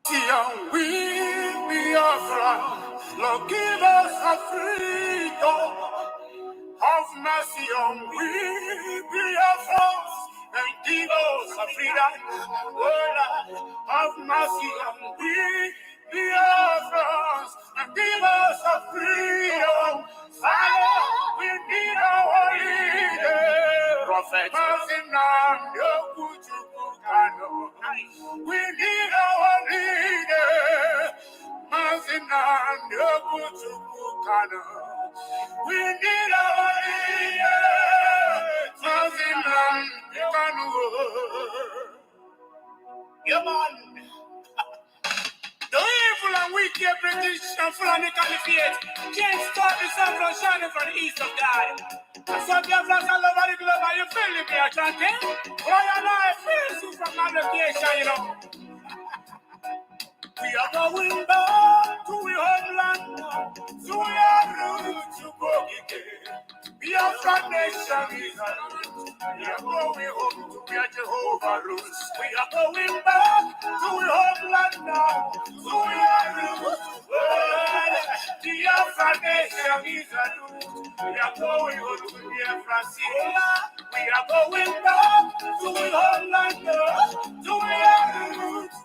We be Biafra, Lord, give us a freedom. Have mercy on we Biafra, and give us a freedom. Lord, have mercy on we Biafra, and give us a freedom. Father, we need our leader. Prophet, we need our leader. We need our leader. Yeah, man. The evil and wicked British and Fulani Caliphate can't stop the sun from shining from the east of God. And some Biafrans all over the globe, are you feeling me, I can't tell? Why am I feeling from my location, you know? We are going back to our homeland, to our roots, to go again. Biafra nation is a root. We are going home to where Jehovah rules. We are going back to our homeland now, to our roots. Biafra nation is a root. We are going home to Biafra city. We are going back to our homeland now, to our roots.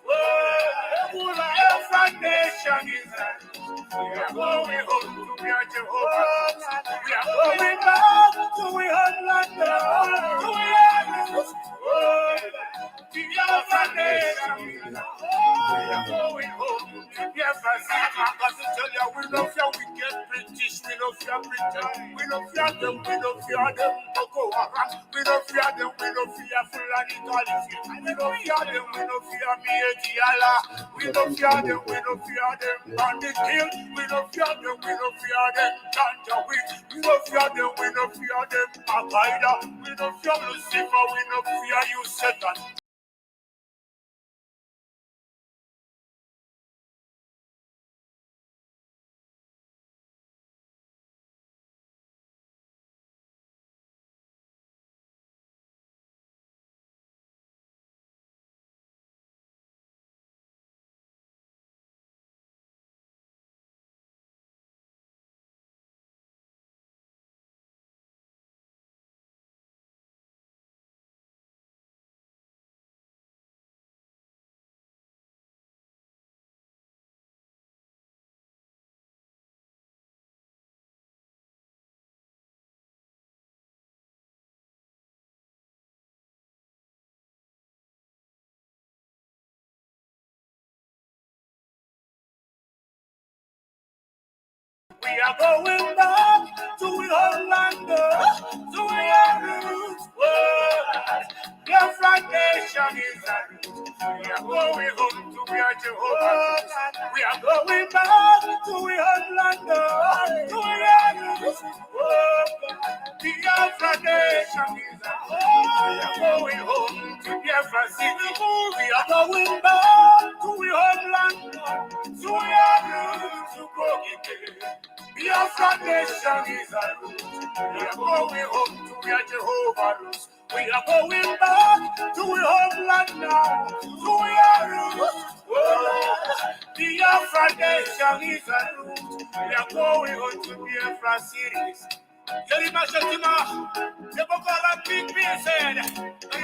Biafra nation is a root. We are going home to where Jehovah. We are going back to our homeland now, to our roots. Biafra nation is a root. We are going home to Biafra city. I'm going to tell you, we don't fear wicked British, we don't fear Britain, we don't fear them, we don't fear them, Boko Haram, we don't fear them, we don't fear Fulani Caliphate, we don't fear them, we don't fear Mietiala, we don't fear them, we don't fear them, Bandit Hill, we don't fear them, we don't fear them, Janjaweed, we don't fear them, we don't fear them, Al-Qaeda, we don't fear Lucifer, we don't fear you, Satan. We are going back to our homeland, to our roots. Biafra nation is a root. We are going home to where Jehovah. We are going back to our homeland, to our roots. Biafra nation is a root. We are going home to Biafra city. We are going back to our homeland, to our roots, to go again. Biafra nation is a root. We are going home to where Jehovah rules. We are going back to our homeland now, to our roots. Biafra nation is a root. We are going home to Biafra cities. Yerima Shetima, the Bokala Big B said, and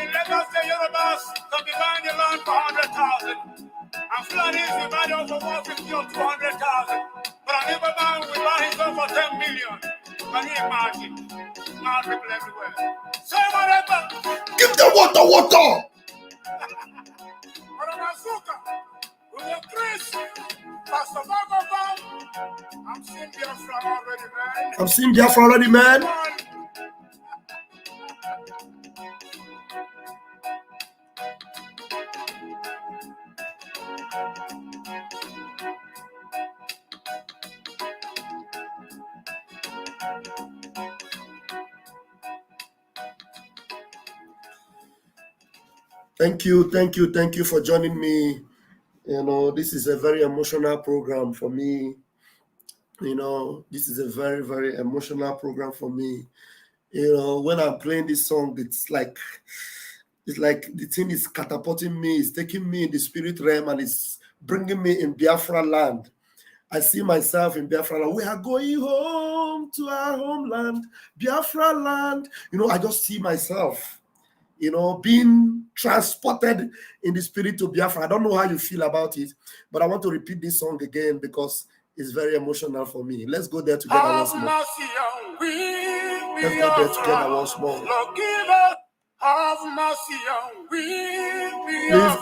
in Lagos, the Yorubas can be buying the land for 100,000. And Fulani is divided over 150 or 200,000. But an Ibaban will buy his own for 10 million. Can you imagine? Now people everywhere. Say whatever. Give the water. With the Chris, Pastor Vam Vam Vam. I'm seeing Biafra already, man. I'm seeing Biafra already, man. Thank you for joining me. You know, this is a very emotional program for me. You know, this is a very, very emotional program for me. You know, when I'm playing this song, it's like It's like the thing is catapulting me, it's taking me in the spirit realm, and it's bringing me in Biafra land. I see myself in Biafra land. We are going home to our homeland, Biafra land. I just see myself, being transported in the spirit to Biafra. I don't know how you feel about it, but I want to repeat this song again because it's very emotional for me. Let's go there together once more. Let's go there together once more. Have mercy on we, Please,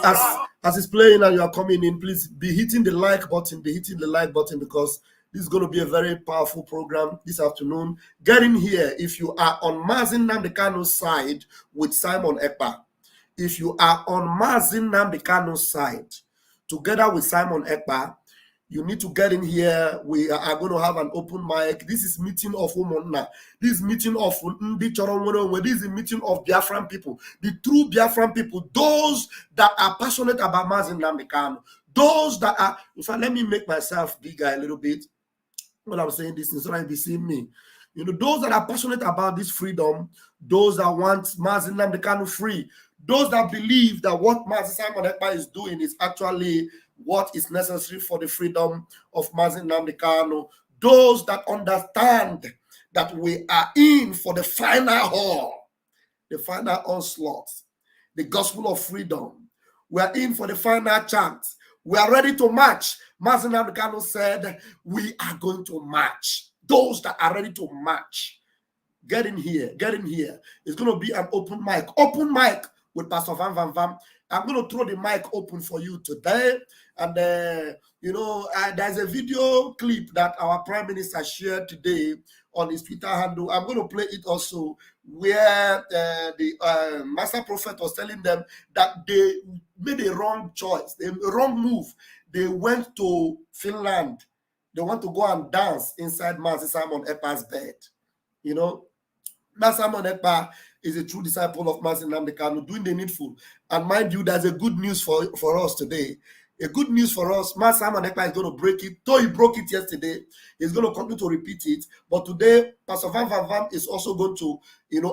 as it's playing and you are coming in, please be hitting the like button. Be hitting the like button because this is going to be a very powerful program this afternoon. Get in here if you are on Mazi Nnamdi Kanu's side with Simon Ekpa. If you are on Mazi Nnamdi Kanu's side together with Simon Ekpa, you need to get in here. We are going to have an open mic. This is meeting of Umonna. This is meeting of Ndi Choronwere. This is a meeting of Biafran people. The true Biafran people. Those that are passionate about Mazi Nnamdi Kanu. Those that are... In fact, let me make myself bigger a little bit when I'm saying this, so that you see me. Those that are passionate about this freedom, those that want Mazi Nnamdi Kanu free, those that believe that what Mazi Simon Ekpa is doing is actually what is necessary for the freedom of Mazi Nnamdi Kanu, those that understand that we are in for the final haul, the final onslaught, the gospel of freedom. We are in for the final chant. We are ready to march. Mazi Nnamdi Kanu said, we are going to march. Those that are ready to march, get in here, get in here. It's going to be an open mic with Pastor Vam Vam Vam. I'm going to throw the mic open for you today. And, there's a video clip that our Prime Minister shared today on his Twitter handle. I'm going to play it also, where the Master Prophet was telling them that they made a wrong choice, a wrong move. They went to Finland. They want to go and dance inside Mazi Simon Ekpa's bed. Mazi Simon Ekpa is a true disciple of Mazi Nnamdi Kanu, doing the needful. And mind you, there's a good news for us today. A good news for us. Mazi Simon Ekpa is going to break it. Though he broke it yesterday, he's going to continue to repeat it. But today, Pastor Vam Vam Vam is also going to,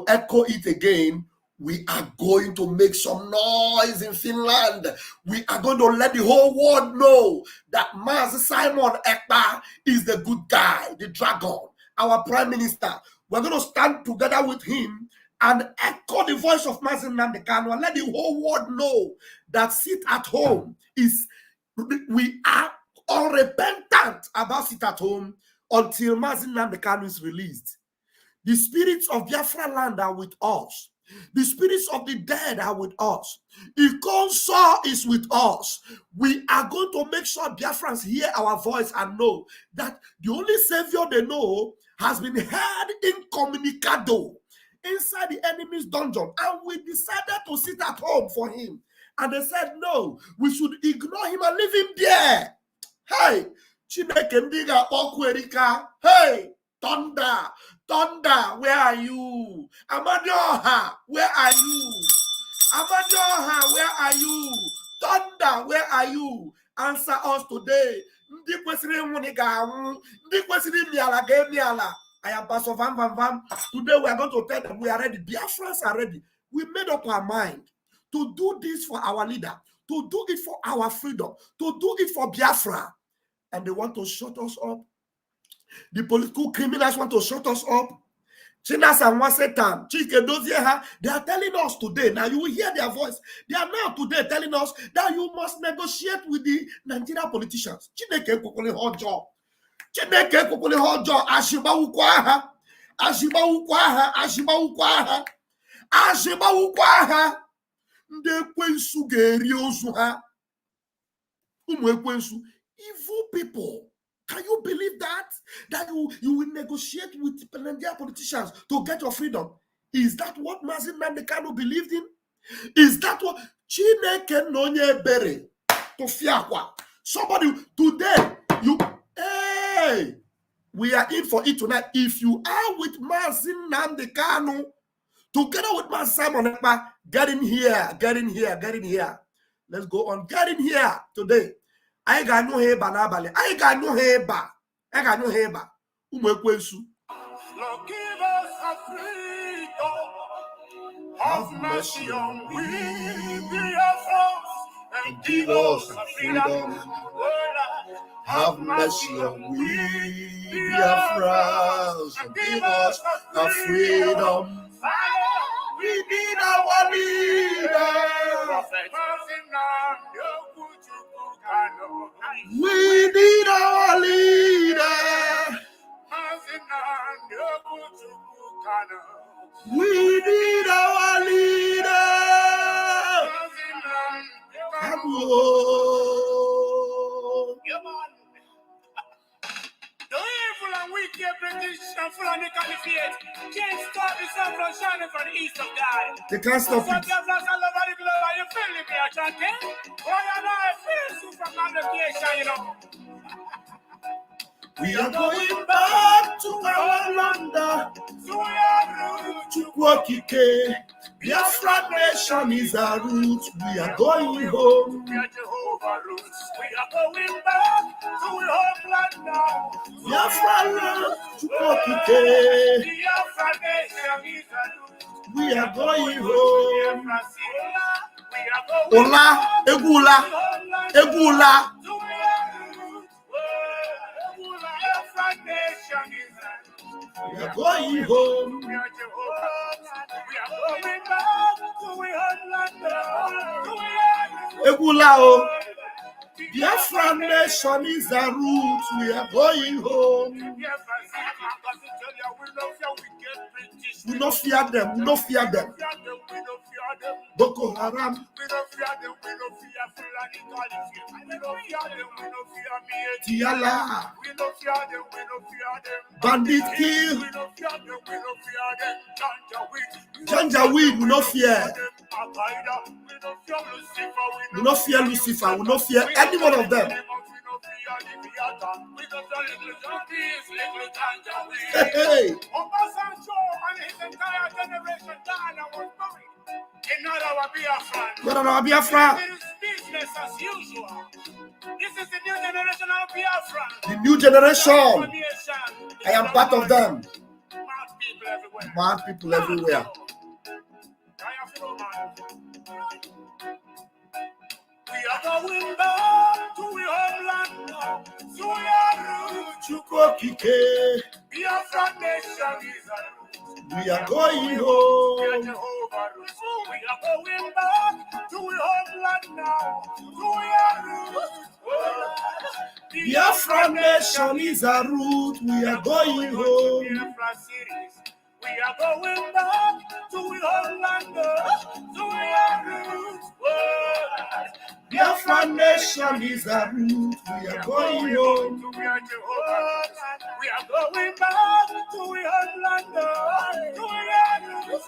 echo it again. We are going to make some noise in Finland. We are going to let the whole world know that Mazi Simon Ekpa is the good guy, the dragon, our Prime Minister. We're going to stand together with him and echo the voice of Mazi Nnamdi Kanu and let the whole world know that sit at home we are unrepentant about sit at home until Mazi Nnamdi Kanu is released. The spirits of Biafra land are with us. The spirits of the dead are with us. Ikonso is with us. We are going to make sure Biafrans hear our voice and know that the only savior they know has been heard incommunicado inside the enemy's dungeon. And we decided to sit at home for him. And they said, no, we should ignore him and leave him there. Hey, Chineke Ndiga Okwerika. Hey, Thunder, where are you? Amadioha, where are you? Amadioha, where are you? Thunder, where are you? Answer us today. I am Pastor Vam Vam Vam. Today we are going to tell them we are ready. Biafrans are ready. We made up our mind to do this for our leader, to do it for our freedom, to do it for Biafra. And they want to shut us up. The political criminals want to shut us up. Chinas and Wasetan, Chike Dozieha, they are telling us today, now you will hear their voice. They are now today telling us that you must negotiate with the Nigerian politicians. Chineke Kokole Hojo. Chineke Kokole Hojo. Ashiba Ukwaha. Ashiba Ukwaha. Ashiba Ukwaha. Ashiba Ukwaha. Nde Kwensu Geri Ozuha. Umwe evil people. Can you believe that? That you will negotiate with the Nigerian politicians to get your freedom? Is that what Mazi Nnamdi Kanu believed in? Is that what Chineke Nonye Bere to Fiakwa? Somebody today, we are in for it tonight. If you are with Mazi Nnamdi Kanu, together with Mazi Simon Ekpa, get in here. Let's go on. Get in here today. I got no heba nabali. I got no heba. Umekwensu. Lord, give us a freedom. Have mercy on we, Biafrans, and give us freedom. Have mercy on we, Biafrans, and give us a freedom. We need our leader. We need our leader. We need our leader. The evil and wicked British and Fulani Caliphate can't stop the sun from shining from the east of God. They can't stop it. All over the globe, are you feeling me, Chanting? Why am I feeling from location, you know? We are going back to our land, to Kwokike. Biafra nation is our root. We are going home. We are Jehovah roots. We are going back to our homeland now. Biafra land to Kwokike. Biafra nation is our root. We are going home. We are going Ola, Egula, Egula. We are going home. We are Jehovah. We are going back to our homeland. Egula, oh. Biafra nation is our root. We are going home. We don't fear them. We don't fear them. Boko Haram. We don't fear them. We don't fear Fulani Caliphate. We don't fear them. We don't fear Mnk'S. Tiala. We don't fear them. We don't fear them. Bandit kill. We don't fear them. We don't fear them. Janjaweed. We don't fear. We don't fear Lucifer. We don't fear Lucifer. We don't fear any one of them. Hey. Obasanjo and his entire generation died and was buried. Not our Biafra. It is business as usual. This is the new generation of Biafra. The new generation. I am part of them. Mad people everywhere. Mad people everywhere. We are going back to our homeland now. To our roots. Chukwokike. Biafra nation is our roots. We are going We are home. Jehovah roots. We are going back to our homeland now. To our roots. Biafra nation is our root. We are going home. Biafra cities. We are going back to our homeland now. To our roots. Biafra nation is our root. We are going home. We are Jehovah roots. We are going back to our homeland now. To our roots.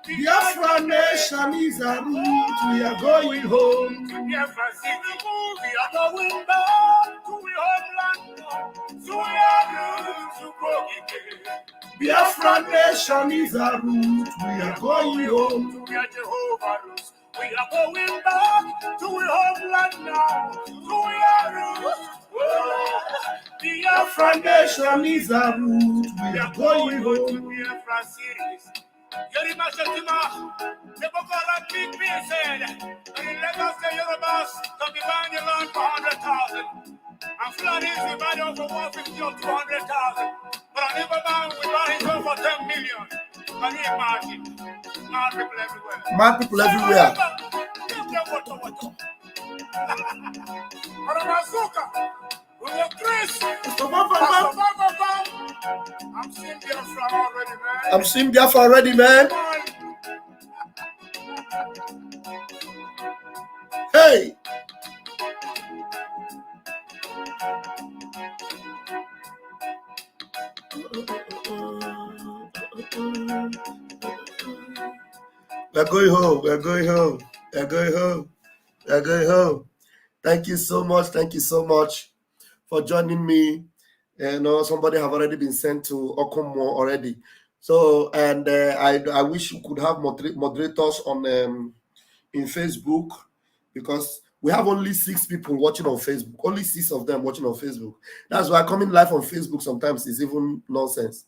Biafra nation is our root. We are going home. Biafra city. We are going back to our homeland now. To our roots. To Kwokike. Biafra nation is our root. We are going home. We are Jehovah roots. We are going back to our homeland now. To our roots. Biafra nation is our root. We are going to home. Biafra cities. Yorima Shetima, the Boko Haram big man said, and in Lagos, the Yorubas can be buying the land for 100,000. And Fulani we buy it for 150 or 200,000. But I never buy, we buy it for 10 million. Can you imagine? Mad people everywhere. Mad people everywhere. We will Chris. Vam Vam Vam. I'm seeing Biafra already, man. I'm seeing Biafra already, man. Hey. We're going home. We're going home. We're going home. We're going home. Thank you so much. Thank you so much for joining me. Somebody have already been sent to Okomo already. So, and I wish you could have moderators on in Facebook, because we have only 6 people watching on Facebook. Only 6 of them watching on Facebook. That's why coming live on Facebook sometimes is even nonsense.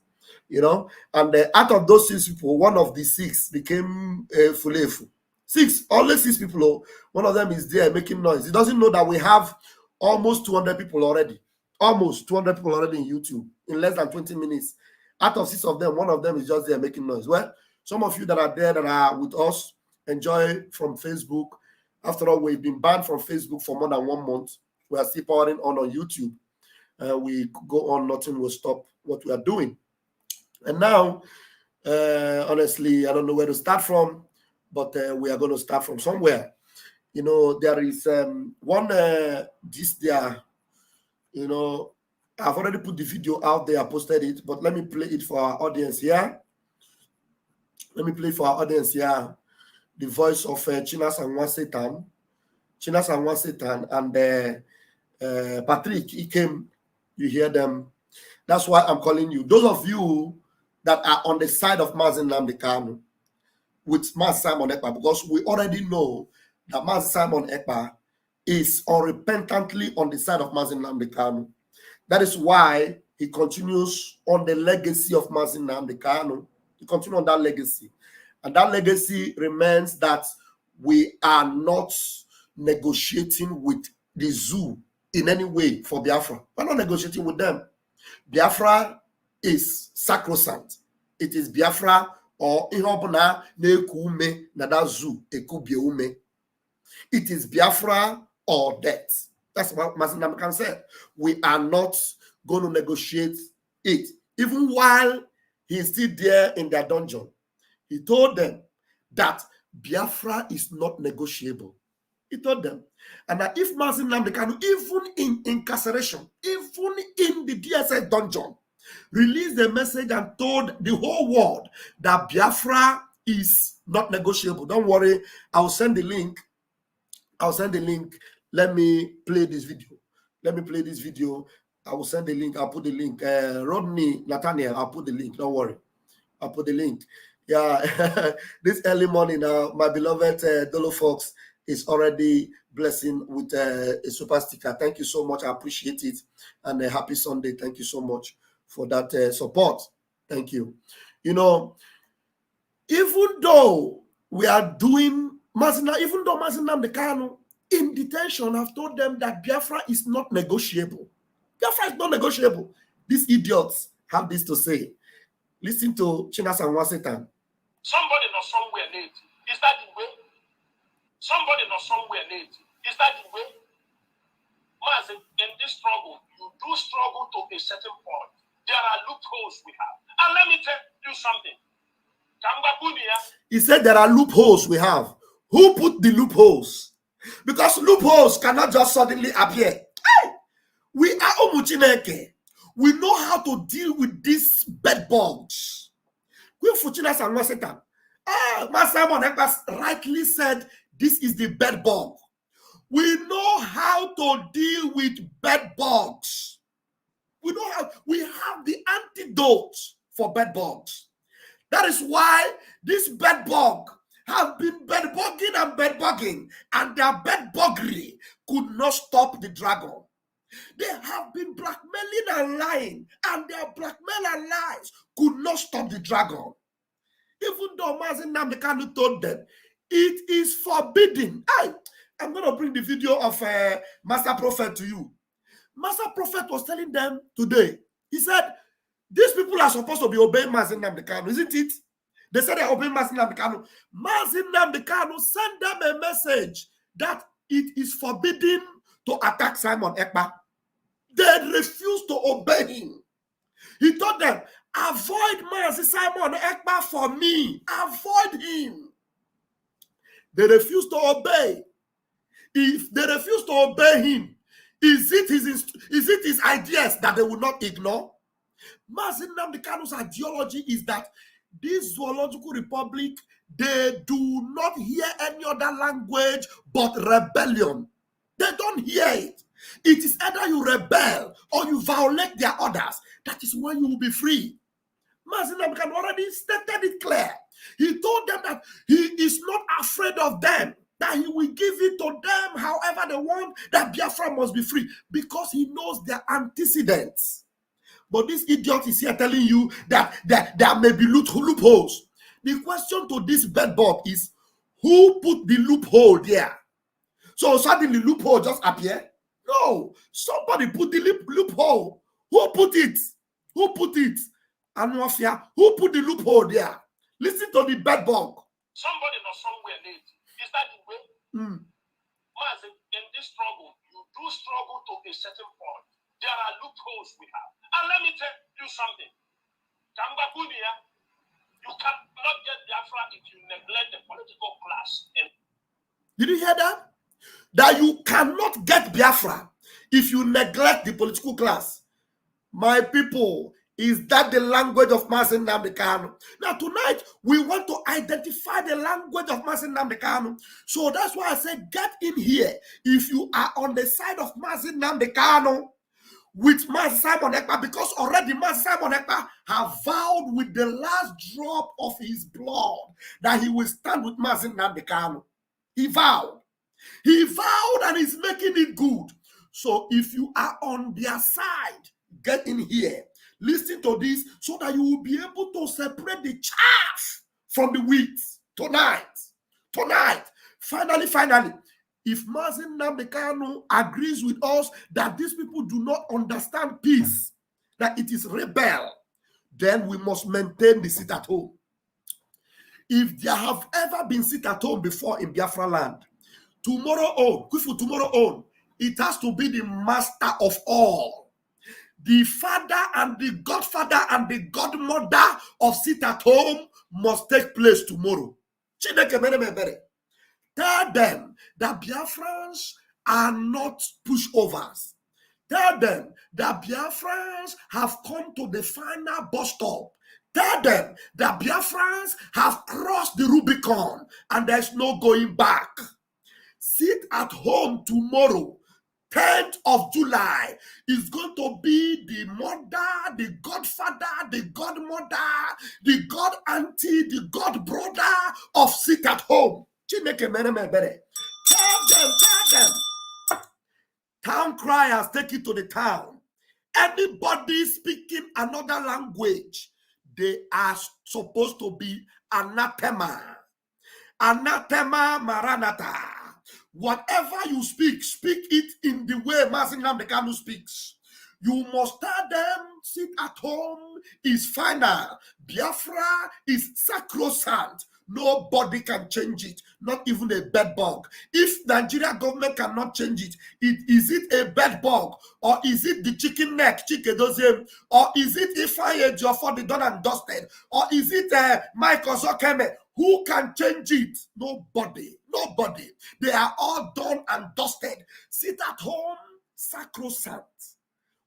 you know. And out of those 6 people, one of the 6 became Fulefu. 6, only 6 people. Oh, one of them is there making noise. He doesn't know that we have almost 200 people already. Almost 200 people already in YouTube in less than 20 minutes. Out of 6 of them, one of them is just there making noise. Well, some of you that are there that are with us enjoy from Facebook. After all, we've been banned from Facebook for more than 1 month. We are still powering on YouTube. We go on, nothing will stop what we are doing. And now, honestly, I don't know where to start from, but we are going to start from somewhere. You know, there is one, this there, you know, I've already put the video out there, I posted it, but let me play it for our audience here. Let me play for our audience here the voice of Chinas and Satan. Chinas and Satan and Patrick, he came, you hear them. That's why I'm calling you. Those of you that are on the side of Mazi Nnamdi Kanu with Mazi Simon Ekpa, because we already know that Mazi Simon Ekpa is unrepentantly on the side of Mazi Nnamdi Kanu. That is why he continues on the legacy of Mazi Nnamdi Kanu. He continues on that legacy. And that legacy remains that we are not negotiating with the zoo in any way for Biafra. We're not negotiating with them. Biafra is sacrosanct. It is Biafra or ihobuna nekume nada zoo ekubiume. It is Biafra or death. That's what Mazi Nnamdi Kanu said. We are not going to negotiate it. Even while he's still there in their dungeon, he told them that Biafra is not negotiable. He told them. And that if Mazi Nnamdi Kanu, even in incarceration, even in the DSS dungeon, released a message and told the whole world that Biafra is not negotiable. Don't worry, I'll send the link. I'll send the link. Let me play this video. Let me play this video. I will send the link. I'll put the link. Rodney, Nathaniel, I'll put the link. Don't worry. I'll put the link. Yeah, this early morning now, my beloved Dolo Fox is already blessing with a super sticker. Thank you so much. I appreciate it. And a happy Sunday. Thank you so much for that support. Thank you. You know, even though we are doing even though Mazi Nnamdi Kanu in detention, I've told them that Biafra is not negotiable. Biafra is not negotiable. These idiots have this to say. Listen to Chinas and Satan. Somebody not somewhere late. Is that the way? Somebody not somewhere late. Is that the way? Mazi, in this struggle, you do struggle to a certain point. There are loopholes we have. And let me tell you something. He said there are loopholes we have. Who put the loopholes? Because loopholes cannot just suddenly appear. Hey! We are Omuchineke. We know how to deal with these bed bugs. Mazi Simon Ekpa rightly said this is the bed bug. We know how to deal with bed bugs. We know how. We have the antidote for bed bugs. That is why this bed bug have been bed bugging, and their bed buggery could not stop the dragon. They have been blackmailing and lying, and their blackmail and lies could not stop the dragon. Even though Mazi Nnamdi Kanu told them, it is forbidden. I'm going to bring the video of Master Prophet to you. Master Prophet was telling them today, he said, these people are supposed to be obeying Mazi Nnamdi Kanu, isn't it? They said they're obeying Mazi Nnamdi Kanu. Mazi Nnamdi Kanu sent them a message that it is forbidden to attack Simon Ekpa. They refused to obey him. He told them, avoid Mazi Simon Ekpa for me. Avoid him. They refused to obey. If they refuse to obey him, is it his ideas that they will not ignore? Mazi Nnamdi Kanu's ideology is that this zoological republic, they do not hear any other language but rebellion. They don't hear it. It is either you rebel or you violate their orders. That is when you will be free. Mazi Nnamdi Kanu already stated it clear. He told them that he is not afraid of them, that he will give it to them however they want, that Biafra must be free, because he knows their antecedents. But this idiot is here telling you that there may be loopholes. The question to this bedbug is, who put the loophole there? So suddenly loophole just appear? No, somebody put the loophole. Who put it? Who put it? Anwafia, who put the loophole there? Listen to the bedbug. Somebody not somewhere late. Is that the way? In this struggle, you do struggle to a certain point. There are loopholes we have. And let me tell you something. You cannot get Biafra if you neglect the political class. Did you hear that? That you cannot get Biafra if you neglect the political class. My people, is that the language of Mazi Nnamdi Kanu? Now tonight, we want to identify the language of Mazi Nnamdi Kanu. So that's why I said, get in here. If you are on the side of Mazi Nnamdi Kanu, with Mazi Simon Ekpa, because already Mazi Simon Ekpa have vowed with the last drop of his blood that he will stand with Mazi Nnamdi Kanu. He vowed. He vowed and he's making it good. So if you are on their side, get in here. Listen to this so that you will be able to separate the chaff from the wheat tonight. Tonight. Finally, if Mazi Nnamdi Kanu agrees with us that these people do not understand peace, that it is rebel, then we must maintain the sit at home. If there have ever been sit at home before in Biafra land, tomorrow on, it has to be the master of all. The father and the godfather and the godmother of sit at home must take place tomorrow. Tell them that Biafrans are not pushovers. Tell them that Biafrans have come to the final bus stop. Tell them that Biafrans have crossed the Rubicon and there's no going back. Sit at home tomorrow, 10th of July, is going to be the mother, the godfather, the godmother, the god auntie, the god brother of sit at home. Tell them. Town criers take it to the town. Anybody speaking another language, they are supposed to be anathema. Anathema maranatha. Whatever you speak it in the way Mazi Nnamdi Kanu speaks. You must tell them, sit at home is final. Biafra is sacrosanct. Nobody can change it, not even a bed bug. If Nigeria government cannot change it, is it a bed bug? Or is it the chicken neck, Chike, or is it Ifeanyi Ejiofor, the done and dusted? Or is it Mike Ozokeme? Who can change it? Nobody. They are all done and dusted. Sit at home, sacrosanct.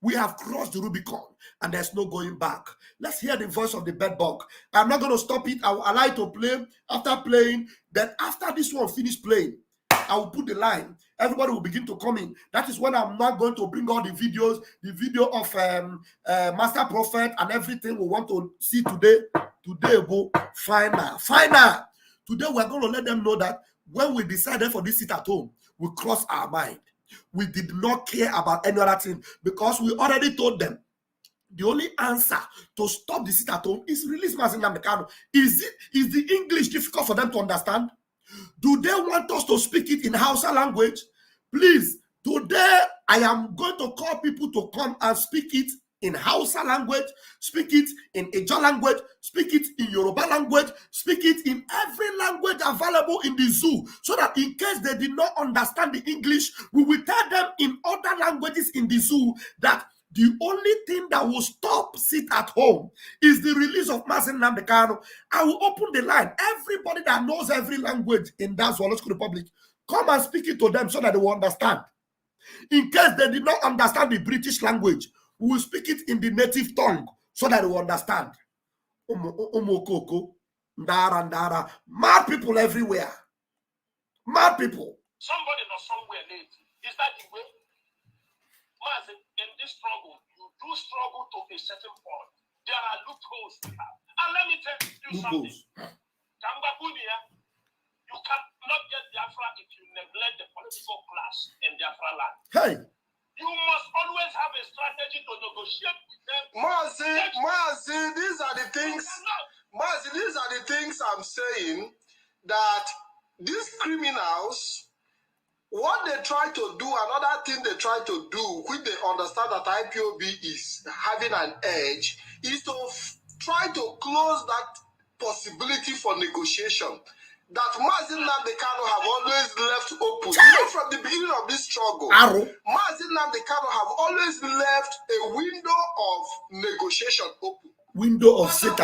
We have crossed the Rubicon and there's no going back. Let's hear the voice of the bedbug. I'm not going to stop it. I will allow it to play. After playing, then after this one finish playing, I will put the line. Everybody will begin to come in. That is when I'm not going to bring all the videos, the video of Master Prophet and everything we want to see today. Today, go final. Today, we're going to let them know that when we decided for this sit at home, we crossed our mind. We did not care about any other thing because we already told them the only answer to stop the sit at home is release Mazi Nnamdi Kanu. Is the English difficult for them to understand? Do they want us to speak it in Hausa language? Please, today I am going to call people to come and speak it in Hausa language, speak it in Ijaw language, speak it in Yoruba language, speak it in every language available in the zoo, so that in case they did not understand the English, we will tell them in other languages in the zoo that the only thing that will stop sit at home is the release of Mazi Nnamdi Kanu. I will open the line. Everybody that knows every language in that Zoological Republic, come and speak it to them so that they will understand. In case they did not understand the British language, we will speak it in the native tongue so that they will understand. Ndara. Mad people everywhere. Mad people. Somebody not somewhere late. Is that the way? In this struggle, you do struggle to a certain point. There are loopholes we have. And let me tell you something. You cannot get Biafra if you neglect the political class in Biafra land. Hey. You must always have a strategy to negotiate with them Mazi, these are the things. Mazi, these are the things I'm saying, that these criminals, what they try to do, another thing they try to do, which they understand that IPOB is having an edge, is to try to close that possibility for negotiation that Mazi Nnamdi Kanu have always left open. You know, from the beginning of this struggle, Mazi Nnamdi Kanu have always left a window of negotiation open. Window of Satan.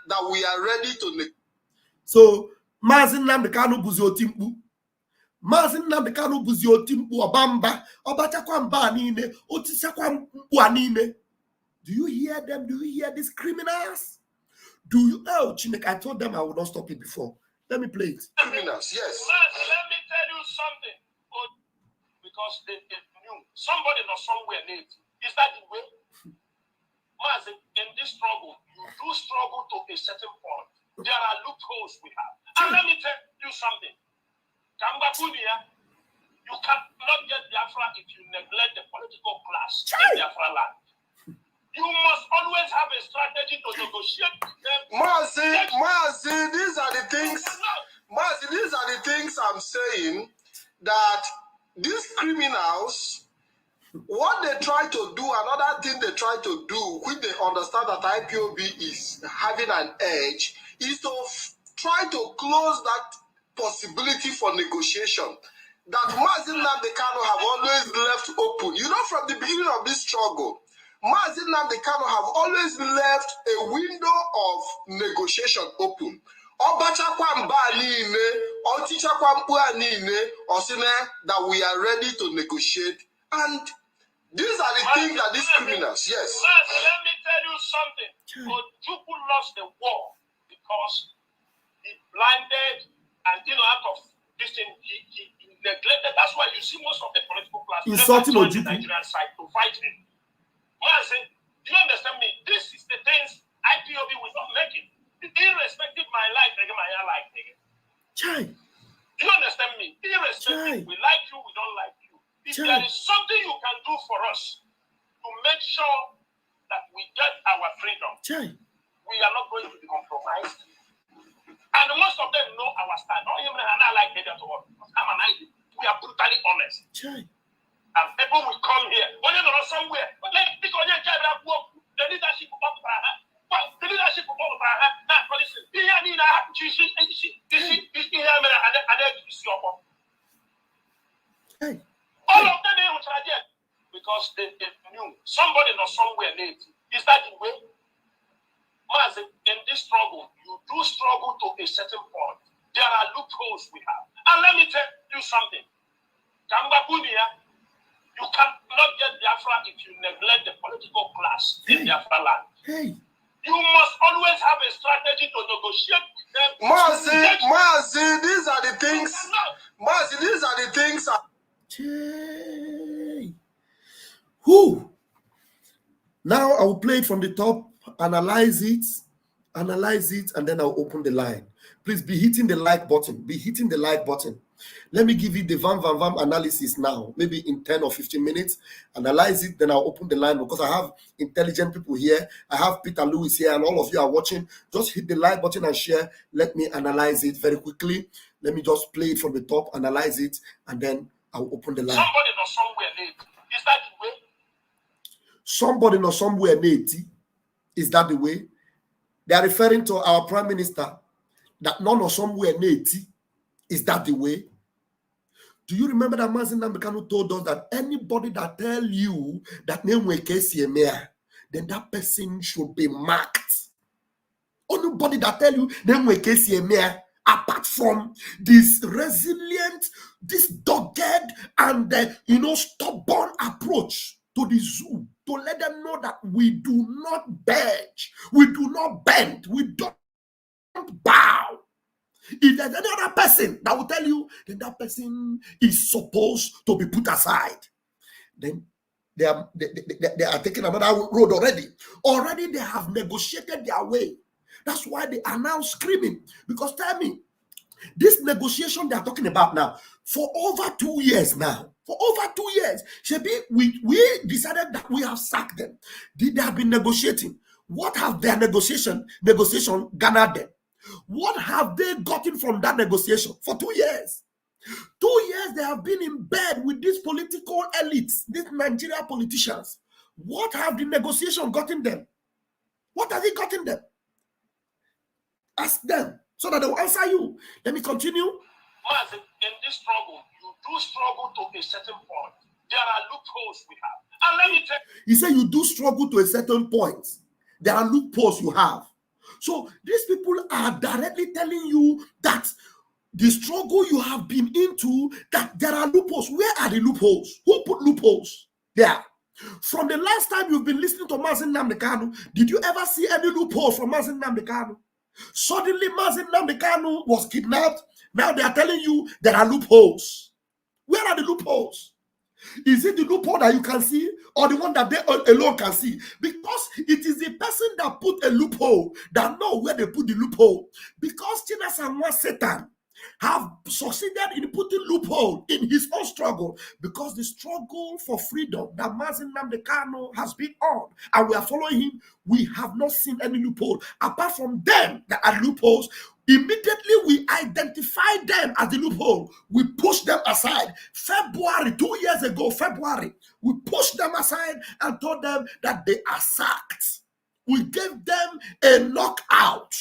That we are ready to negotiate. So Mazi Nnamdi Kanu buzi otimpu. Mazi Nnamdi Kanu buzi otimpu obamba. Obachakwa mba niile. Otichakwa mpu anine. Do you hear them? Do you hear these criminals? Do you? Oh, Chinek, I told them I would not stop it before. Let me play it. Criminals, yes. Let me tell you something. Because they knew somebody or somewhere needs. Is that the way? Mazi, in this struggle, you do struggle to a certain point. There are loopholes we have. And let me tell you something. Kambakunia, you cannot get Biafra if you neglect the political class in Biafra land. You must always have a strategy to negotiate with them. Mazi, these are the things. Mazi, these are the things I'm saying, that these criminals, what they try to do, another thing they try to do, which they understand that IPOB is having an edge, is to try to close that possibility for negotiation that Mazi Nnamdi Kanu have always left open. You know, from the beginning of this struggle, Mazi Nnamdi Kanu have always left a window of negotiation open. That we are ready to negotiate. And these are the things that these criminals, yes. Let me tell you something. Ojukwu lost the war because he blinded and, out of this thing, he neglected. That's why you see most of the political class insulting the Nigerian side to fight him. Mazi, do you understand me? This is the things IPOB will not make it. Irrespective of my life, my life, Chai. do you understand me? Irrespective, we like you, we don't like you. If there is something you can do for us to make sure that we get our freedom, we are not going to be compromised. And most of them know our stand. Not even I like it at all. I'm an idea. We are brutally honest. And people will come here. When you know somewhere, the leadership of the leadership of all of them because they knew somebody or somewhere needs. Is that the way? Mazi, in this struggle, you do struggle to a certain point. There are loopholes we have. And let me tell you something. Kambakunia, you cannot get Biafra if you neglect the political class in Biafra land. You must always have a strategy to negotiate with them. Mazi, these are the things. Mazi, these are the things. Who? Now I will play it from the top, analyze it, and then I'll open the line. Please be hitting the like button. Be hitting the like button. Let me give you the Vam Vam Vam analysis now, maybe in 10 or 15 minutes. Analyze it, then I'll open the line because I have intelligent people here. I have Peter Lewis here, and all of you are watching. Just hit the like button and share. Let me analyze it very quickly. Let me just play it from the top, analyze it, and then I'll open the line. Somebody or somewhere late. Is that the way? Somebody or somewhere late. Is that the way? They are referring to our Prime Minister, that none or somewhere late. Is that the way? Do you remember that Mazi Nnamdi Kanu told us that anybody that tell you that Mnk'S, then that person should be marked? Anybody that tell you Mnk'S, apart from this resilient, this dogged and stubborn approach to the zoo, to let them know that we do not budge, we do not bend, we don't bow. If there's any other person that will tell you, then that person is supposed to be put aside. Then they are taking another road already. Already they have negotiated their way. That's why they are now screaming. Because tell me, this negotiation they are talking about now, for over 2 years now, For over 2 years, Shebi, we decided that we have sacked them. They have been negotiating. What have their negotiation garnered them? What have they gotten from that negotiation for 2 years? 2 years they have been in bed with these political elites, these Nigerian politicians. What have the negotiation gotten them? What has it gotten them? Ask them so that they will answer you. Let me continue. In this struggle, you do struggle to a certain point. There are loopholes we have. And let me tell you. He said you do struggle to a certain point. There are loopholes you have. So these people are directly telling you that the struggle you have been into, that there are loopholes. Where are the loopholes? Who put loopholes there? From the last time you've been listening to Mnk'S Nnamdi Kanu, did you ever see any loophole from Mnk'S Nnamdi Kanu? Suddenly Mnk'S Nnamdi Kanu was kidnapped. Now they are telling you there are loopholes. Where are the loopholes? Is it the loophole that you can see, or the one that they alone can see? Because it is the person that put a loophole that know where they put the loophole. Because Chinasa and Satan have succeeded in putting loophole in his own struggle, because the struggle for freedom that Mnk'S Nnamdi Kanu has been on, and we are following him, we have not seen any loophole. Apart from them that are loopholes, immediately we identify them as the loophole. We push them aside. February, 2 years ago, February, we pushed them aside and told them that they are sacked. We gave them a knockout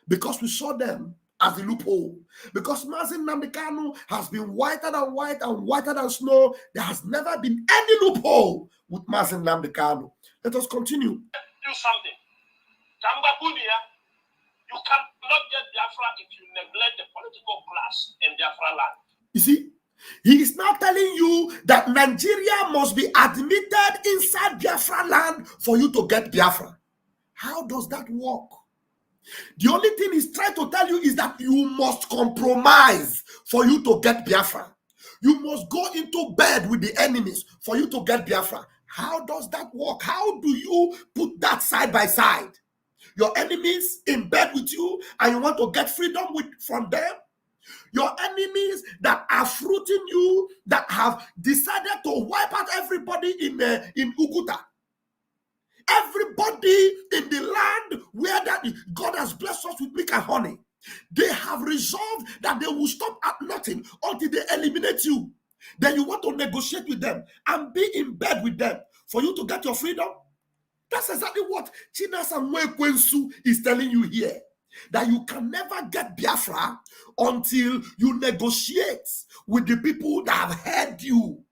because we saw them as the loophole. Because Mnk'S Nnamdi Kanu has been whiter than white and whiter than snow. There has never been any loophole with Mnk'S Nnamdi Kanu. Let us continue. Do something. You cannot get Biafra if you neglect the political class in Biafra land. You see, he is now telling you that Nigeria must be admitted inside Biafra land for you to get Biafra. How does that work? The only thing he's trying to tell you is that you must compromise for you to get Biafra. You must go into bed with the enemies for you to get Biafra. How does that work? How do you put that side by side? Your enemies in bed with you and you want to get freedom from them? Your enemies that are fruiting you, that have decided to wipe out everybody in Uguta. Everybody in the land where that God has blessed us with milk and honey, they have resolved that they will stop at nothing until they eliminate you. Then you want to negotiate with them and be in bed with them for you to get your freedom? That's exactly what Chinasa Nwekwensu is telling you here. That you can never get Biafra until you negotiate with the people that have heard you,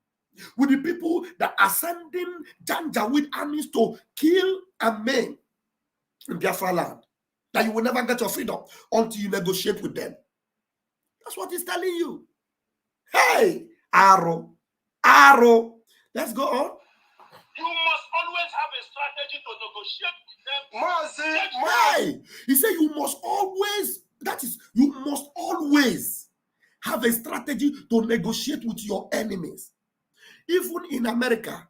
with the people that are sending Janjaweed armies to kill and maim in Biafra land. That you will never get your freedom until you negotiate with them. That's what he's telling you. Hey, Arrow. Let's go on. You must always have a strategy to negotiate with them. Hey, he said you must always have a strategy to negotiate with your enemies. Even in America,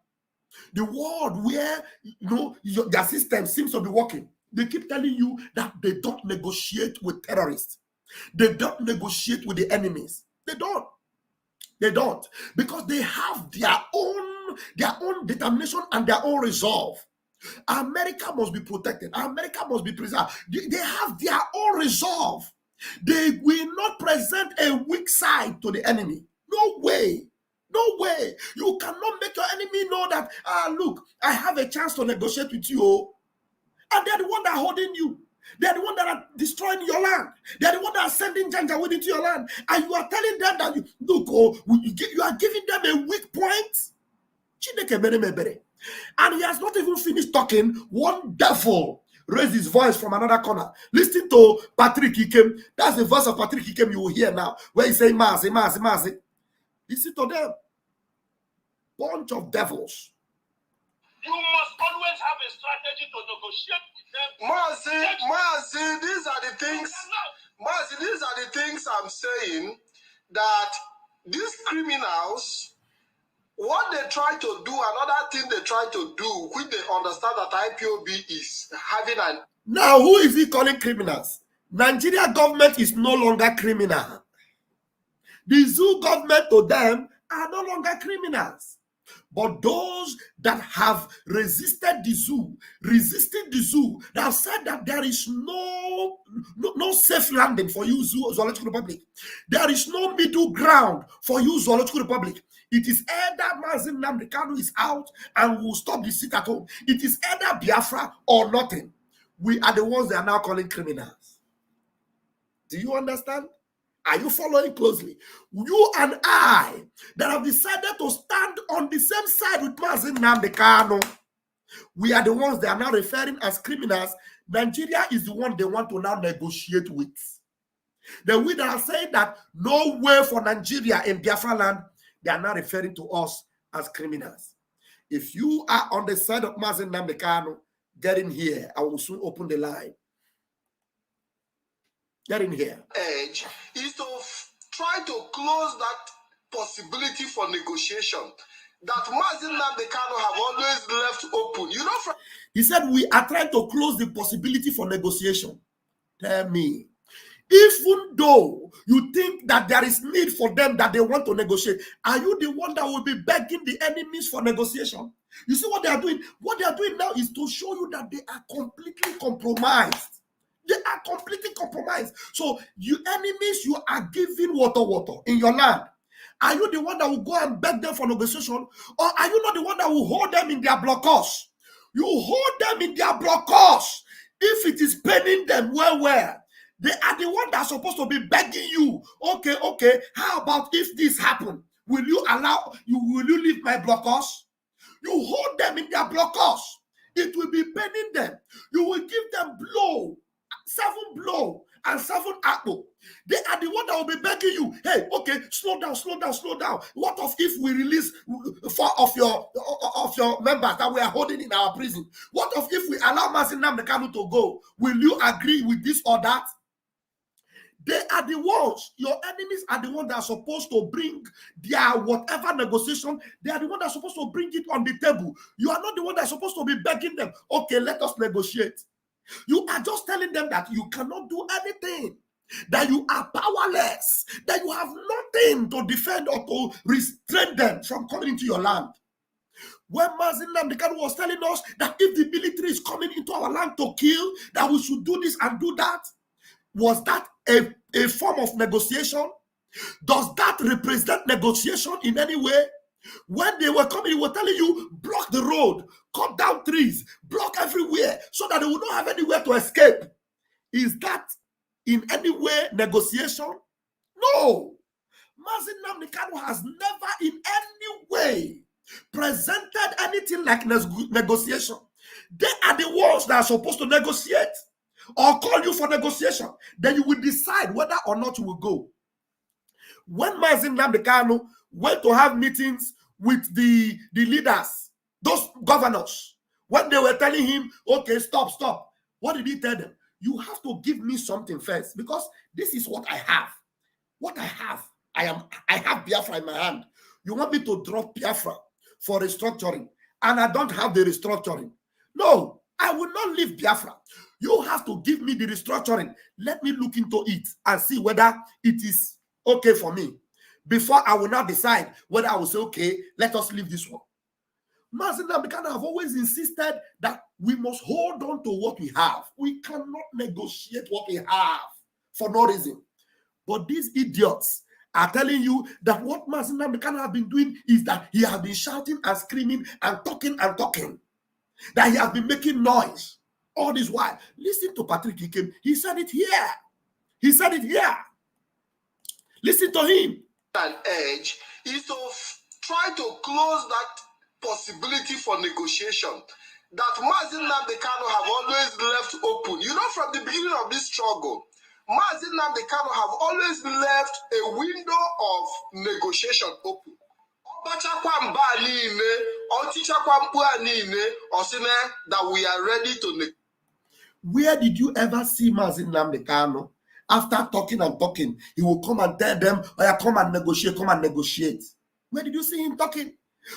the world where their system seems to be working, they keep telling you that they don't negotiate with terrorists. They don't negotiate with the enemies. They don't, because they have their own determination and their own resolve. America must be protected. America must be preserved. They have their own resolve. They will not present a weak side to the enemy. No way. You cannot make your enemy know that, look, I have a chance to negotiate with you. And they're the one that are holding you. They're the one that are destroying your land. They're the one that are sending Janjaweed into your land. And you are telling them that, you are giving them a weak point. And he has not even finished talking. One devil raised his voice from another corner. Listen to Patrick Ikem. That's the voice of Patrick Ikem you will hear now, where he say, Mazi. Listen to them. Bunch of devils. You must always have a strategy to negotiate with them. Mazi, these are the things I'm saying, that these criminals, what they try to do, another thing they try to do, which they understand that IPOB is having an... Now, who is he calling criminals? Nigeria government is no longer criminal. The zoo government to them are no longer criminals. But those that have resisted the zoo, that have said that there is no safe landing for you, Zoological Republic. There is no middle ground for you, Zoological Republic. It is either Mazi Nnamdi Kanu is out and will stop the sit at home. It is either Biafra or nothing. We are the ones they are now calling criminals. Do you understand? Are you following closely? You and I that have decided to stand on the same side with Mazi Nnamdi Kanu, we are the ones they are now referring as criminals. Nigeria is the one they want to now negotiate with. Then we that are saying that no way for Nigeria in Biafra land, they are now referring to us as criminals. If you are on the side of Mazi Nnamdi Kanu, get in here. I will soon open the line. Get in here. Edge is to try to close that possibility for negotiation that Mazi Nnamdi Kanu have always left open. You know, he said we are trying to close the possibility for negotiation. Tell me, even though you think that there is need for them, that they want to negotiate, are you the one that will be begging the enemies for negotiation? You see what they are doing? What they are doing now is to show you that they are completely compromised. They are completely compromised. So you enemies, you are giving water in your land. Are you the one that will go and beg them for negotiation? Or are you not the one that will hold them in their blockhouse? You hold them in their blockhouse. If it is paining them, well, they are the one that's supposed to be begging you. Okay, how about if this happen? Will you leave my blockhouse? You hold them in their blockhouse. It will be paining them. You will give them blow. 7 blow and 7 apple. They are the one that will be begging you. Hey, okay, slow down. What if we release 4 of your members that we are holding in our prison? What if we allow Mazi Nnamdi Kanu to go? Will you agree with this or that? They are the ones, your enemies are the ones that are supposed to bring their whatever negotiation. They are the ones that are supposed to bring it on the table. You are not the one that is supposed to be begging them. Okay, let us negotiate. You are just telling them that you cannot do anything, that you are powerless, that you have nothing to defend or to restrain them from coming into your land. When Mazi Nnamdi Kanu was telling us that if the military is coming into our land to kill, that we should do this and do that, was that a form of negotiation? Does that represent negotiation in any way? When they were coming, they were telling you, block the road, cut down trees, block everywhere, so that they will not have anywhere to escape. Is that in any way negotiation? No. Mazi Nnamdi Kanu has never in any way presented anything like negotiation. They are the ones that are supposed to negotiate or call you for negotiation. Then you will decide whether or not you will go. When Mazi Nnamdi Kanu went to have meetings with the leaders, those governors, when they were telling him, okay, stop, what did he tell them? You have to give me something first, because this is what I have. What I have, I have Biafra in my hand. You want me to drop Biafra for restructuring, and I don't have the restructuring? No, I will not leave Biafra. You have to give me the restructuring. Let me look into it and see whether it is okay for me, before I will now decide whether I will say, okay, let us leave this one. Mazi Nnamdi Kanu have always insisted that we must hold on to what we have. We cannot negotiate what we have for no reason. But these idiots are telling you that what Mazi Nnamdi Kanu have been doing is that he has been shouting and screaming and talking, that he has been making noise all this while. Listen to Patrick Ikem. He said it here. Listen to him. An edge is to try to close that possibility for negotiation that Mazi Nnamdi Kanu have always left open. You know, from the beginning of this struggle, Mazi Nnamdi Kanu have always left a window of negotiation open. That we are ready to negotiate. Where did you ever see Mazi Nnamdi Kanu? After talking, he will come and tell them, oh yeah, come and negotiate. Where did you see him talking?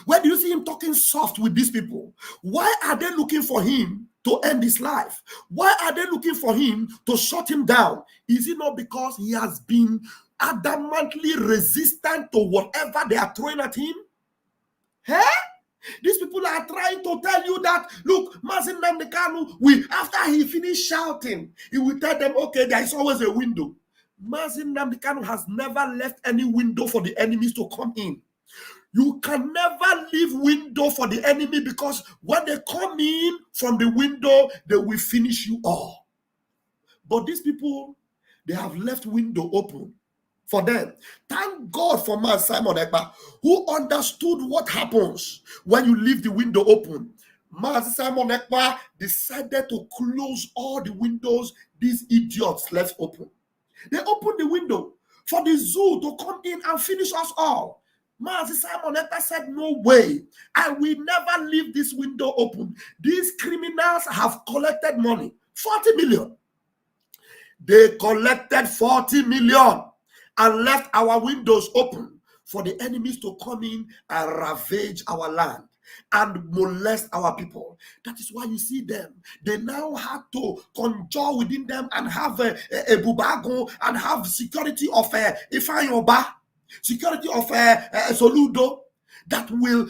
Where do you see him talking soft with these people? Why are they looking for him to end his life? Why are they looking for him to shut him down? Is it not because he has been adamantly resistant to whatever they are throwing at him? These people are trying to tell you that, look, Mazi Nnamdi Kanu, after he finished shouting, he will tell them, okay, there is always a window. Mazi Nnamdi Kanu has never left any window for the enemies to come in. You can never leave window for the enemy, because when they come in from the window, they will finish you all. But these people, they have left window open for them. Thank God for man Simon Ekpa, who understood what happens when you leave the window open. Man Simon Ekpa decided to close all the windows these idiots left open. They opened the window for the zoo to come in and finish us all. Mazi Simon Ekpa said, no way, I will never leave this window open. These criminals have collected money, 40 million. They collected 40 million and left our windows open for the enemies to come in and ravage our land and molest our people. That is why you see them. They now have to conjure within them and have a bubago and have security of Ifanyoba, security of Soludo, that will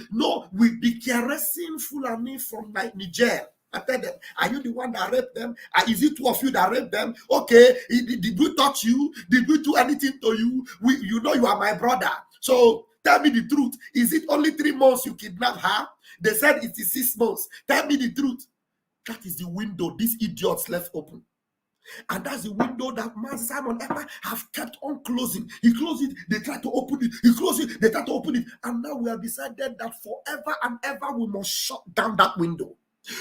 be caressing Fulani from Niger. I tell them, are you the one that raped them? Is it two of you that raped them? Okay, did we touch you? Did we do anything to you? You know you are my brother. So tell me the truth. Is it only 3 months you kidnapped her? They said it is 6 months. Tell me the truth. That is the window these idiots left open. And that's the window that man Simon Ekpa have kept on closing. He closed it, they tried to open it. He closed it, they tried to open it. And now we have decided that forever and ever we must shut down that window.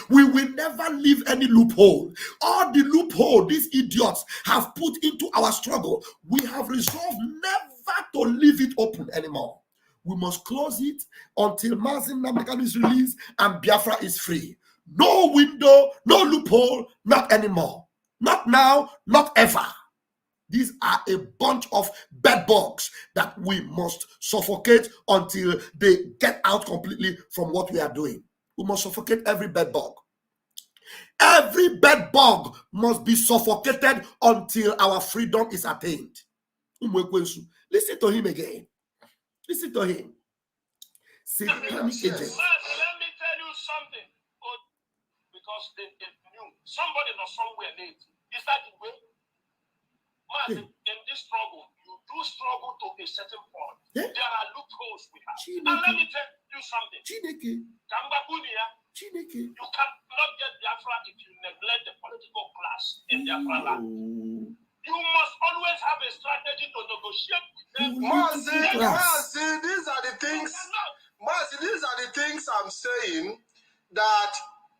We will never leave any loophole. All the loophole these idiots have put into our struggle, we have resolved never to leave it open anymore. We must close it until Mazi Nnamdi Kanu is released and Biafra is free. No window, no loophole, not anymore. Not now, not ever. These are a bunch of bedbugs that we must suffocate until they get out completely from what we are doing. We must suffocate every bedbug. Every bedbug must be suffocated until our freedom is attained. Listen to him again. Listen to him. Satanic agents. Let me tell you something. Because they knew somebody or somewhere late. Is that the way? In this struggle, you do struggle to a certain point. Yeah. There are loopholes we have. And let me tell you something. You cannot get Biafra if you neglect the political class in Biafra land. You must always have a strategy to negotiate with them. These are the things. These are the things I'm saying, that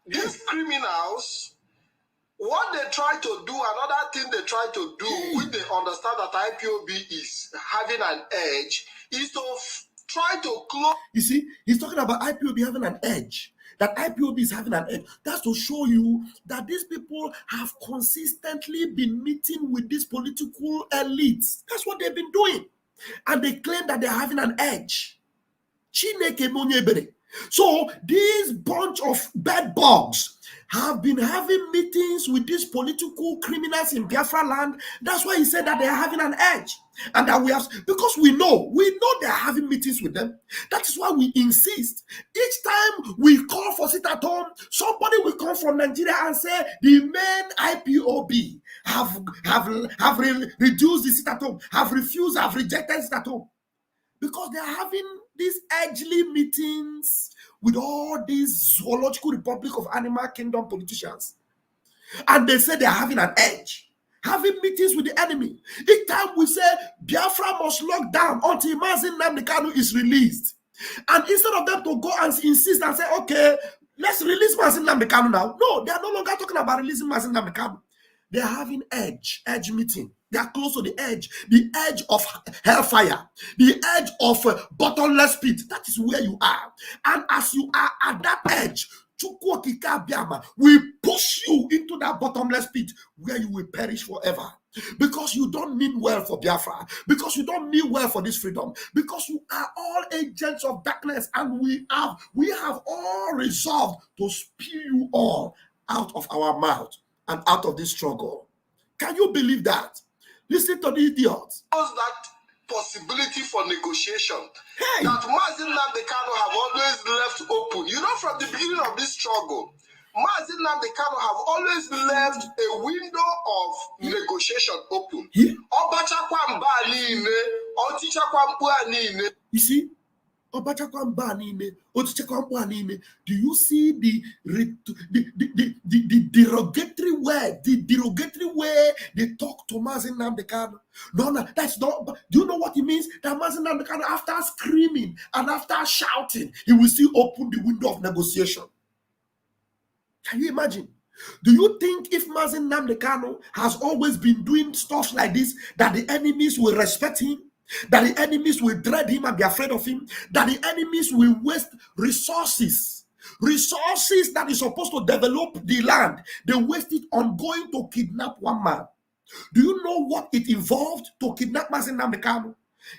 these criminals, what they try to do, another thing they try to do, when they understand that IPOB is having an edge, is to try to close. You see, he's talking about IPOB having an edge. That IPOB is having an edge. That's to show you that these people have consistently been meeting with these political elites. That's what they've been doing. And they claim that they're having an edge. So these bunch of bedbugs have been having meetings with these political criminals in Biafra land. That's why he said that they are having an edge. And that we have, because we know they are having meetings with them. That is why we insist. Each time we call for sit at home, somebody will come from Nigeria and say the main IPOB have reduced the sit at home, have refused, have rejected sit at home. Because they are having these edgely meetings with all these zoological republic of animal kingdom politicians. And they say they are having an edge. Having meetings with the enemy. Each time we say Biafra must lock down until Mazi Nnamdi Kanu is released. And instead of them to go and insist and say, okay, let's release Mazi Nnamdi Kanu now. No, they are no longer talking about releasing Mazi Nnamdi Kanu. They are having edge meeting. They are close to the edge of hellfire, the edge of bottomless pit. That is where you are. And as you are at that edge, we push you into that bottomless pit where you will perish forever. Because you don't mean well for Biafra. Because you don't mean well for this freedom. Because you are all agents of darkness, and we have all resolved to spew you all out of our mouth and out of this struggle. Can you believe that? Listen to the idiots. That possibility for negotiation Hey. that Mazi Nnamdi Kanu have always left open. You know, from the beginning of this struggle, Mazi Nnamdi Kanu have always left a window of negotiation open. Yeah. You see, do you see the derogatory way they talk to Mazi Nnamdi Kanu? No, that's not. Do you know what it means? That Mazi Nnamdi Kanu, after screaming and after shouting, he will still open the window of negotiation. Can you imagine? Do you think if Mazi Nnamdi Kanu has always been doing stuff like this, that the enemies will respect him? That the enemies will dread him and be afraid of him? That the enemies will waste resources that is supposed to develop the land? They waste it on going to kidnap one man. Do you know what it involved to kidnap Mazi Nnamdi Kanu?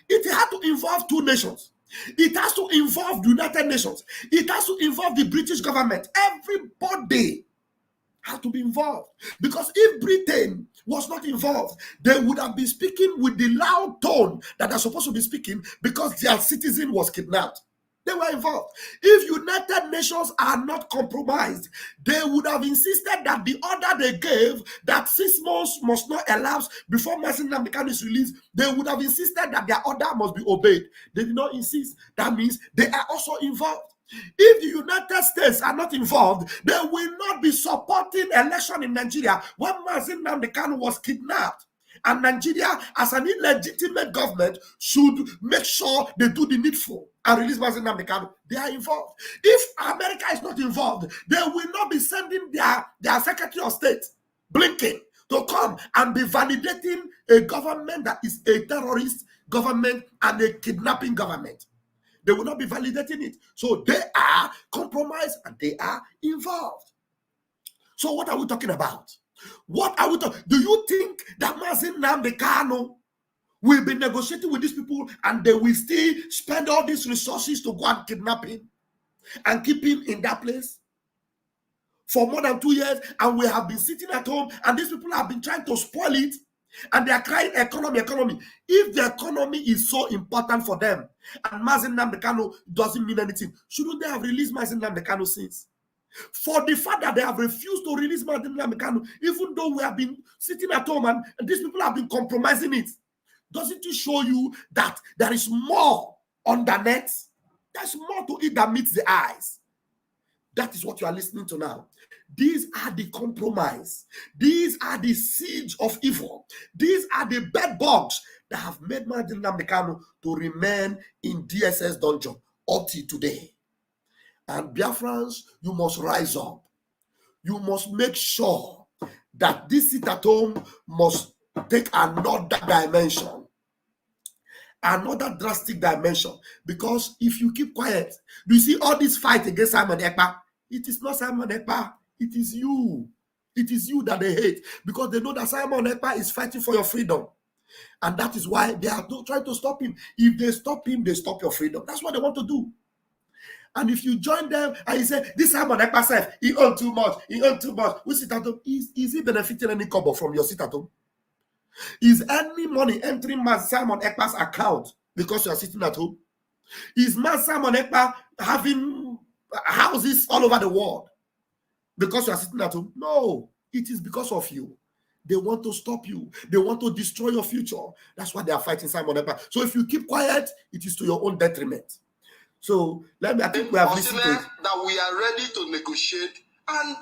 It had to involve two nations. It has to involve the United Nations. It has to involve the British government. Everybody had to be involved. Because if Britain was not involved, they would have been speaking with the loud tone that they're supposed to be speaking because their citizen was kidnapped. They were involved. If United Nations are not compromised, they would have insisted that the order they gave, that 6 months must not elapse before Mazi Nnamdi Kanu is released, they would have insisted that their order must be obeyed. They did not insist. That means they are also involved. If the United States are not involved, they will not be supporting election in Nigeria when Mazi Nnamdi Kanu was kidnapped. And Nigeria, as an illegitimate government, should make sure they do the needful and release Mazi Nnamdi Kanu. They are involved. If America is not involved, they will not be sending their Secretary of State, Blinken, to come and be validating a government that is a terrorist government and a kidnapping government. They will not be validating it. So they are compromised and they are involved. So what are we talking about? What are we talking? Do you think that Mazi Nnamdi Kanu will be negotiating with these people and they will still spend all these resources to go and kidnap him and keep him in that place for more than 2 years? And we have been sitting at home and these people have been trying to spoil it and they are crying economy. If the economy is so important for them and Mazi Nnamdi Kanu doesn't mean anything, shouldn't they have released Mazi Nnamdi Kanu since? For the fact that they have refused to release Mazi Nnamdi Kanu, even though we have been sitting at home and these people have been compromising it, doesn't it show you that there is more on the net? There's more to it that meets the eyes. That is what you are listening to now. These are the compromise. These are the siege of evil. These are the bed bugs that have made Mazi Nnamdi Kanu to remain in DSS dungeon up to today. And Biafrans, you must rise up. You must make sure that this sit at home must take another dimension. Another drastic dimension. Because if you keep quiet, do you see all this fight against Simon Ekpa? It is not Simon Ekpa. It is you. It is you that they hate. Because they know that Simon Ekpa is fighting for your freedom. And that is why they are trying to stop him. If they stop him, they stop your freedom. That's what they want to do. And if you join them and you say, this Simon Ekpa self, he earned too much, we sit at home. Is he benefiting any kobo from your sit at home? Is any money entering Simon Ekpa's account because you are sitting at home? Is Simon Ekpa having houses all over the world because you are sitting at home? No, it is because of you. They want to stop you. They want to destroy your future. That's why they are fighting Simon Ekpa. So if you keep quiet, it is to your own detriment. So I think we have listened to it. That we are ready to negotiate, and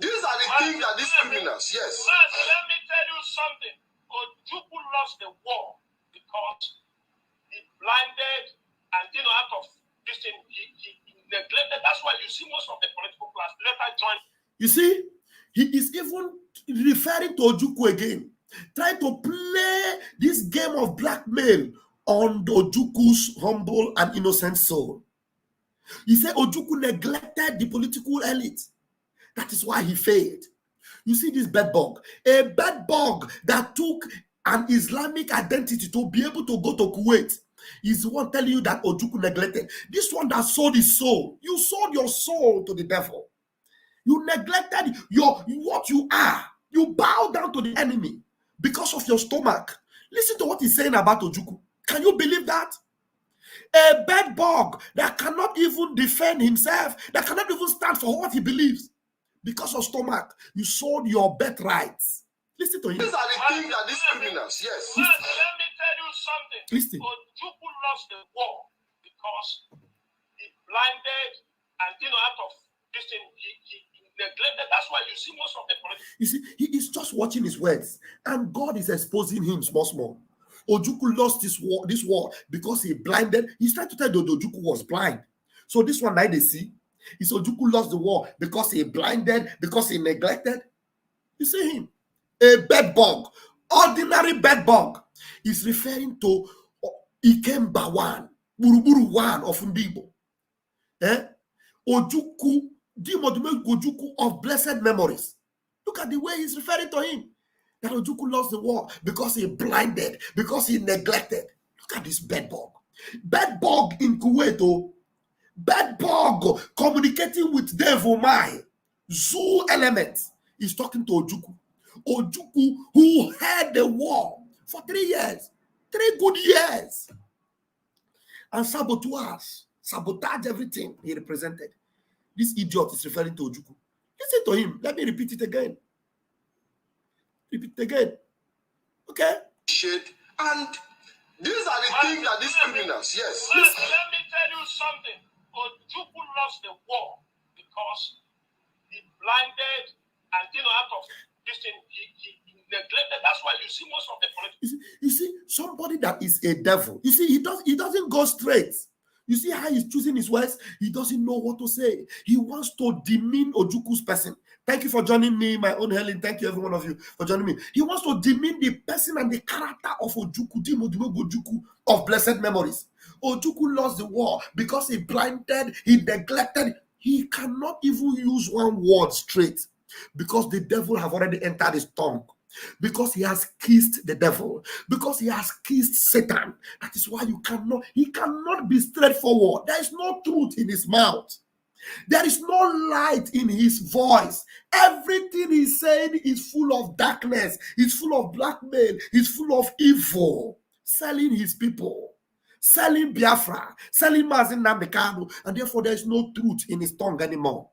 these are the things that these criminals, yes. Let me tell you something. Ojukwu lost the war because he blinded and out of this thing, he neglected. That's why you see most of the political class later join. You see, he is even referring to Ojukwu again, trying to play this game of blackmail on Ojukwu's humble and innocent soul. He said Ojukwu neglected the political elite. That is why he failed. You see this bedbug, a bedbug that took an Islamic identity to be able to go to Kuwait, is the one telling you that Ojukwu neglected. This one that sold his soul. You sold your soul to the devil. You neglected what you are. You bow down to the enemy because of your stomach. Listen to what he's saying about Ojukwu. Can you believe that? A bed bug that cannot even defend himself, that cannot even stand for what he believes. Because of stomach, you sold your birthrights. Listen to him. These are the things that these criminals, yes. Let me tell you something. Listen. Ojukwu lost the war because he blinded and out of this thing, he neglected. That's why you see most of the politics. You see, he is just watching his words, and God is exposing him small. Ojukwu lost this war because he blinded. He's trying to tell you that Ojukwu was blind. So this one now they see is Ojukwu lost the war because he blinded, because he neglected. You see him, a bed bug, ordinary bed bug, is referring to Ikemba one, Buruburu one of Ndibo. Ojukwu, Ojukwu of blessed memories. Look at the way he's referring to him. That Ojukwu lost the war because he blinded, because he neglected. Look at this bed bug. Bed bug in Kuwait. Bed bug communicating with devil mind. Zoo elements. He's talking to Ojukwu. Ojukwu who had the war for 3 years. 3 good years. And sabotage everything he represented. This idiot is referring to Ojukwu. Listen to him. Let me repeat it again. Repeat it again. Okay? And these are the things that these criminals, yes. Let me tell you something. Ojukwu lost the war because he blinded and out of this thing, he neglected. That's why you see most of the politics. You see, somebody that is a devil. You see, he doesn't go straight. You see how he's choosing his words? He doesn't know what to say. He wants to demean Ojukwu's person. Thank you for joining me, my own Helen. Thank you, every one of you, for joining me. He wants to demean the person and the character of Ojukwu of blessed memories. Ojukwu lost the war because he blinded, he neglected. He cannot even use one word straight because the devil have already entered his tongue. Because he has kissed the devil, because he has kissed Satan. That is why he cannot be straightforward. There is no truth in his mouth. There is no light in his voice. Everything he's saying is full of darkness. It's full of blackmail. It's full of evil. Selling his people. Selling Biafra. Selling Mazi Nnamdi Kanu. And therefore there is no truth in his tongue anymore.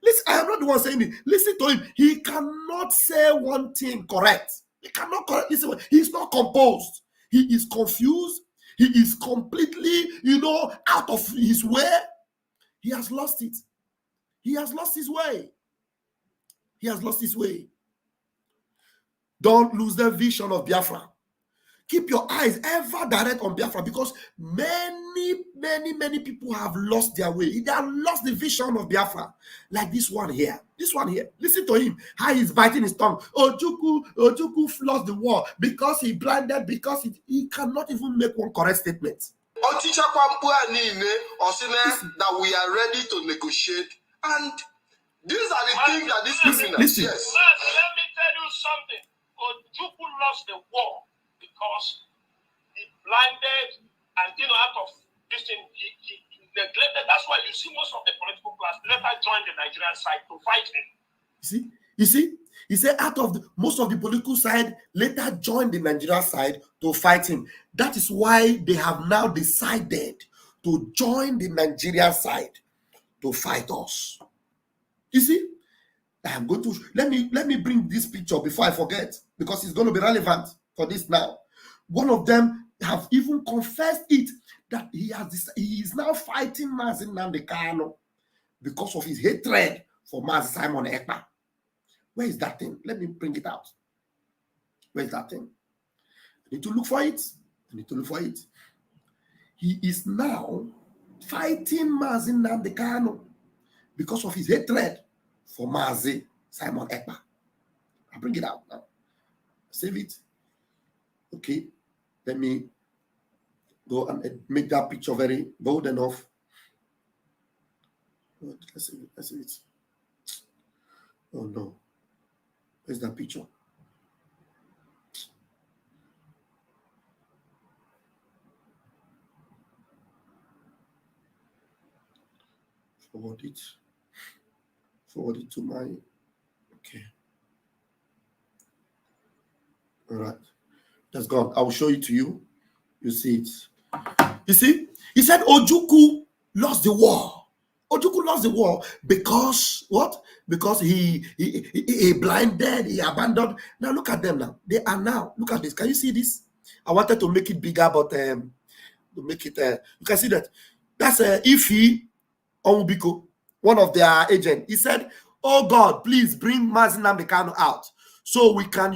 Listen, I am not the one saying it. Listen to him. He cannot say one thing correct. He cannot correct. Listen, he's not composed. He is confused. He is completely, out of his way. He has lost it. He has lost his way. He has lost his way. Don't lose the vision of Biafra. Keep your eyes ever direct on Biafra because many people have lost their way. They have lost the vision of Biafra. Like this one here. This one here. Listen to him. How he's biting his tongue. Ojukwu lost the war because he blinded, because he cannot even make one correct statement. That we are ready to negotiate. And these are the things that these criminals, listen. Yes. Let me tell you something. Ojukwu lost the war because he blinded and out of this thing, he neglected. That's why you see most of the political class later join the Nigerian side to fight him. You see? He said most of the political side later joined the Nigerian side to fight him. That is why they have now decided to join the Nigerian side to fight us. You see? I'm going to let me bring this picture before I forget, because it's going to be relevant for this now. One of them have even confessed it, that he is now fighting Mazi Nnamdi Kanu because of his hatred for Mazi Simon Ekpa. Where is that thing? Let me bring it out. Where is that thing? I need to look for it. He is now fighting Mazi Nnamdi Kanu because of his hatred for Mazi Simon Ekpa. I'll bring it out now. Save it. Okay. Let me go and make that picture very bold enough. Let's see it. Oh no. Where's that picture? Forward it to my, okay. All right. That's gone. I will show it to you. You see it. You see, he said Ojukwu lost the war. Ojukwu lost the war because what? Because he blinded, he abandoned. Now look at them now. They are now. Look at this. Can you see this? I wanted to make it bigger, but to make it you can see that. That's Ifi Onwubiko, one of their agents. He said, "Oh God, please bring Mazi Nnamdi Kanu out so we can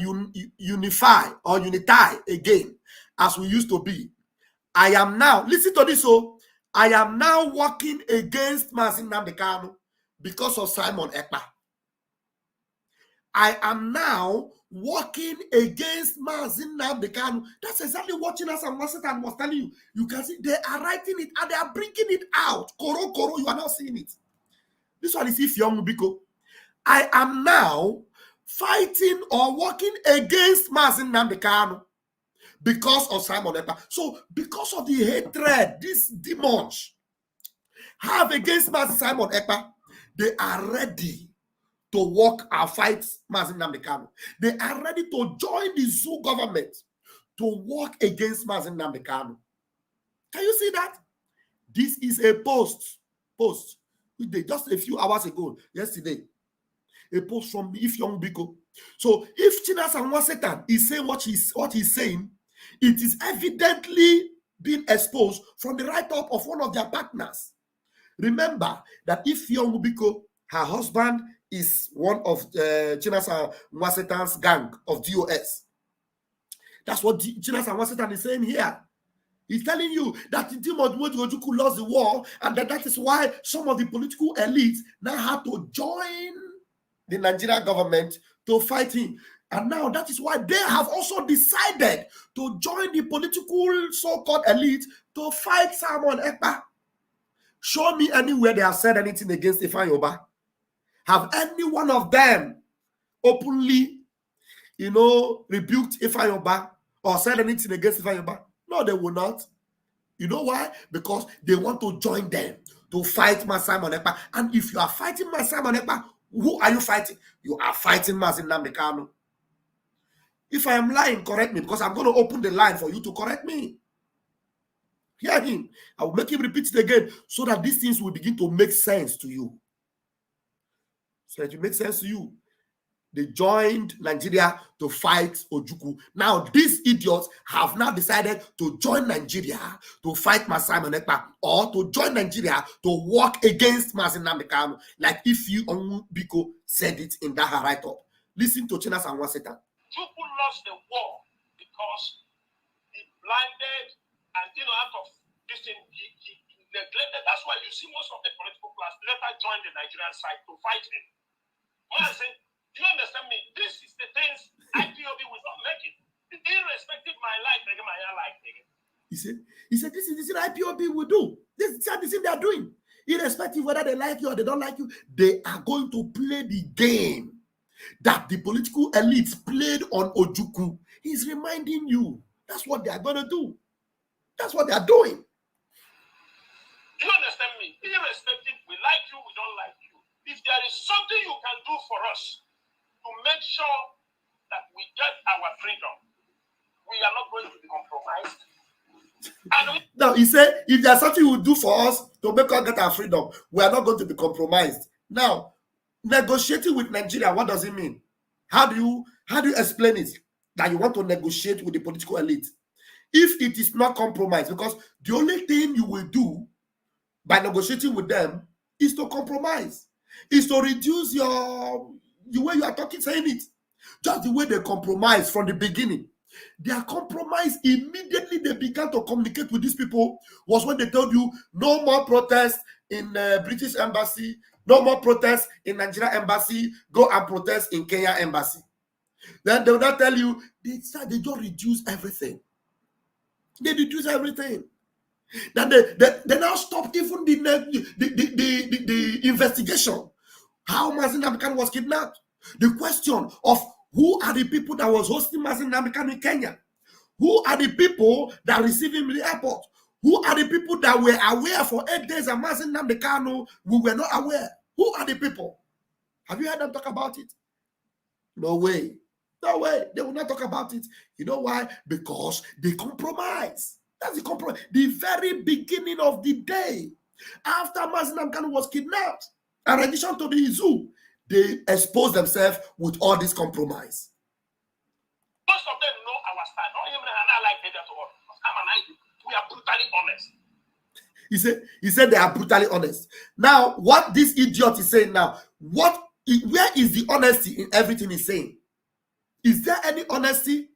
unify or unite again as we used to be. I am now, listen to this, so I am now working against Mazi Nnamdi Kanu because of Simon Ekpa. I am now working against Mazi Nnamdi Kanu." That's exactly what Chinas and Wasatan was telling you. You can see they are writing it and they are bringing it out. Koro, you are now seeing it. This one is Ifeanyi Biko. I am now fighting or working against Mazi Nnamdi Kanu because of Simon Ekpa. So, because of the hatred these demons have against Mazi Simon Ekpa, they are ready to work and fight Mazi Nnamdi Kanu. They are ready to join the zoo government to work against Mazi Nnamdi Kanu. Can you see that? This is a post just a few hours ago, yesterday. A post from Ifeanyi Biko. So if Chinas and Wasetan is saying what he's saying, it is evidently being exposed from the write-up of one of their partners. Remember that Ifeanyi Biko, her husband, is one of Chinas and Wasetan's gang of DOS. That's what Chinas and Wasetan is saying here. He's telling you that Ojukwu lost the war, and that is why some of the political elites now have to join the Nigerian government to fight him. And now that is why they have also decided to join the political so-called elite to fight Simon Ekpa. Show me anywhere they have said anything against Ifeanyi Oba. Have any one of them openly, rebuked Ifeanyi Oba or said anything against Ifeanyi Oba? No, they will not. You know why? Because they want to join them to fight Simon Ekpa. And if you are fighting Simon Ekpa, who are you fighting? You are fighting Mazi Nnamdi Kanu. If I am lying, correct me, because I'm going to open the line for you to correct me. Hear him. I will make him repeat it again so that these things will begin to make sense to you. So that it makes sense to you. They joined Nigeria to fight Ojukwu. Now, these idiots have now decided to join Nigeria to fight Simon Ekpa, or to join Nigeria to work against Mazi Nnamdi Kanu, like Ifeanyi Biko said it in that write-up. Listen to Chinas and Wasetan. Ojukwu lost the war because he blinded and out of this thing, he neglected. That's why you see most of the political class later join the Nigerian side to fight him. Do you understand me? This is the things IPOB will not make it. Irrespective of my life, my life. He said, this is what IPOB will do. This is the thing they are doing. Irrespective whether they like you or they don't like you, they are going to play the game that the political elites played on Ojukwu. He's reminding you. That's what they are going to do. That's what they are doing. Do you understand me? Irrespective, we like you, we don't like you. If there is something you can do for us to make sure that we get our freedom, we are not going to be compromised. Now, he said, if there's something you do for us to make us get our freedom, we are not going to be compromised. Now, negotiating with Nigeria, what does it mean? How do you explain it? That you want to negotiate with the political elite? If it is not compromised, because the only thing you will do by negotiating with them is to compromise, is to reduce the way you are talking, saying it. Just the way they compromise from the beginning. Their compromise, immediately they began to communicate with these people, was when they told you no more protest in British embassy, no more protest in Nigeria embassy, go and protest in Kenya embassy. Then they will not tell you, they just reduce everything. They reduce everything. Then they now stopped even the investigation. How Mazi Nnamdi Kanu was kidnapped. The question of who are the people that was hosting Mazi Nnamdi Kanu in Kenya? Who are the people that received him in the airport? Who are the people that were aware for 8 days of Mazi Nnamdi Kanu? We were not aware. Who are the people? Have you heard them talk about it? No way. No way. They will not talk about it. You know why? Because they compromise. That's the compromise. The very beginning of the day, after Mnk'S Kanu was kidnapped, in addition to the zoo, they exposed themselves with all this compromise. Most of them know our style. Not even I like that to us. We are brutally honest. He said they are brutally honest. Now, what this idiot is saying now, where is the honesty in everything he's saying? Is there any honesty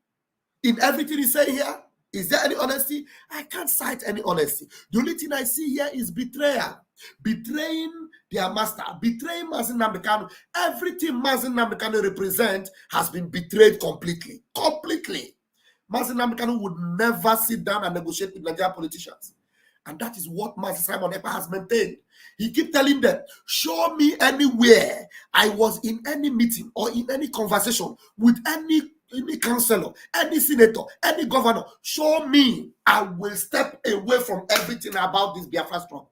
in everything he's saying here? Is there any honesty? I can't cite any honesty. The only thing I see here is betrayal. Betraying their master, betraying Mnk'S Kanu. Everything Mnk'S Kanu represents has been betrayed completely. Completely. Mnk'S Kanu would never sit down and negotiate with Nigerian politicians. And that is what Master Simon Ekpa has maintained. He keeps telling them, show me anywhere I was in any meeting or in any conversation with any councillor, any senator, any governor. Show me. I will step away from everything about this Biafra struggle.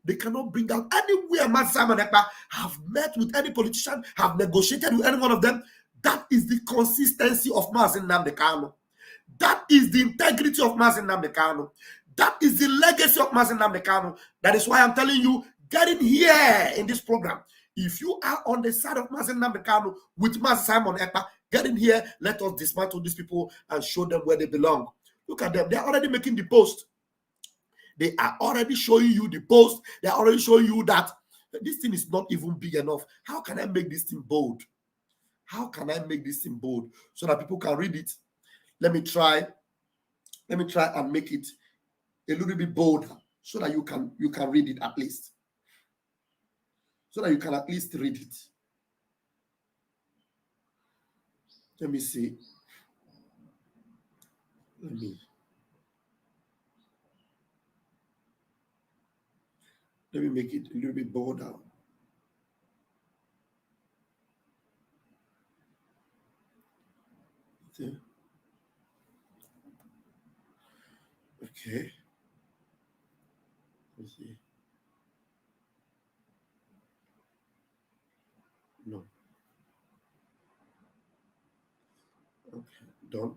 They cannot bring out anywhere Master Simon Ekpa have met with any politician, have negotiated with any one of them. That is the consistency of Master Kanu. That is the integrity of Master Kanu. That is the legacy of Mnk'S Kanu. That is why I'm telling you, get in here in this program. If you are on the side of Mnk'S Kanu with Master Simon Ekpa, get in here. Let us dismantle these people and show them where they belong. Look at them. They are already making the post. They are already showing you the post. They are already showing you that this thing is not even big enough. How can I make this thing bold? How can I make this thing bold so that people can read it? Let me try and make it a little bit bolder so that you can read it at least. So that you can at least read it. Let me see. Let me make it a little bit bolder. Okay. Let's see. No. Okay, done.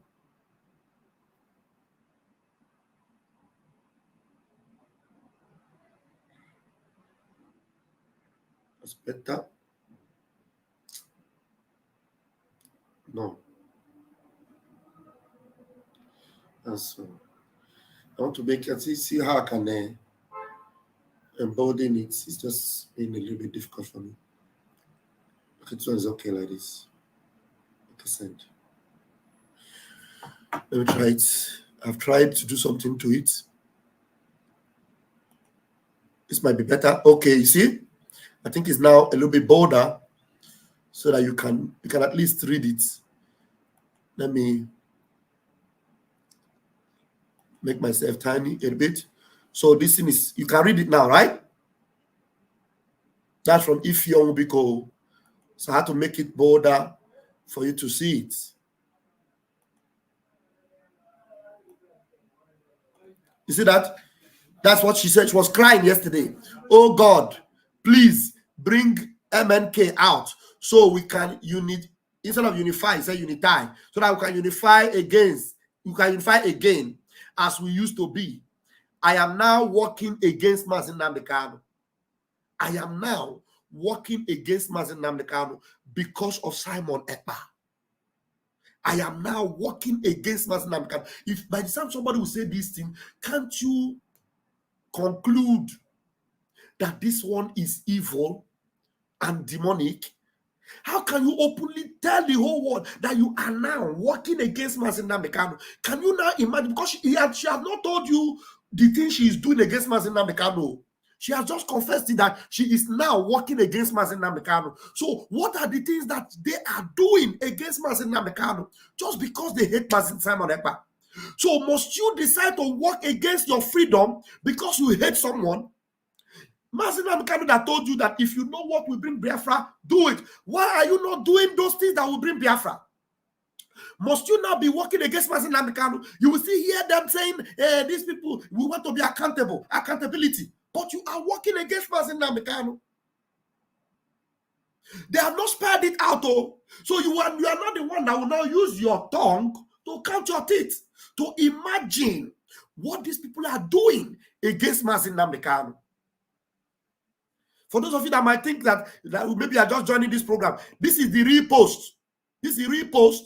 That's better. No. That's I want to make it see how I can embolden it. It's just being a little bit difficult for me. Okay, so it's okay like this. Okay, send. Let me try it. I've tried to do something to it. This might be better. Okay, you see? I think it's now a little bit bolder so that you can at least read it. Let me make myself tiny a bit. So this thing is, you can read it now, right? That's from Ifeoma Biko. So I had to make it bolder for you to see it. You see that? That's what she said. She was crying yesterday. Oh God, please bring MNK out so we can instead of unify, say unify, so that we can unify again as we used to be. I am now working against Mnk'S Kanu. I am now working against Mnk'S Kanu because of Simon Ekpa. I am now working against Mnk'S Kanu. If by the time somebody will say this thing, can't you conclude that this one is evil and demonic? How can you openly tell the whole world that you are now working against Mnk'S Kanu? Can you now imagine? Because she has not told you the thing she is doing against Mnk'S Kanu. She has just confessed that she is now working against Mnk'S Kanu. So what are the things that they are doing against Mnk'S Kanu just because they hate Simon Ekpa? So must you decide to work against your freedom because you hate someone? Mnk'S Kanu that told you that if you know what will bring Biafra, do it. Why are you not doing those things that will bring Biafra? Must you now be working against Mnk'S Kanu? You will still hear them saying, these people, we want to be accountable, accountability. But you are working against Mnk'S Kanu. They have not spared it out. So you are not the one that will now use your tongue to count your teeth, to imagine what these people are doing against Mazi Nnamdi Kanu. For those of you that might think that maybe are just joining this program, this is the repost. This is the repost.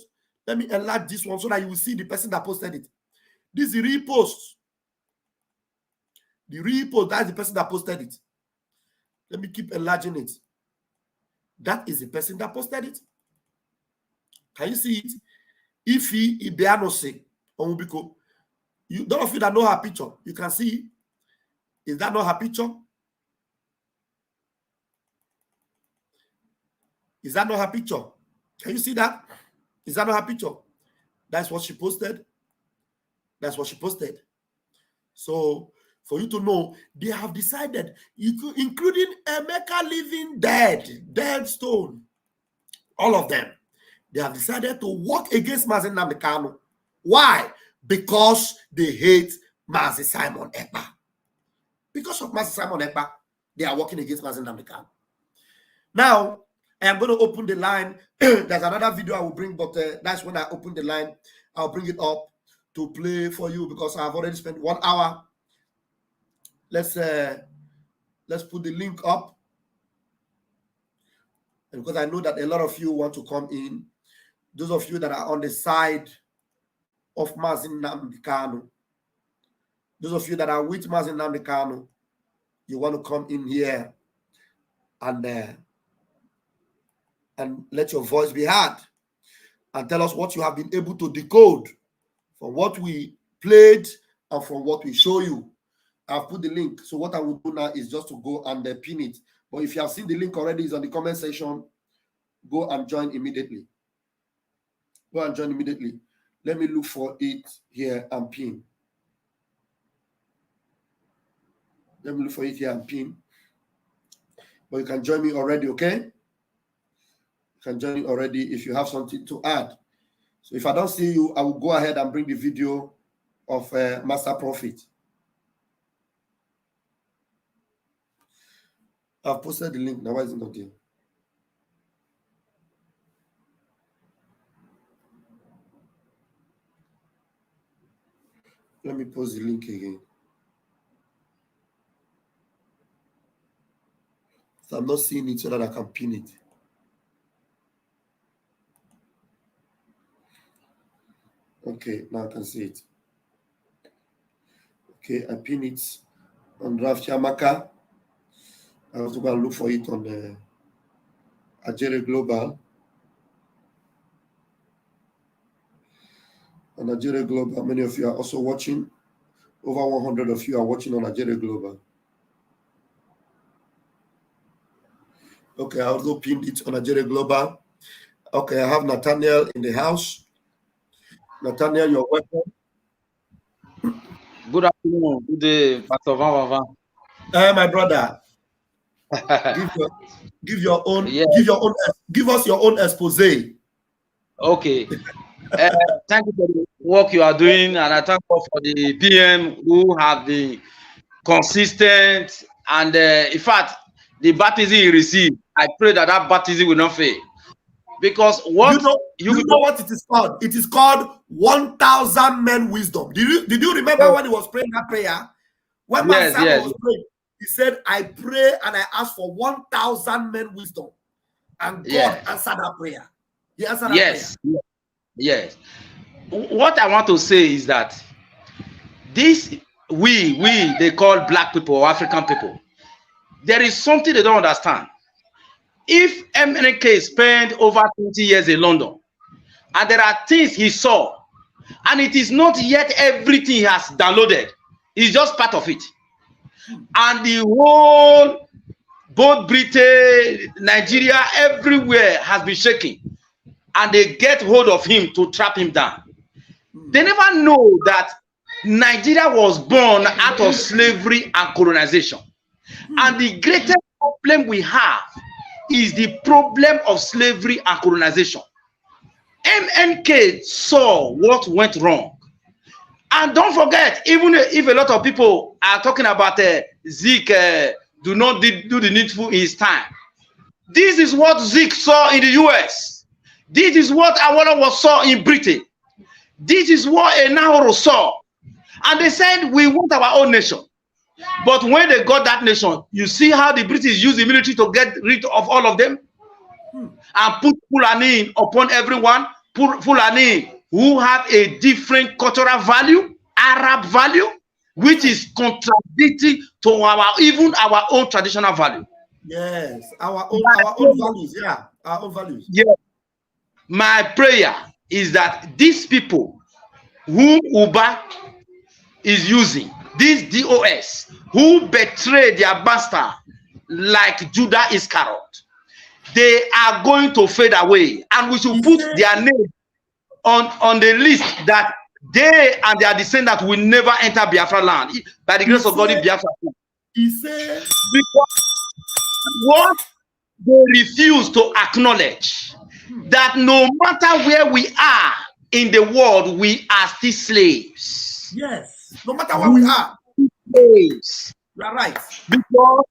Let me enlarge this one so that you will see the person that posted it. This is the repost. The repost, that's the person that posted it. Let me keep enlarging it. That is the person that posted it. Can you see it? Ifi Ibeanose Onwubiko. Those of you that know her picture, you can see. Is that not her picture? Is that not her picture? Can you see that? Is that not her picture? That's what she posted. That's what she posted. So, for you to know, they have decided, including Emeka living dead stone, all of them, they have decided to work against Mazi Nnamdi Kanu. Why? Because they hate Mazi Simon Ekpa. Because of Mazi Simon Ekpa, they are working against Mazi Nnamdi Kanu. Now, I am going to open the line. There's another video I will bring, but that's when I open the line. I'll bring it up to play for you because I've already spent 1 hour. Let's put the link up. And because I know that a lot of you want to come in. Those of you that are on the side of Mazi Nnamdi Kanu, those of you that are with Mazi Nnamdi Kanu, you want to come in here and let your voice be heard and tell us what you have been able to decode from what we played and from what we show you. I've put the link. So what I will do now is just to go and pin it. But if you have seen the link already, it's on the comment section. Go and join immediately. Go and join immediately. Let me look for it here and pin. Let me look for it here and pin. But you can join me already, okay? You can join me already if you have something to add. So if I don't see you, I will go ahead and bring the video of Master Prophet. I've posted the link. Now, why is it not there? Let me post the link again. So I'm not seeing it so that I can pin it. Okay, now I can see it. Okay, I pin it on Raf Chiamaka. I have to go and look for it on the Ajere Global. On Ajere Global, many of you are also watching. Over 100 of you are watching on Ajere Global. Okay, I also pinned it on Ajere Global. Okay, I have Nathaniel in the house. Nathaniel, you're welcome. Good afternoon. Good day, Pastor Vam Vam Vam. My brother. give us your own expose. Okay. Thank you for the work you are doing, and I thank God for the PM who have been consistent. And in fact, the baptism he received, I pray that baptism will not fail. Because what you know what it is called? It is called 1,000 men wisdom. Did you remember when he was praying that prayer? When was praying, he said, I pray and I ask for 1,000 men wisdom. And God answered that prayer. He answered that prayer. Yes. What I want to say is that this they call black people or African people. There is something they don't understand. If Mnk'S spent over 20 years in London, and there are things he saw, and it is not yet everything he has downloaded, it's just part of it. And the whole, both Britain, Nigeria, everywhere has been shaking, and they get hold of him to trap him down. They never know that Nigeria was born out of slavery and colonization. And the greatest problem we have is the problem of slavery and colonization. Mnk'S saw what went wrong. And don't forget, even if a lot of people are talking about Zeke do not do the needful in his time, this is what Zeke saw in the US. This is what Awolowo saw in Britain. This is what Enahoro saw. And they said, we want our own nation. But when they got that nation, you see how the British used the military to get rid of all of them and put Fulani upon everyone, put Fulani who have a different cultural value, Arab value, which is contradictory to even our own traditional value. Yes, our own values, yeah, our own values. Yeah. My prayer is that these people whom Uba is using, these DOS, who betray their master like Judah Iscariot, they are going to fade away, and we should put their name on the list that they and their descendants will never enter Biafra land by the grace of God in Biafra. He said, because what they refuse to acknowledge, that no matter where we are in the world, we are still slaves. Yes, no matter where we are, slaves. You are right. Because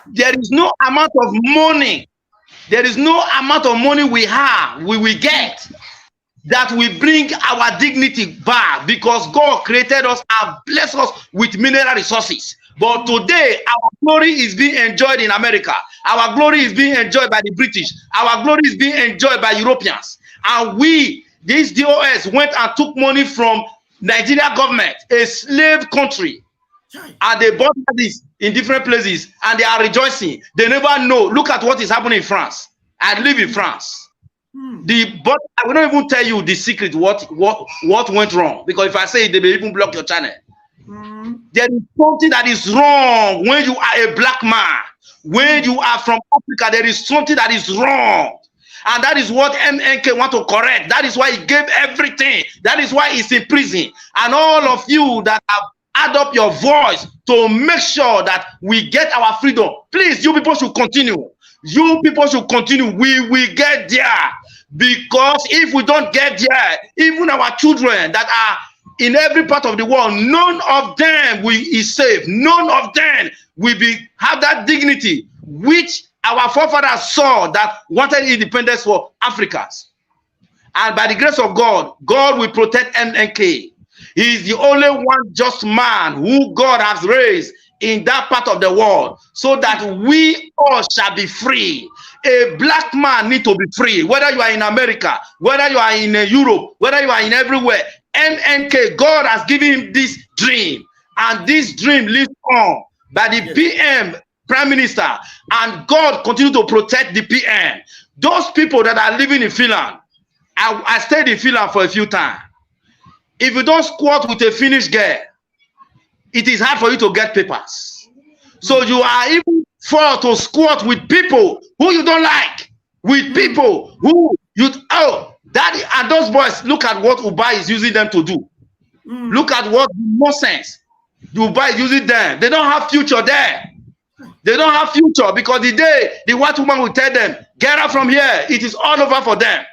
there is no amount of money, there is no amount of money we have, we will get, that will bring our dignity back, because God created us and blessed us with mineral resources. But today, our glory is being enjoyed in America. Our glory is being enjoyed by the British. Our glory is being enjoyed by Europeans. And we, these DOS, went and took money from Nigeria government, a slave country. And they bought this in different places, and they are rejoicing. They never know. Look at what is happening in France. I live in France. But I will not even tell you the secret, what went wrong, because if I say it, they will even block your channel. There is something that is wrong when you are a black man. When you are from Africa, there is something that is wrong. And that is what MNK want to correct. That is why he gave everything. That is why he's in prison. And all of you that have add up your voice to make sure that we get our freedom. Please, you people should continue. You people should continue. We will get there. Because if we don't get there, even our children that are in every part of the world, none of them is safe. None of them will have that dignity which our forefathers saw that wanted independence for Africans. And by the grace of God, God will protect MNK. He is the only one just man who God has raised in that part of the world, so that we all shall be free. A black man needs to be free, whether you are in America, whether you are in Europe, whether you are in everywhere. MNK, God has given him this dream, and this dream lives on by the PM, Prime Minister, and God continue to protect the PM. Those people that are living in Finland, I stayed in Finland for a few times. If you don't squat with a Finnish girl, it is hard for you to get papers. So you are even forced to squat with people who you don't like, with people who you, daddy, and those boys, look at what Uba is using them to do. Look at what nonsense Uba is using them. They don't have future there. They don't have future, because the day the white woman will tell them, get out from here, it is all over for them.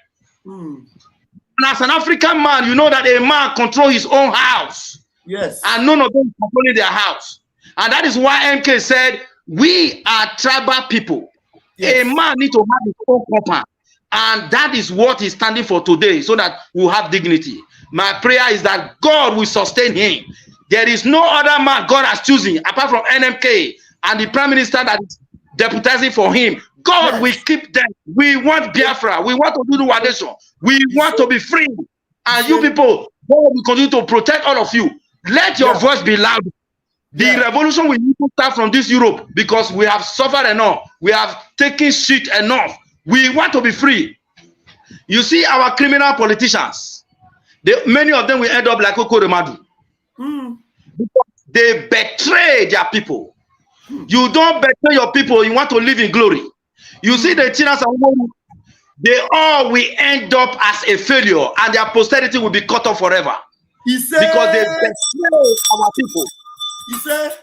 And as an African man, you know that a man controls his own house. Yes. And none of them controlling their house. And that is why MK said, we are tribal people. Yes. A man needs to have his own compound. And that is what he's standing for today, so that we'll have dignity. My prayer is that God will sustain him. There is no other man God has chosen apart from NMK and the Prime Minister that is deputizing for him. God will keep them. We want Biafra. We want to do the nation. We want to be free. And you people, God will continue to protect all of you. Let your voice be loud. The revolution will need to start from this Europe, because we have suffered enough. We have taken shit enough. We want to be free. You see our criminal politicians, many of them will end up like Oko Remadu. Because they betray their people. You don't betray your people, you want to live in glory. You see the Chinas and women, they all will end up as a failure, and their posterity will be cut off forever. He said, because they betray our people. He said,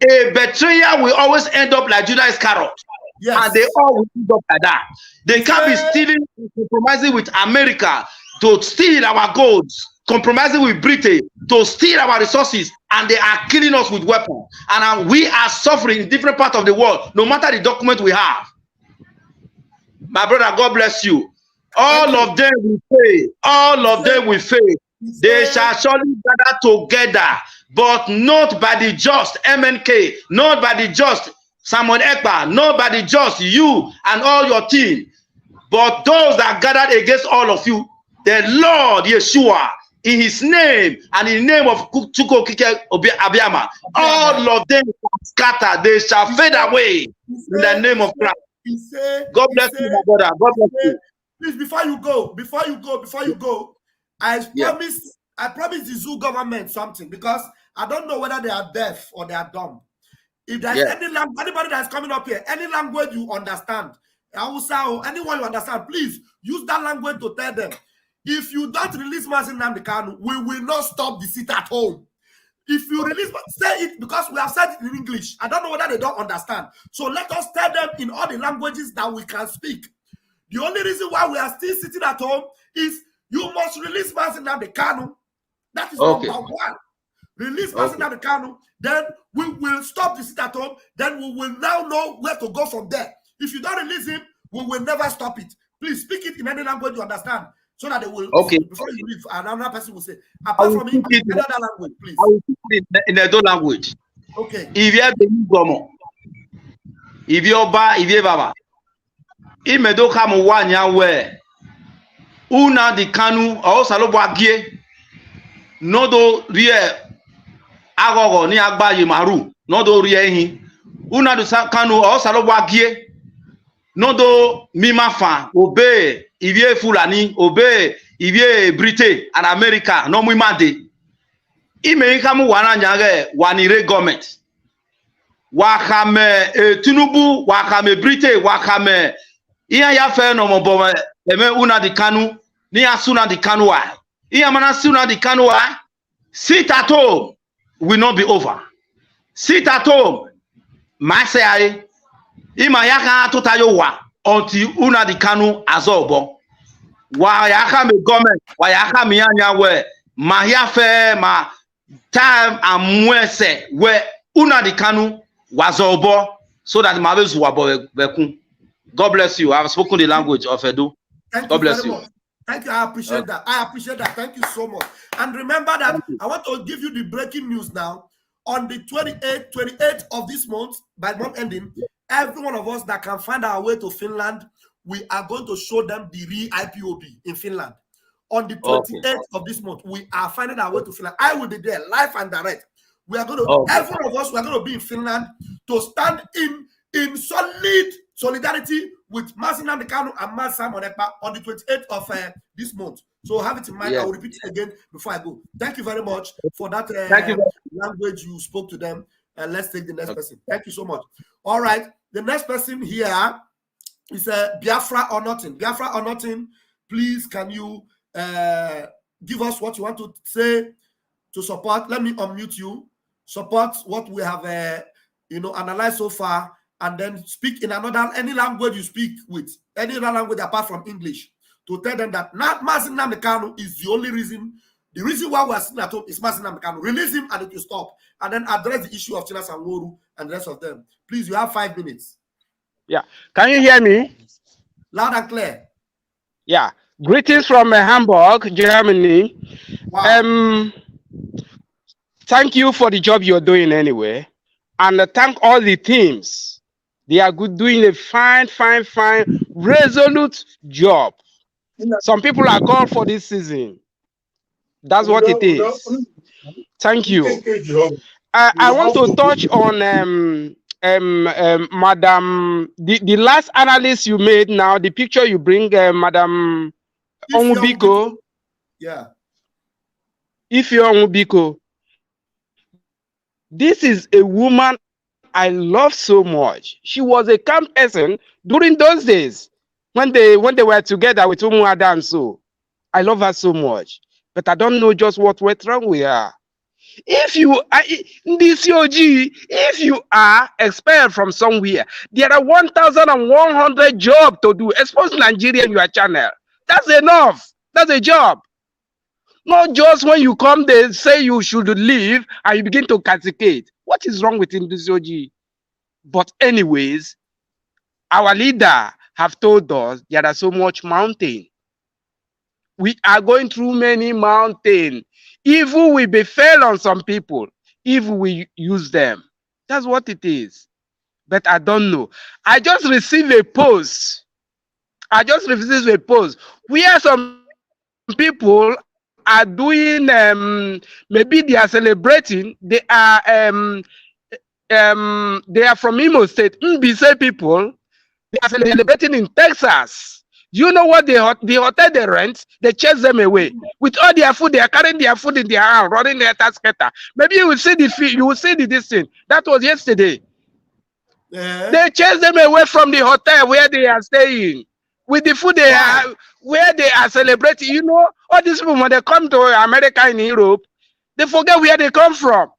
a betrayer will always end up like Judah Iscariot. Yes. And they all will end up like that. They can't be stealing and compromising with America to steal our golds, compromising with Britain to steal our resources, and they are killing us with weapons. And we are suffering in different parts of the world, no matter the document we have. My brother, God bless you. All of them will fail. All of them will fail. They shall surely gather together, but not by the just, MNK, not by the just, Simon Ekpa, not by the just, you and all your team, but those that gathered against all of you, the Lord Yeshua, in his name and in the name of Chuko Kike Abiyama, all of them scatter, they shall fade away in the name of Christ. God bless you, my brother. God bless you. Please, before you go, I promise the zoo government something, because I don't know whether they are deaf or they are dumb. If there's anybody that's coming up here, any language you understand, Hausa or anyone you understand, please use that language to tell them. If you don't release Mazi Nnamdi Kanu, we will not stop the sit at home. If you release, say it, because we have said it in English. I don't know whether they don't understand. So let us tell them in all the languages that we can speak. The only reason why we are still sitting at home is you must release Mazi Nnamdi Kanu. That is number one. Release Mazi Nnamdi Kanu, then we will stop the sit at home. Then we will now know where to go from there. If you don't release him, we will never stop it. Please speak it in any language you understand, so that they will. Before you leave, another person will say, apart from English, another language, please. I will speak it in a language. Okay. If you have the Gomo, if you ba, if you baba, imedo kamu wanya we. Una di Kanu or salobo agie. Nodo rie agogo ni agbaye maru. Nodo rie hi. Una di Kanu or salobo agie. Nodo mimafa obey ivie Fulani obey ivie Britain and America no mwimade. Ime kamu wana nyage wanire government. Wakame Tinubu, wakame Britain, wakame iya ya fe no mobo eme una di Kanu ni asuna di Kanu wa. Iya mana suna di Kanu wa. Sit at home will not be over. Sit at home. Masai ima yaka tutayo wa until una di Kanu azobo. Wa yaka me government, wa yaka mi anya we ma ya fe ma time amwese we una di Kanu wazobo, so that mabezu wabo bekun. God bless you. I have spoken the language of Edo. God bless you. Thank you. I appreciate that. I appreciate that. Thank you so much. And remember that I want to give you the breaking news now. On the 28th of this month, by month ending, every one of us that can find our way to Finland, we are going to show them the real IPOB in Finland. On the 28th of this month, we are finding our way to Finland. I will be there, live and direct. We are going to, every one of us, we are going to be in Finland to stand in solid solidarity with Mazi Nnamdi Kanu and Mazi Simon Ekpa on the 28th of this month. So have it in mind. I will repeat it again before I go. Thank you very much for that language you spoke to them. And let's take the next person. Thank you so much. All right. The next person here is Biafra or Nothing. Biafra or Nothing, please, can you give us what you want to say to support? Let me unmute you. Support what we have analyzed so far, and then speak in any language you speak with, any other language apart from English, to tell them that not Mazi Nnamdi Kanu is the only reason. The reason why we are sitting at home is Mazi Nnamdi Kanu. Release him and it will stop. And then address the issue of Chinas and Woru and the rest of them. Please, you have 5 minutes. Yeah. Can you hear me? Loud and clear. Yeah. Greetings from Hamburg, Germany. Wow. Thank you for the job you're doing anyway. And thank all the teams. They are doing a fine, resolute job. Some people are gone for this season. That's what it is. Thank you. I want to touch on Madam, the last analysis you made now, the picture you bring, Madam Onwubiko. Yeah. Ify Onwubiko. This is a woman I love so much. She was a camp person during those days when they were together with Umu Adamso. I love her so much, but I don't know just what went wrong with her. If you are if you are expelled from somewhere, there are 1,100 jobs to do. Expose Nigeria in your channel. That's enough. That's a job. Not just when you come, they say you should leave and you begin to castigate. What is wrong with Ndisi? But anyways, our leader have told us there are so much mountain. We are going through many mountains. Evil will befell on some people if we use them. That's what it is. But I don't know. I just received a post. Where some people are doing maybe they are celebrating. They are from Imo State. Mbise people. They are celebrating in Texas. Do you know what the hotel they rent? They chase them away with all their food. They are carrying their food in their hand, running their tasketa. Maybe you will see this thing. That was yesterday. Yeah. They chase them away from the hotel where they are staying with the food they are, where they are celebrating. You know, all these people when they come to America and Europe, they forget where they come from.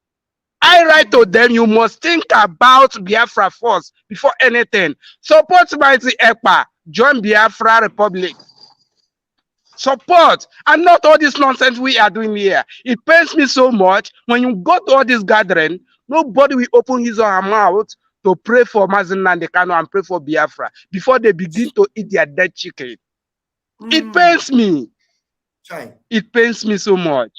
I write to them, you must think about Biafra first before anything. Support mighty Ekpa, join Biafra Republic. Support, and not all this nonsense we are doing here. It pains me so much when you go to all this gathering, nobody will open his or her mouth to pray for Mazen Nandekano and pray for Biafra before they begin to eat their dead chicken. It pains me. It pains me so much.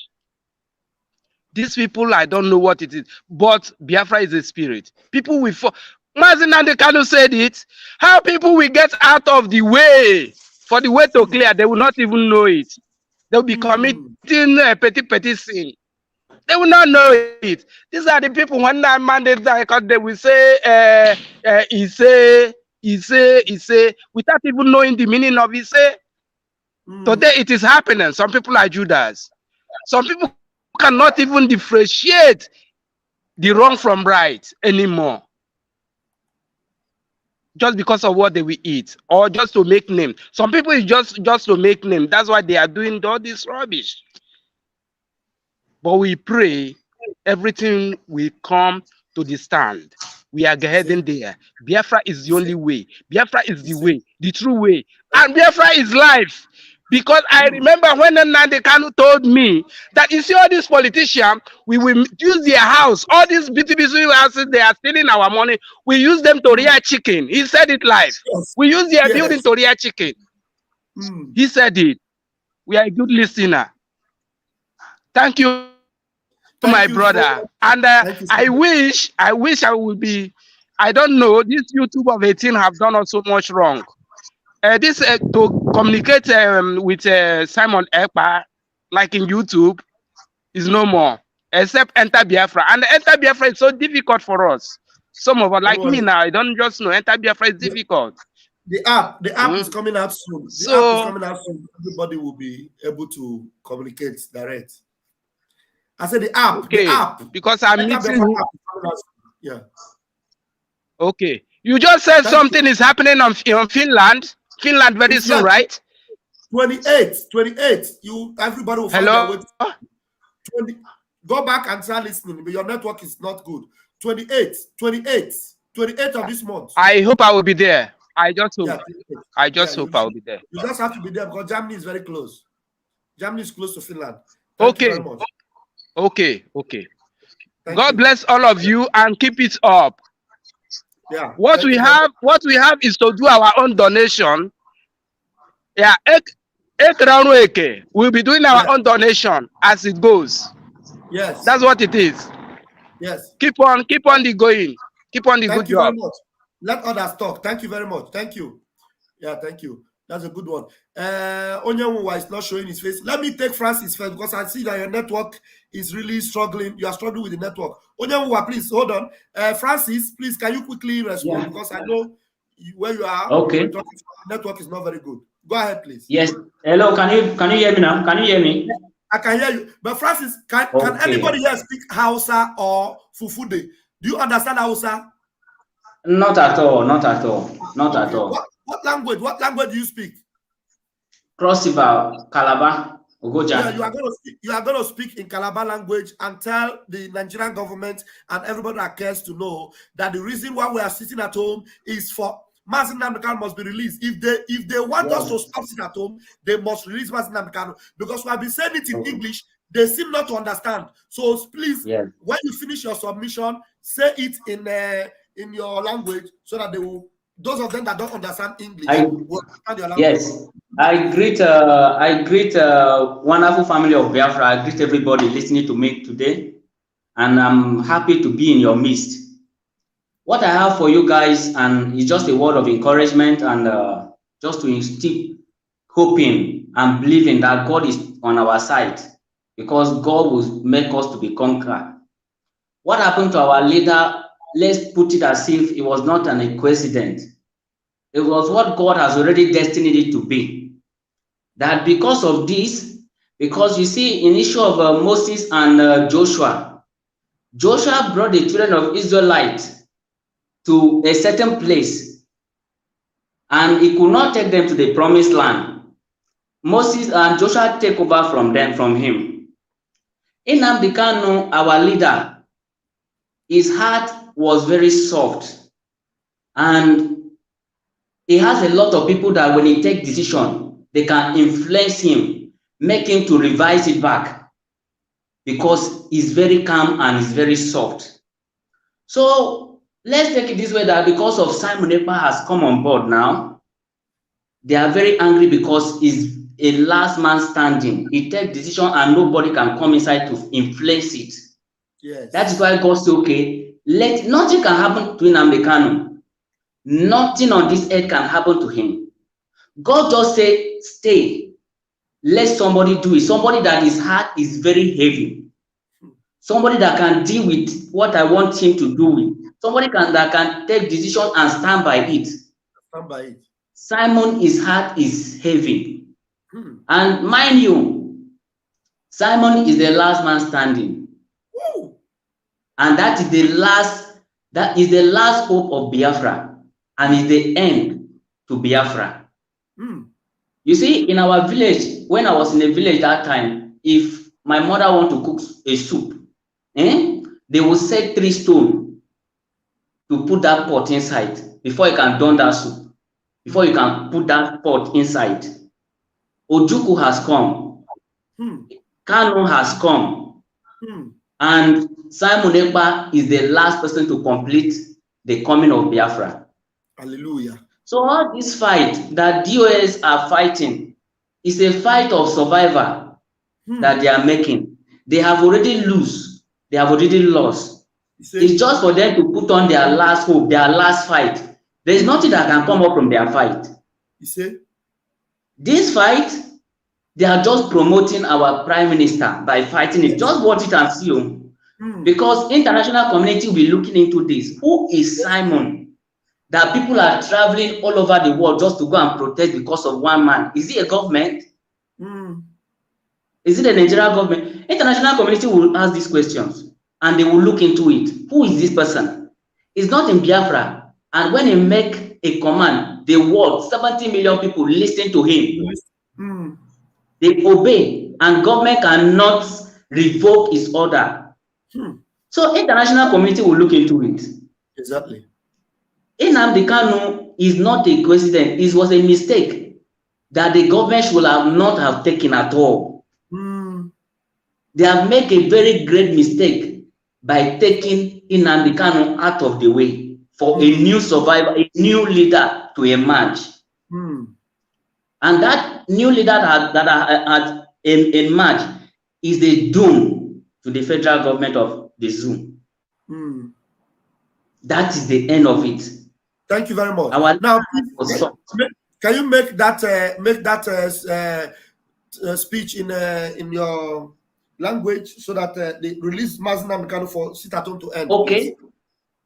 These people, I don't know what it is, but Biafra is a spirit. People will fall. Mazen Nandekano said it. How people will get out of the way for the way to clear, they will not even know it. They will be committing a petty sin. They will not know it. These are the people when that mandate they will say, he say, without even knowing the meaning of he say. Today it is happening. Some people are Judas. Some people cannot even differentiate the wrong from right anymore. Just because of what they will eat or just to make name. Some people is just to make name. That's why they are doing all this rubbish. But we pray everything will come to the stand. We are heading there. Biafra is the only way. Biafra is the way, the true way. And Biafra is life. Because I remember when Nandekano told me that you see all these politicians, we will use their house, all these beautiful houses, they are stealing our money. We use them to rear chicken. He said it live. Yes. We use their building to rear chicken. He said it. We are a good listener. Thank you, my brother. And I wish I would be, I don't know, this YouTube of 18 have done us so much wrong. This to communicate with Simon Ekpa, like in YouTube, is no more, except Enter Biafra. And Enter Biafra is so difficult for us. Some of us, like me now, I don't just know. Enter Biafra is difficult. The app is coming out soon. The app is coming out soon. Everybody will be able to communicate direct. I said the app. Okay. The app. Because I'm meeting. Yeah. Okay. You just said something is happening on Finland. Finland very soon, right? 28. Everybody will find their way. 20. Go back and start listening, but your network is not good. 28 of this month. I hope I will be there. I just hope. Yeah, I just hope I will be there. You just have to be there because Germany is very close. Germany is close to Finland. Thank you very much. Okay. God bless all of you and keep it up. Yeah. What we have is to do our own donation. Yeah, we'll be doing our own donation as it goes. Yes. That's what it is. Yes. Keep on the going. Keep on the good job. Thank you very much. Let others talk. Thank you very much. Thank you. Yeah, thank you. That's a good one. Onyenwa is not showing his face. Let me take Francis first because I see that your network is really struggling. You are struggling with the network. Onyenwa, please hold on. Francis, please, can you quickly respond? Yeah. Because I know where you are. Okay. Network is not very good. Go ahead, please. Yes. Hello. Can you hear me now? Can you hear me? I can hear you. But Francis, can anybody here speak Hausa or Fufude? Do you understand Hausa? Not at all. Not at all. Not at all. What language? What language do you speak? Cross River, Calabar, Ogoja. Yeah, you are going to speak in Calabar language and tell the Nigerian government and everybody that cares to know that the reason why we are sitting at home is for Mazen Nandekano must be released. If they want us to stop sitting at home, they must release Mazen Nandekano because we have been saying it in English. They seem not to understand. So please, when you finish your submission, say it in your language so that they will those of them that don't understand English will understand your language. Yes, I greet wonderful family of Biafra. I greet everybody listening to me today, and I'm happy to be in your midst. What I have for you guys, and is just a word of encouragement, and just to instill hoping and believing that God is on our side, because God will make us to be conqueror. What happened to our leader? Let's put it as if it was not a coincidence. It was what God has already destined it to be. That because of this, because you see, in issue of Moses and Joshua brought the children of Israelites to a certain place, and he could not take them to the promised land. Moses and Joshua take over from him. Nnamdi Kanu, our leader, his heart was very soft, and he has a lot of people that when he takes decision, they can influence him, make him to revise it back, because he's very calm and he's very soft. So let's take it this way, that because of Simon Ekpa has come on board now, they are very angry because he's a last man standing. He takes decision and nobody can come inside to influence it. Yes. That is why God said, okay, nothing can happen to Nnamdi Kanu. Nothing on this earth can happen to him. God just said, stay. Let somebody do it. Somebody that his heart is very heavy. Somebody that can deal with what I want him to do with. Somebody that can take decision and stand by it. Stand by it. Simon, his heart is heavy. And mind you, Simon is the last man standing. Woo. And that is the last hope of Biafra. And is the end to Biafra. You see, in our village, when I was in the village that time, if my mother want to cook a soup, they will set 3 stones to put that pot inside before you can don that soup, before you can put that pot inside. Ojukwu has come, Kanu has come, and Simon Ekpa is the last person to complete the coming of Biafra. Hallelujah. So all this fight that DOS are fighting is a fight of survivor that they are making. They have already lost. They have already lost. It's just for them to put on their last hope, their last fight. There is nothing that can come up from their fight. You see? This fight, they are just promoting our prime minister by fighting it. Just watch it and see. Because international community will be looking into this. Who is Simon? That people are traveling all over the world just to go and protest because of one man. Is it a government? Is it the Nigerian government? International community will ask these questions and they will look into it. Who is this person? It's not in Biafra. And when he make a command, the world, 70 million people listen to him. They obey, and government cannot revoke his order. So international community will look into it. Exactly. Nnamdi Kanu is not a coincidence. It was a mistake that the government should not have taken at all. They have made a very great mistake by taking Nnamdi Kanu out of the way for a new survivor, a new leader to emerge. And that new leader that emerged is the doom to the federal government of the Zoom. That is the end of it. Thank you very much. Now, can you make that speech in your language so that they release Nnamdi Kanu for sit at home to end? Okay. Please.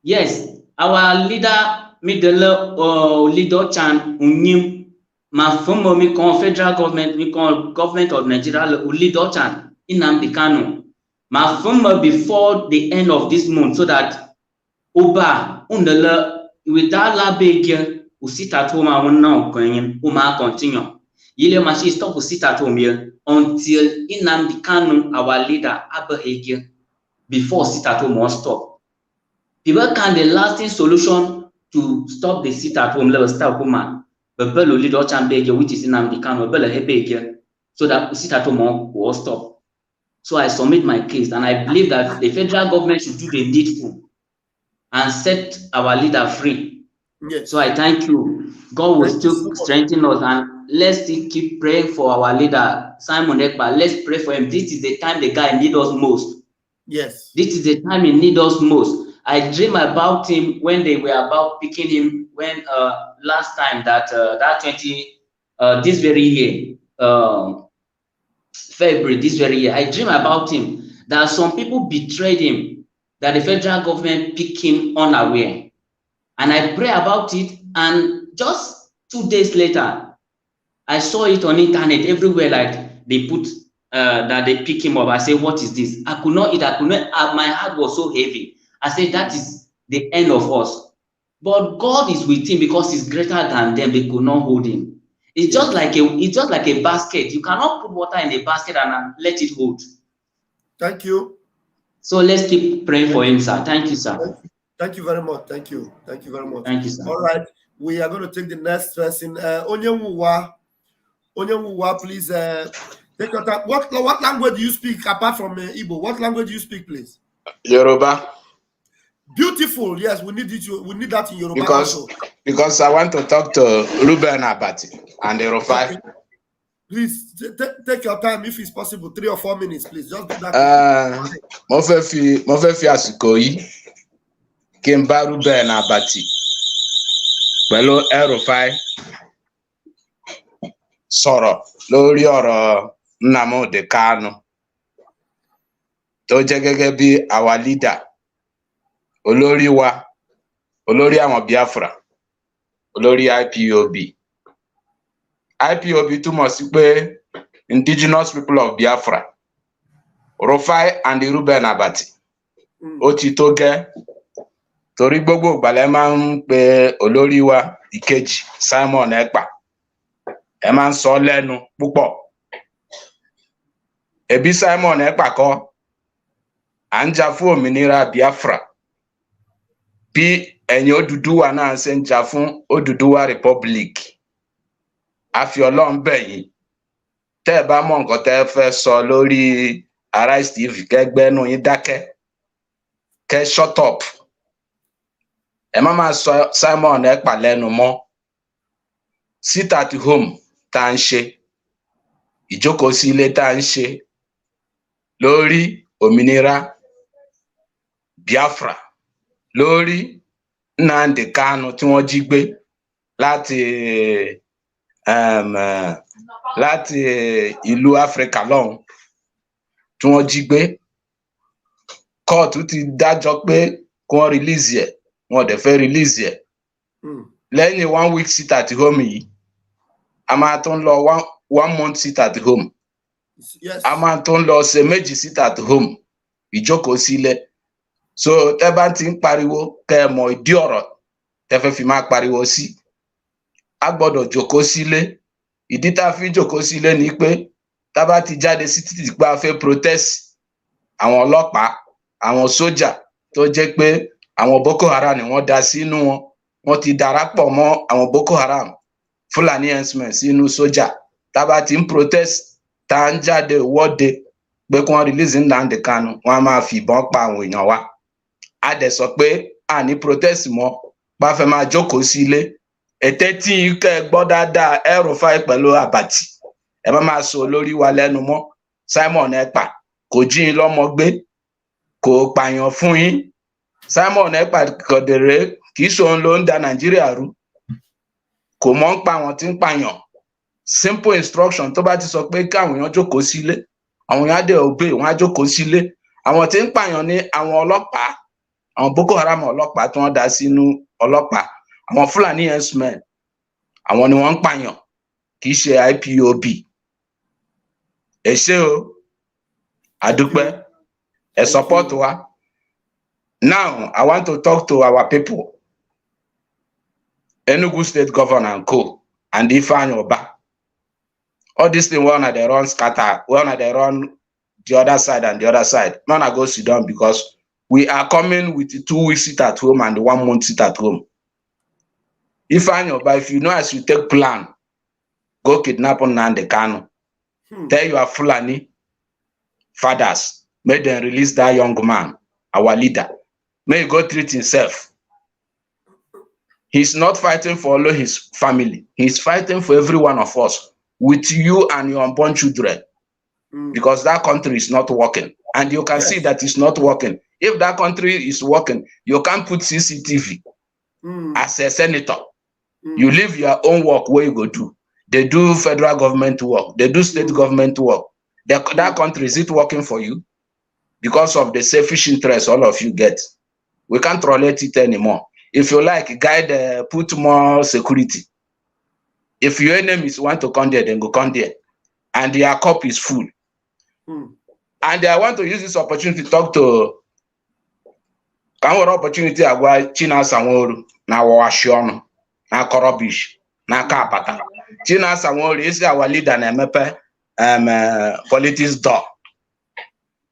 Yes, our leader, leader Chan Unyim, my former federal government, government of Nigeria, leader Chan Nnamdi Kanu, my former before the end of this month, so that Oba without la big who sit at home and now going continue. Yile machi stop sit at home here until Nnamdi Kanu, our leader, Abahege, before sit at home must stop. People can the lasting solution to stop the sit at home level start woman, but Bello leader Chambege, which is Nnamdi Kanu, Bello Hebege, so that sit at home will stop. So I submit my case, and I believe that the federal government should do the needful and set our leader free. Yes. So I thank you. God will still strengthen us, and let's still keep praying for our leader, Simon Ekpa. Let's pray for him. This is the time the guy needs us most. Yes. This is the time he needs us most. I dream about him when they were about picking him when last time that this very year, February this very year. I dream about him that some people betrayed him, that the federal government picked him unaware. And I pray about it, and just 2 days later, I saw it on internet everywhere, like they put that they pick him up. I say, what is this? I could not eat. My heart was so heavy. I said, that is the end of us. But God is with him because he's greater than them. They could not hold him. It's just like a basket. You cannot put water in a basket and let it hold. Thank you. So let's keep praying for him, sir. Thank you, sir. Thank you very much. Thank you. Thank you very much. Thank you, sir. All right. We are going to take the next person. Onyenwuwa, please take your time. What language do you speak apart from Igbo? What language do you speak, please? Yoruba. Beautiful. Yes, we need it. We need that in Yoruba because I want to talk to Ruben Abati and the Rufai. Okay. Please take your time if it's possible. 3 or 4 minutes, please. Just do that. Mo fẹ́ fi àsìkò yìí kí n bá Ruben Abati pẹ̀lú Rufai sọ̀rọ̀ lórí ọ̀rọ̀ Nnamdi Kanu tó jẹ́ gẹ́gẹ́ bí our leader, olórí wa, olórí àwọn Biafra, olórí IPOB. IPOB túmọ̀ sí pé indigenous people of Biafra. Rufai and Ruben Abati. Ó ti tó gẹ́. Torí gbogbo ìgbàlẹ̀ máa ń pe olórí wa ìkejì Simon Ekpa. Ẹ máa ń sọ lẹ́nu púpọ̀. Ẹbí Simon Ekpa kọ́, à ń jà fún òmìnira Biafra. Bí ẹ̀yin Odùduwà náà ṣe ń jà fún Odùduwà Republic. A fi Ọlọ́run bẹ̀ yín. Tẹ́ ẹ bá mọ nǹkan tẹ́ fẹ́ sọ lórí Arise TV, kẹ́gbẹ́nu yín dákẹ́. Kẹ́ shut up. Ẹ má máa sọ Simon Ekpa lẹ́nu mọ́. Sit at home tá ń ṣe. Ìjókòó sí ilé tá ń ṣe lórí òmìnira Biafra, lórí Nnamdi Kanu tí wọ́n jí gbé láti ìlú Áfíríkà lọ́hùn tí wọ́n jí gbé. Kóòtù ti dájọ́ pé kí wọ́n release ẹ̀, wọ́n dẹ̀ fẹ́ release ẹ̀. Lẹ́yìn 1 week sit at home yìí, a máa tún lọ 1 month sit at home. A máa tún lọ ọ̀sẹ̀ méjì sit at home, ìjókòó sílẹ̀. So tẹ́ bá ti ń pariwo, kẹ́ ẹ mọ ìdí ọ̀rọ̀ tẹ́ fẹ́ fi máa pariwo sí. A gbọ́dọ̀ jókòó sílé. Ìdí tá a fi jókòó sílé ni pé tá bá ti jáde sí títì pé a fẹ́ protest, àwọn ọlọ́pàá, àwọn sójà tó jẹ́ pé àwọn Boko Haram ni wọ́n dá sínú wọn. Wọ́n ti darapọ̀ mọ́ àwọn Boko Haram, Fulani herdsmen sínú sójà. Tá bá ti ń protest, tá ń jáde wọ́de pé kí wọ́n release Nnamdi Kanu, wọ́n á máa fìbọn pa àwọn èèyàn wa. A dẹ̀ sọ pé a ní protest mọ́, bá fẹ́ máa jókòó sílé. Ètè tí kẹ́ gbọ́ dáadáa, Rufai pẹ̀lú Abati. Ẹ má máa sọ olórí wa lẹ́nu mọ́. Simon Ekpa kò jí yín lọ́mọ gbé, kò pààyàn fún yín. Simon Ekpa kọ̀dẹ̀rẹ́ kì í ṣòun ló ń da Nàìjíríà rú. Kò mọ̀ ń pa àwọn tí ń pààyàn. Simple instruction tó bá ti sọ pé káwọn èèyàn jókòó sílé, àwọn èèyàn á dẹ̀ obey, wọ́n á jókòó sílé. Àwọn tí ń pààyàn ní àwọn ọlọ́pàá, àwọn Boko Haram ọlọ́pàá tí wọ́n dá sínú ọlọ́pàá, àwọn Fulani herdsmen, àwọn ni wọ́n ń pààyàn, kì í ṣe IPOB. Ẹ ṣé o, àdúpẹ́, ẹ support wa. Now, I want to talk to our people. Enugu State Governor and co. and Ifeanyi Oba. All these things, one they run scatter, one they run the other side and the other side. None go sit down because we are coming with the 2 week sit at home and the 1 month sit at home. Ifeanyi Oba, if you know as you take plan, go kidnap Nnamdi Kanu. Tell your Fulani fathers, make them release that young man, our leader. May he go treat himself. He's not fighting for only his family. He's fighting for every one of us, with you and your unborn children, because that country is not working. And you can see that it's not working. If that country is working, you can't put CCTV as a senator. You leave your own work where you go do. They do federal government work. They do state government work. That country, is it working for you? Because of the selfish interest all of you get. We can't tolerate it anymore. If you like, guide, put more security. If your enemies want to come there, then go come there. And their cup is full. And I want to use this opportunity to talk to opportunity agwa China Sanworu na Washiono na Korobish na Kapata. China Sanworu is our leader na mepe politics door.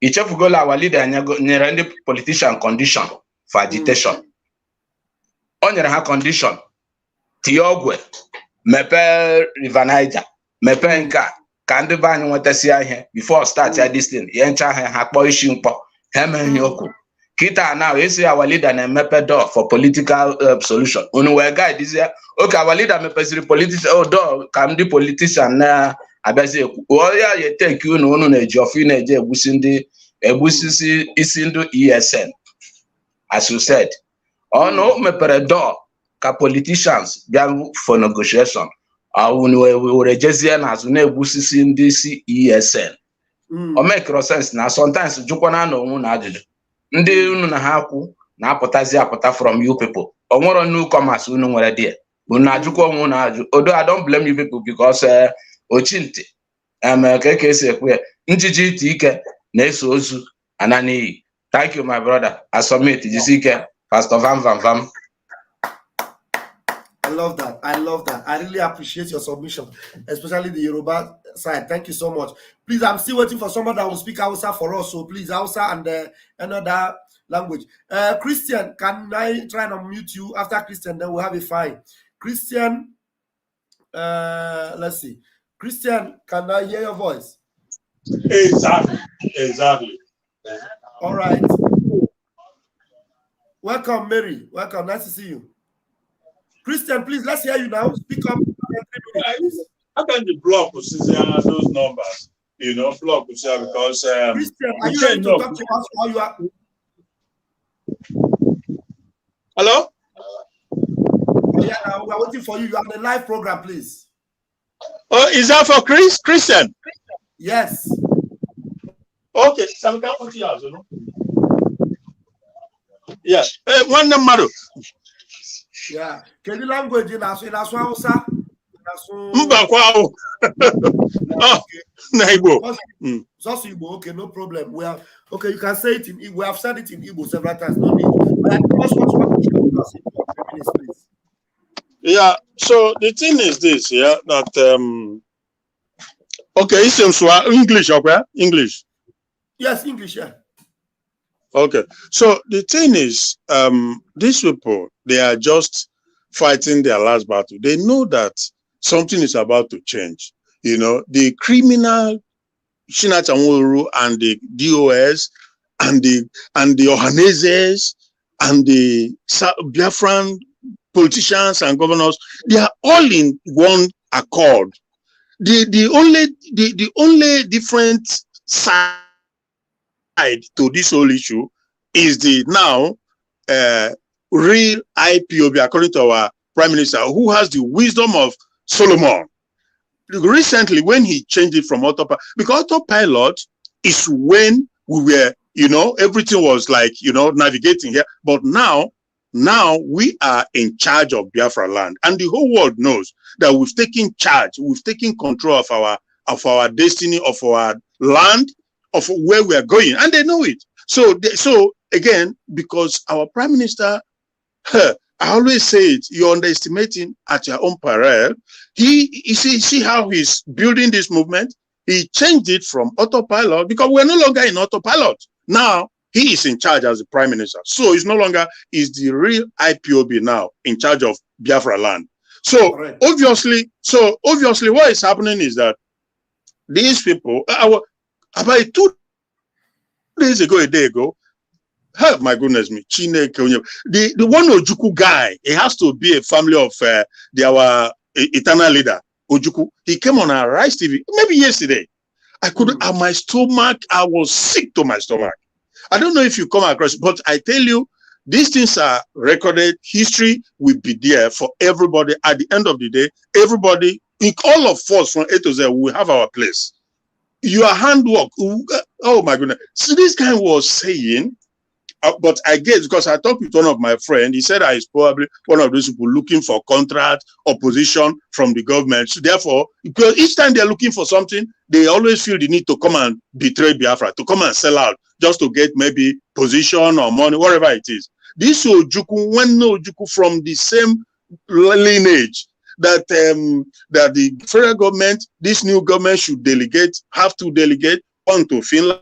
Ichefugola our leader nyere ndị politician condition for agitation. O nyere ha condition Tiogwe mepe River Niger mepe nka ka ndị be anyị nwetasi ihe before start this thing yencha ha kpọ isi mkpọ ha mee okwu. Kita now esi our leader na mepe door for political solution. Unu we guide this here. Okay, our leader mepe politician door ka ndị politician na abịazi ekwu. Oya ye take unu na-eji ofu na-eje egbusisi isi ndụ ESN. As you said, no mepere door ka politicians bịa for negotiation. Unu we jezie na azụ na-egbusisi ndị si ESN. O make sense na sometimes jukwana na onwu na ajụjụ. Ndị unu na ha kwụ na-apụtazi apụta from you people. O nwere newcomers unu nwere there. Unu ajụkwa onwe na ajụ. Although I don't blame you people because ochinte ka esi ekwe njiji ite ike na-eso ozu anani. Thank you my brother. I submit jisike Pastor Vam Vam Vam. I love that. I love that. I really appreciate your submission, especially the Yoruba side. Thank you so much. Please, I'm still waiting for someone that will speak Hausa for us. So please, Hausa and another language. Christian, can I try and unmute you? After Christian, then we'll have a fine. Christian, let's see. Christian, can I hear your voice? Exactly. All right. Welcome, Mary. Welcome. Nice to see you. Christian, please, let's hear you now. Speak up. How can you block those numbers? You know, block because Christian, are you ready to talk to us while you are? Hello? Oh, yeah, now we're waiting for you. You are on the live program, please. Oh, is that for Christian? Yes. Okay, yes. One number. Yeah. Can you language in Hausa? Mbakwa. Oh, Igbo. Just Igbo. Okay, no problem. We have okay. You can say it in Igbo. We have said it in Igbo several times. No need. But I just want to us in minutes, please. Yeah. So the thing is this. Yeah. That okay. It's English. Okay. English. Yes, English. Yeah. Okay. So the thing is, these people, they are just fighting their last battle. They know that something is about to change. You know, the criminal Shinachamuru and the DOS and the Ohanezes and the Biafran politicians and governors, they are all in one accord. The only different side to this whole issue is the now real IPOB, according to our Prime Minister, who has the wisdom of Solomon. Recently, when he changed it from autopilot, because autopilot is when we were, you know, everything was like, you know, navigating here. But now we are in charge of Biafra land, and the whole world knows that we've taken charge, we've taken control of our destiny, of our land, of where we are going, and they know it. So again, because our Prime Minister, I always say it, you're underestimating at your own peril. You see how he's building this movement. He changed it from autopilot because we're no longer in autopilot. Now he is in charge as the Prime Minister. So it's no longer is the real IPOB now in charge of Biafra land. So right. obviously, what is happening is that these people, about 2 days ago, a day ago, Oh, my goodness me. The one Ojuku guy, it has to be a family of our eternal leader, Ojuku. He came on our Rice TV, maybe yesterday. I couldn't, at my stomach, I was sick to my stomach. I don't know if you come across, but I tell you, these things are recorded. History will be there for everybody. At the end of the day, everybody, all of us from A to Z, will have our place. Your handwork, oh my goodness. So this guy was saying, but I guess because I talked with one of my friends, he said I is probably one of those people looking for contract opposition from the government. So therefore, because each time they're looking for something, they always feel the need to come and betray Biafra, to come and sell out just to get maybe position or money, whatever it is. This Ojuku, when Ojuku from the same lineage that that the federal government, this new government should have to delegate one to Finland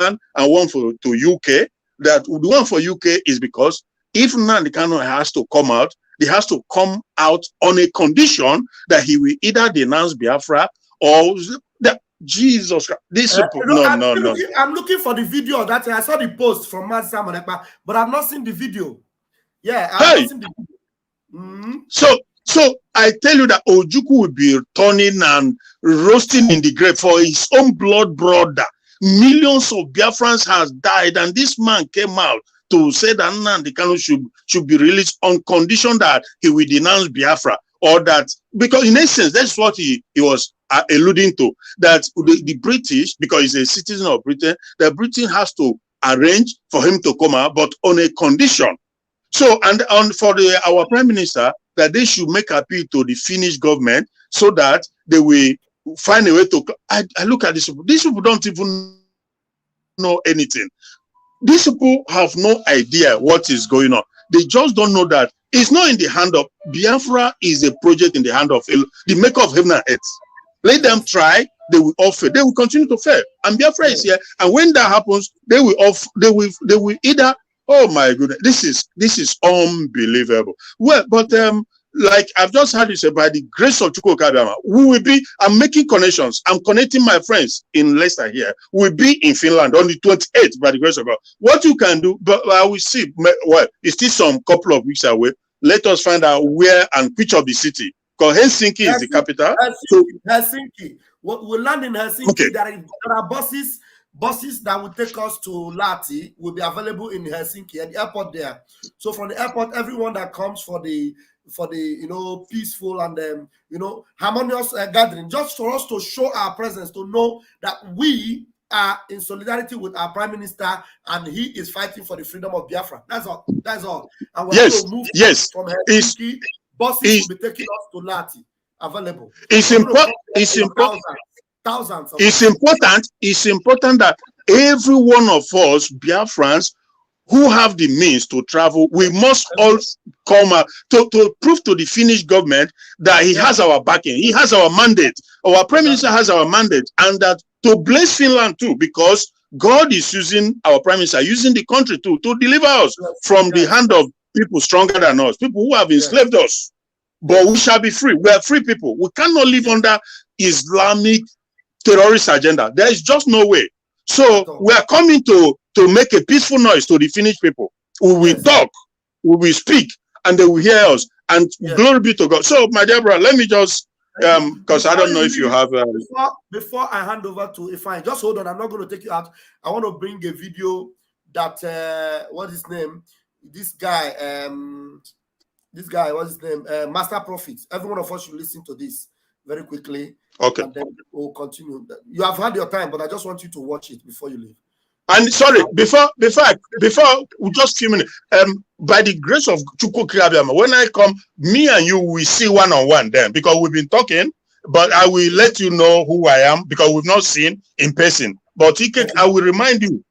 and one to UK. That the one for UK is because if Nnamdi Kanu has to come out, he has to come out on a condition that he will either denounce Biafra or that Jesus Christ. This no. I'm looking for the video of that. I saw the post from Mnk'S Ekpa, but I've not seen the video. Yeah, I've not seen the video. So I tell you that Ojuku will be turning and roasting in the grave for his own blood brother. Millions of Biafrans has died, and this man came out to say that Nnamdi Kanu should be released on condition that he will denounce Biafra, or that, because in essence, that's what he was alluding to, that the British, because he's a citizen of Britain, that Britain has to arrange for him to come out, but on a condition. So, and for our Prime Minister, that they should make appeal to the Finnish government so that they will find a way to. I look at these people. These people don't even know anything. These people have no idea what is going on. They just don't know that it's not in the hand of Biafra. Is a project in the hand of the maker of heaven and earth. Let them try. They will all fail. They will continue to fail. And Biafra is here. And when that happens, they will either. Oh my goodness, this is unbelievable. Well, but like I've just heard you say, by the grace of Chukwu Kadama, we will be. I'm making connections. I'm connecting my friends in Leicester here. We'll be in Finland on the 28th by the grace of God. What you can do, but I will see. Well, it's still some couple of weeks away. Let us find out where and which of the city. Because Helsinki is the capital. Helsinki. We'll land in Helsinki. Okay. There are buses that will take us to Lahti will be available in Helsinki at the airport there. So from the airport, everyone that comes for the peaceful and harmonious gathering, just for us to show our presence, to know that we are in solidarity with our Prime Minister and he is fighting for the freedom of Biafra. That's all. And we're going to move from Helsinki. Buses will be taking us to Lahti. Available. It's important. Thousands. It's important that every one of us, Biafrans, who have the means to travel, we must all come out to prove to the Finnish government that he has our backing, he has our mandate, our Prime Minister has our mandate, and that to bless Finland too, because God is using our Prime Minister, using the country to deliver us from the hand of people stronger than us, people who have enslaved us. But we shall be free. We are free people. We cannot live under Islamic terrorist agenda. There is just no way. So we are coming to make a peaceful noise to the Finnish people. We will talk, we will speak, and they will hear us. And glory be to God. So, my dear brother, let me just because I don't know if you have before I hand over to Ifeanyi, just hold on. I'm not going to take you out. I want to bring a video that what's his name? This guy, what's his name? Master Prophet. Every one of us should listen to this very quickly. Okay. And then we'll continue. You have had your time, but I just want you to watch it before you leave. And sorry, before just a few minutes, by the grace of Chukwu Kriabiyama, when I come, me and you will see one-on-one then, because we've been talking, but I will let you know who I am because we've not seen in person. But I will remind you.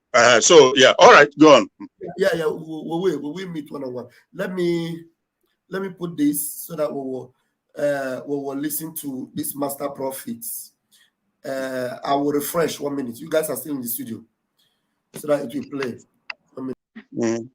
So yeah, all right, go on. Yeah, we will meet one-on-one. Let me put this so that we will listen to this Master Prophets. I will refresh 1 minute. You guys are still in the studio, so that it will play. 1 minute.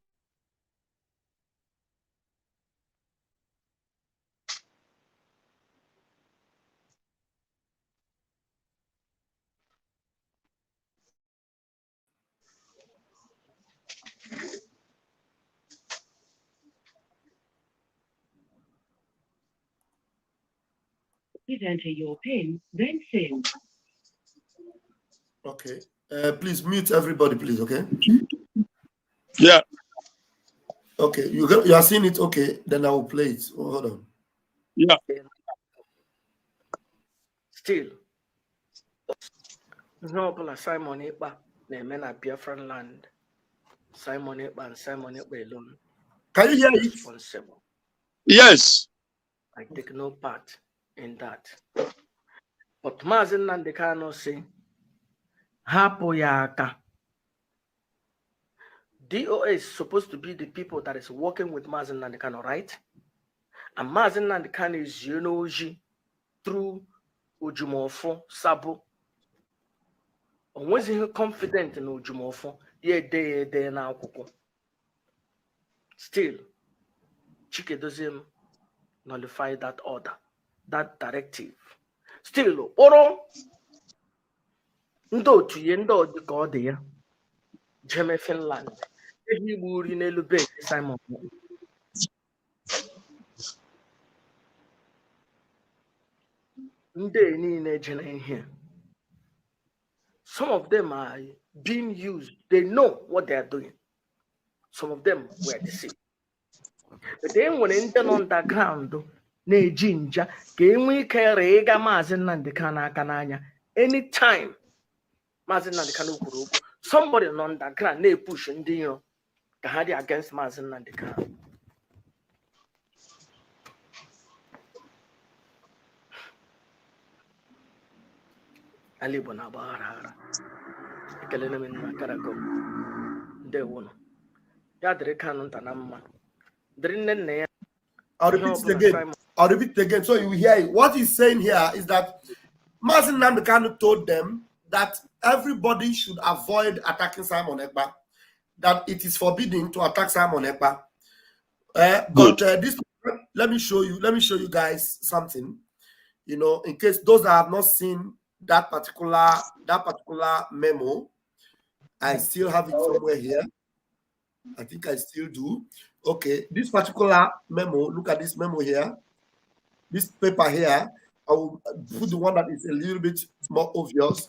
Please enter your PIN, then SIM. Okay. Please mute everybody, please. Okay. Yeah. Okay. You are seeing it. Okay. Then I will play it. Oh, hold on. Yeah. Still, no Simon Ekpa, na-eme na Biafran land. Simon Ekpa and Simon Ekpa alone. Can you hear it? Responsible. Yes. I take no part in that. But Mazen Nandekano say, Hapo Yaka. DOA is supposed to be the people that is working with Mazen Nandekano, right? And Mazen Nandekano is Yunoji through Ujumofo Sabo. And was he confident in Ujumofo? Day now. Still, Chike doesn't nullify that order, that directive. Still, Oro Ndo Tuyendo the God there, Jeme Finland, he would in a little Simon. In here. Some of them are being used, they know what they are doing. Some of them were deceived. But then when in the underground, ne jinja, we carry Mazin and the Kananya anytime. Mazin and the Kanukuru, somebody on the ground, they push and deal Kahadi against Mazin and the Kan. Alibona Bahara. Kelenamin Makarago. They won. Yadre Canon Tanama. I'll repeat it again. I'll repeat it again so you hear it. What he's saying here is that Mazen Namdekanu told them that everybody should avoid attacking Simon Ekpa, that it is forbidden to attack Simon Ekpa. But this, let me show you guys something. You know, in case those that have not seen that particular memo, I still have it somewhere here. I think I still do. Okay, this particular memo, look at this memo here. This paper here, I will put the one that is a little bit more obvious.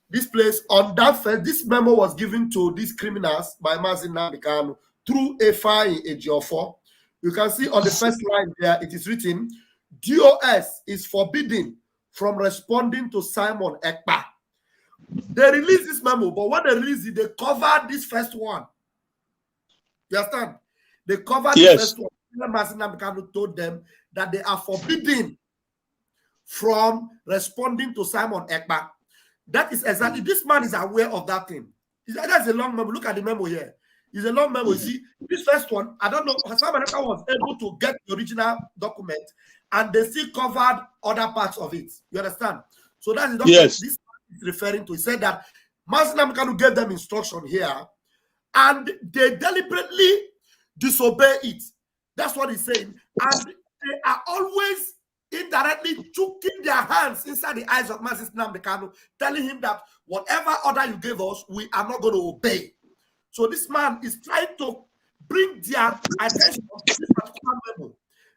This place, on that first, this memo was given to these criminals by Mazen Nambikano through a file in AGO4. You can see on the first line there, it is written, DOS is forbidden from responding to Simon Ekpa. They released this memo, but when they released it, they covered this first one. You understand? They covered the first one. Mazen Nambikano told them that they are forbidden from responding to Simon Ekpa. That is exactly, this man is aware of that thing. That's a long memo. Look at the memo here. It's a long memo. You see, this first one, I don't know, Simon Ekpa was able to get the original document and they still covered other parts of it. You understand? So that's the document this is referring to. He said that Mazen Nambikano gave them instruction here and they deliberately disobey it. That's what he's saying. And they are always indirectly choking their hands inside the eyes of Mazen Nambikano, telling him that whatever order you gave us, we are not going to obey. So this man is trying to bring their attention to this particular memo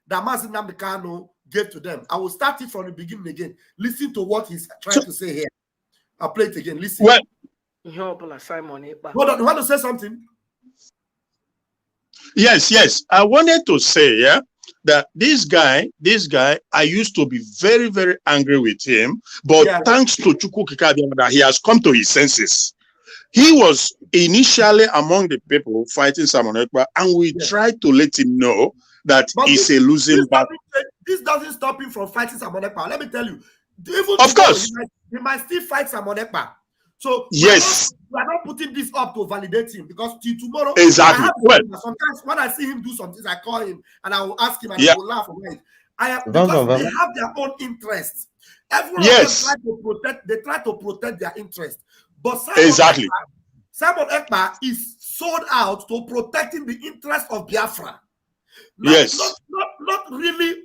that Mazen Nambikano gave to them. I will start it from the beginning again. Listen to what he's trying to say here. I'll play it again. Listen. Well, hold on, you want to say something? Yes. I wanted to say, that this guy, I used to be very, very angry with him, but thanks to Chukwu Kikadiamada, he has come to his senses. He was initially among the people fighting Simon Ekpa, and we tried to let him know that it's a losing battle. This doesn't stop him from fighting Simon Ekpa. Let me tell you, even of course, he might still fight Simon Ekpa. So we are not putting this up to validate him because till tomorrow. Exactly. Sometimes when I see him do something, I call him and I will ask him and he will laugh about it. Because they have their own interests. Everyone try to protect their interests. But Simon Ekpa is sold out to protecting the interest of Biafra. Not really.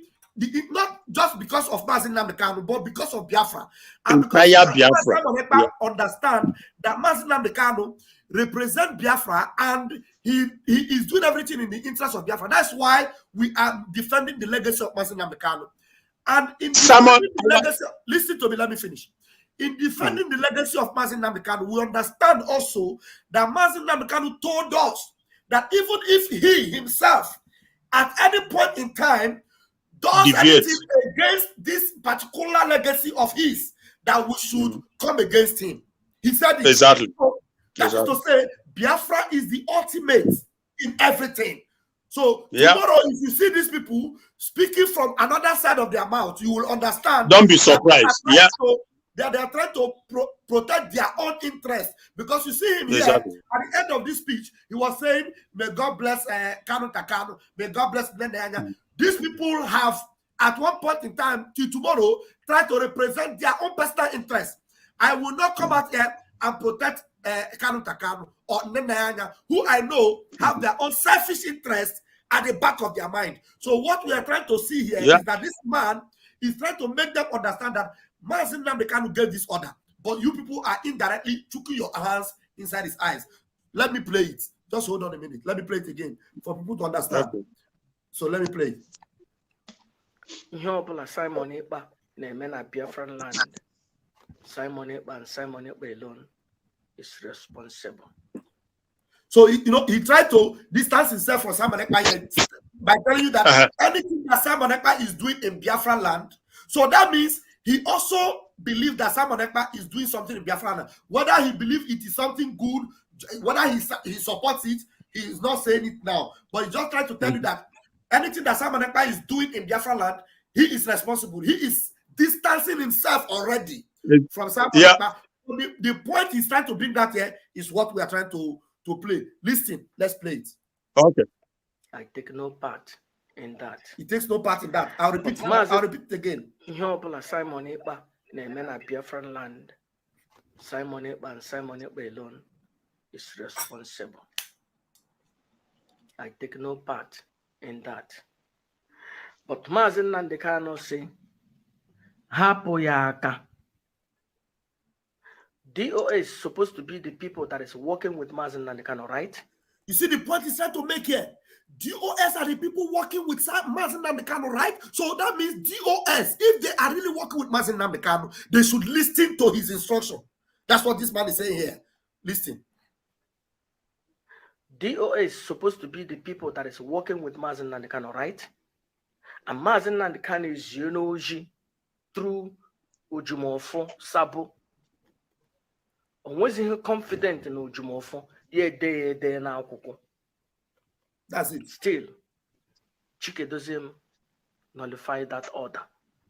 Not just because of Mazen Nambikano, but because of Biafra. And because Simon Ekpa understand that Mazen Nambikano represents Biafra and he is doing everything in the interest of Biafra. That's why we are defending the legacy of Mazen Nambikano. And in Simon, defending the legacy, listen to me, let me finish. In defending the legacy of Mazi Nnamdi Kanu, we understand also that Mazi Nnamdi Kanu told us that even if he himself, at any point in time, does anything against this particular legacy of his, that we should come against him. He said it. Exactly. So that is to say, Biafra is the ultimate in everything. So tomorrow, if you see these people speaking from another side of their mouth, you will understand. Don't be surprised. They are trying to protect their own interest, because you see him here at the end of this speech. He was saying, "May God bless Kanu Takano. May God bless Nendanya." These people have, at one point in time till tomorrow, tried to represent their own personal interest. I will not come out here and protect Kanu Takano or Nendanya, who I know have their own selfish interest at the back of their mind. So what we are trying to see here is that this man is trying to make them understand that Mazi Nnamdi Kanu gave this order, but you people are indirectly choking your hands inside his eyes. Let me play it. Just hold on a minute. Let me play it again for people to understand. So let me play it. Simon Ekpa na-eme na Biafran land. Simon Ekpa and Simon Ekpa alone is responsible. So he tried to distance himself from Simon Ekpa by telling you that anything that Simon Ekpa is doing in Biafran land, so that means he also believes that Simon Ekpa is doing something in Biafran land. Whether he believes it is something good, whether he supports it, he is not saying it now. But he just tried to tell you that anything that Simon Ekpa is doing in Biafran land, he is responsible. He is distancing himself already from Simon Ekpa. So the point he's trying to bring that here is what we are trying to play. Listen, let's play it. Okay. I take no part in that. He takes no part in that. I'll repeat it again. Simon Ekpa na-eme na Biafran land. Simon Ekpa and Simon Ekpa alone is responsible. I take no part in that. But Mazi Nnamdi Kanu say, "Hapo ya aka." DOA is supposed to be the people that is working with Mazi Nnamdi Kanu, right? You see the point he's trying to make here. DOS are the people working with Mazi Nnamdi Kanu, right? So that means DOS, if they are really working with Mazi Nnamdi Kanu, they should listen to his instruction. That's what this man is saying here. Listen. DOA is supposed to be the people that is working with Mazi Nnamdi Kanu, right? And Mazi Nnamdi Kanu is Yonoji through Ujumofo Sabo. Was he confident in Ujumofo? Yeah, now. That's it. Still, Chike doesn't nullify that order,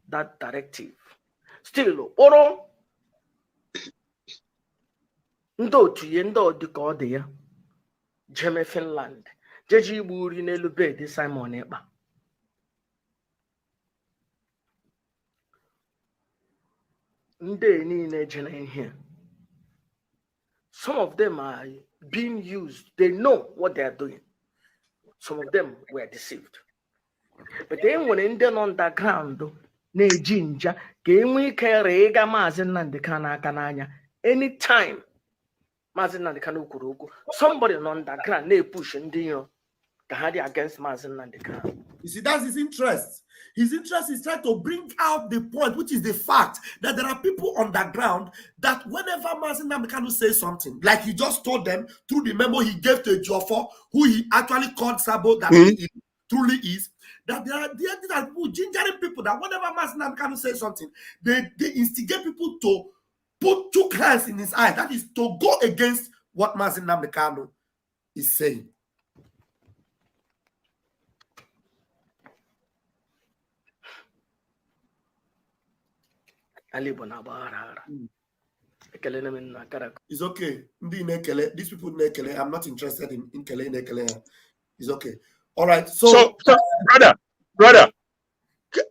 that directive. Still, Oro Ndo tuye ndo dika ọ dị ya jeme Finland jeji igbu uri n'elu bed Simon Ekpa. Ndị niile jere here. Some of them are being used. They know what they are doing. Some of them were deceived. But then when in the underground, na-eji nja ka enwe ike rega Mazi Nnamdi Kanu aka n'anya anytime Mazi Nnamdi Kanu kwuru okwu, somebody on underground na-push ndị iro ka ha dị against Mazi Nnamdi Kanu. You see, that's his interest. His interest is trying to bring out the point, which is the fact that there are people on the ground that whenever Mazi Nnamdi Kanu says something, like he just told them through the memo he gave to Ejiofor, who he actually called Sabo, that he truly is, that there are people, gingering people, that whenever Mazi Nnamdi Kanu says something, they instigate people to put two hands in his eyes. That is to go against what Mazi Nnamdi Kanu is saying. It's okay. These people, I'm not interested in Kele. It's okay. All right. So brother,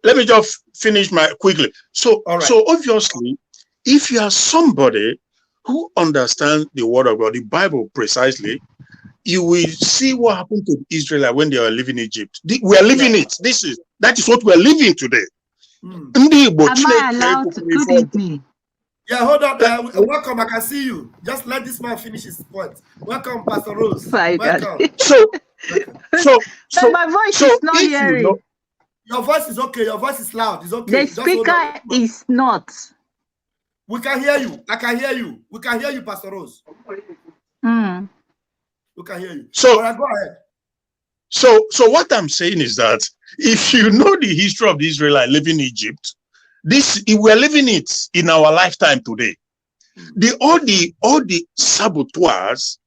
let me just finish quickly. So, so obviously, if you are somebody who understands the word of God, the Bible precisely, you will see what happened to Israel when they were living in Egypt. We are living it. That is what we are living today. Am I allowed to? Good evening. Yeah, hold on. Welcome. I can see you. Just let this man finish his point. Welcome, Pastor Rose. My welcome. God. So my voice is not hearing. Your voice is okay. Your voice is loud. It's okay. The speaker is not. We can hear you. I can hear you. We can hear you, Pastor Rose. Mm. We can hear you. So, all right, go ahead. So what I'm saying is that if you know the history of the Israelites living in Egypt, we're living it in our lifetime today. All the saboteurs,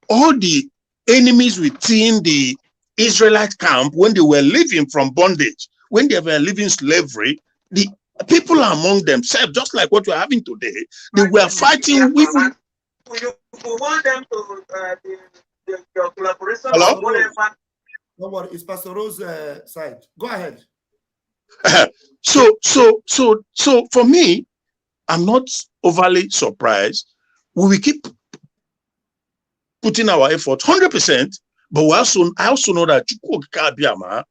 all the enemies within the Israelite camp when they were living from bondage, when they were living slavery, the people among themselves, just like what we're having today, they were fighting with. You want them to your collaboration. Hello? No worry, it's Pastor Rose's side. Go ahead. So for me, I'm not overly surprised. We will keep putting our effort 100%, but I also know that Chukwuka Abiyama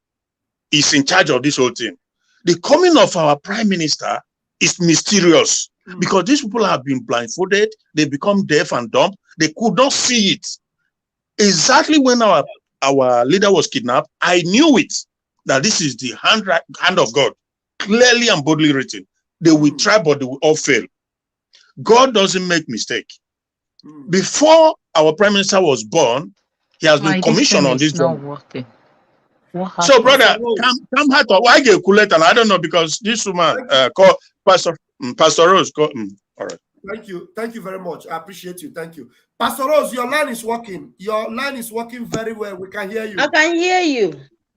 is in charge of this whole thing. The coming of our prime minister is mysterious because these people have been blindfolded. They become deaf and dumb. They could not see it. Exactly when our leader was kidnapped, I knew it, that this is the hand of God, clearly and boldly written. They will try, but they will all fail. God doesn't make mistake. Before our prime minister was born, he has been commissioned on this job. So, brother, come hard. Why get cooled? And I don't know, because this woman called Pastor Rose. All right. Thank you very much. I appreciate you. Thank you. Pastor Rose, your line is working. Your line is working very well. We can hear you. I can hear you.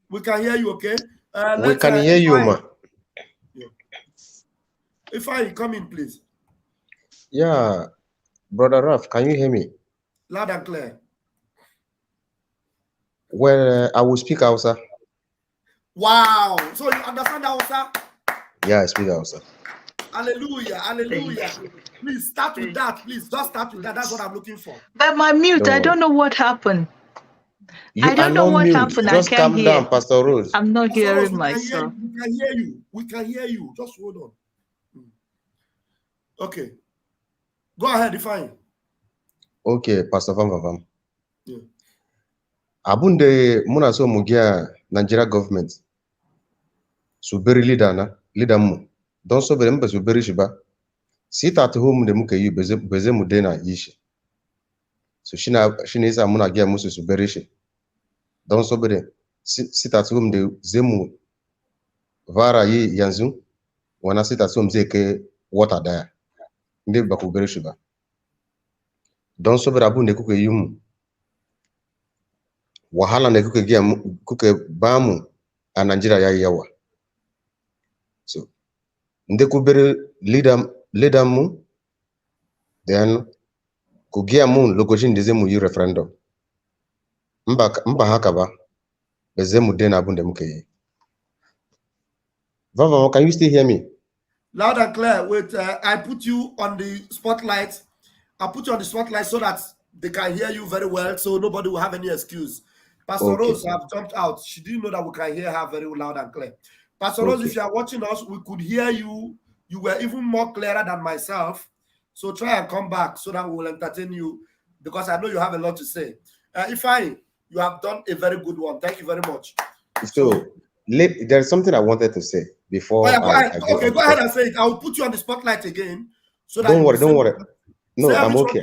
We can hear you, okay? We can hear you, ma. If I come in, please. Yeah, Brother Raf, can you hear me? Loud and clear. Well, I will speak Hausa. Wow. So you understand Hausa? Yeah, I speak Hausa. Hallelujah. Hallelujah. Please start with that. Please just start with that. That's what I'm looking for. But my mute, I don't know what happened. You I don't know what happened. Just I can't calm hear. down, Pastor Rose. I'm not Pastor hearing Rose, myself. We can hear you. We can hear you. Just hold on. Okay. Go ahead, define. Okay, Pastor Vam Vam Vam. Yeah. Abunde muna so mugia Nigeria government. Suberi leader mu. Don't so very much suberi shiba. Sit at home de muke yu beze mudena ishi. So shina isa muna gia musu suberi shi. Don't so very sit at home de zemu vara yi yanzu. Wana sit at home zeke water there. Ndi bakuberi shiba. Don't so very abunde kuke yumu. Wahala ne kuke bamu a Nigeria ya yawa. So nde kubere leader mu then kugia mu lokacin da mu yi referendum. Mba haka ba bezemu dena abun da muke yi. Vava, can you still hear me? Loud and clear. Wait, I put you on the spotlight. I put you on the spotlight so that they can hear you very well, so nobody will have any excuse. Pastor Rose have jumped out. She didn't know that we can hear her very loud and clear. Pastor Rose, if you are watching us, we could hear you. You were even more clearer than myself. So try and come back so that we will entertain you, because I know you have a lot to say. Ifeanyi, you have done a very good one. Thank you very much. So there's something I wanted to say before. Go ahead and say it. I will put you on the spotlight again. So that don't worry. No, I'm okay.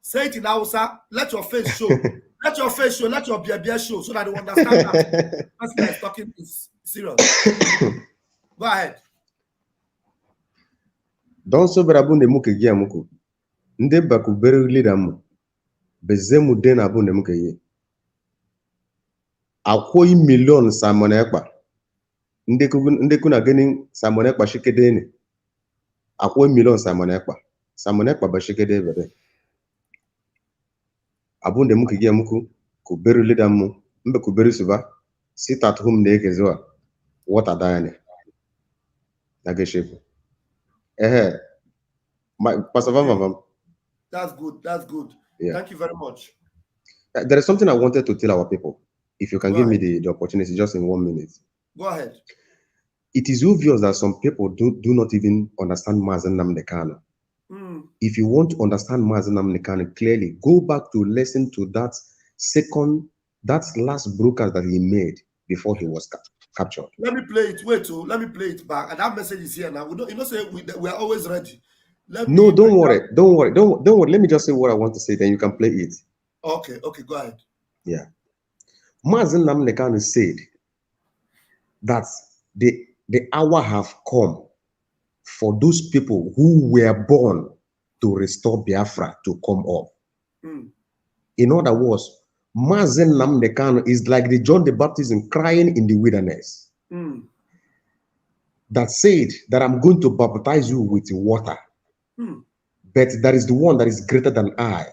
Say it in Hausa. Let your face show. Let your face show. Let your beer show, so that they understand that the person that is talking is serious. Go ahead. Don't so berabunde muke gia muku. Nde bakubere leader mu. Bezemu dena abunde muke ye. Akwoi million Simon Ekpa. Nde kuna geni Simon Ekpa shikedene. Akwoi million Simon Ekpa. Simon Ekpa ba shikede bebe. Abunde muke gia muku. Kubere leader mu. Mbe kubere suba. Sit at home ne ekezewa. What are dying? Nageshefu. Pastor Vam Vam Vam. That's good. That's good. Yeah. Thank you very much. There is something I wanted to tell our people. If you can give me the opportunity, just in 1 minute. Go ahead. It is obvious that some people do not even understand Mazi Nnamdi Kanu. If you want to understand Mazi Nnamdi Kanu clearly, go back to listen to that last broadcast that he made before he was captured. Let me play it. Wait, let me play it back. And that message is here now. We don't, say we are always ready. No, don't worry. Don't worry. Let me just say what I want to say, then you can play it. Okay, go ahead. Yeah. Mazen Nnamdi Kanu said that the hour have come for those people who were born to restore Biafra to come up. In other words, Mazen Nnamdi Kanu is like the John the Baptist crying in the wilderness. That said that I'm going to baptize you with water. But there is the one that is greater than I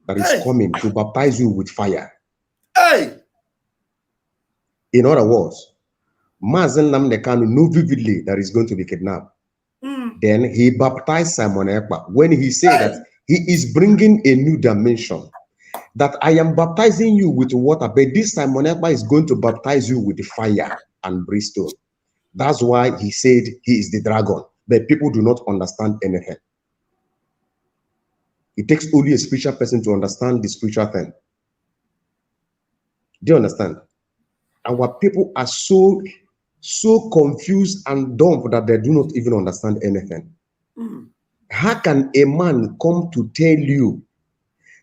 that is coming to baptize you with fire. In other words, Mazen Nnamdi Kanu knew vividly that he's going to be kidnapped. Then he baptized Simon Ekpa when he said that he is bringing a new dimension. That I am baptizing you with water, but this Simon Ekpa is going to baptize you with fire and brimstone. That's why he said he is the dragon. But people do not understand anything. It takes only a spiritual person to understand the spiritual thing. Do you understand? Our people are so confused and dumb that they do not even understand anything. How can a man come to tell you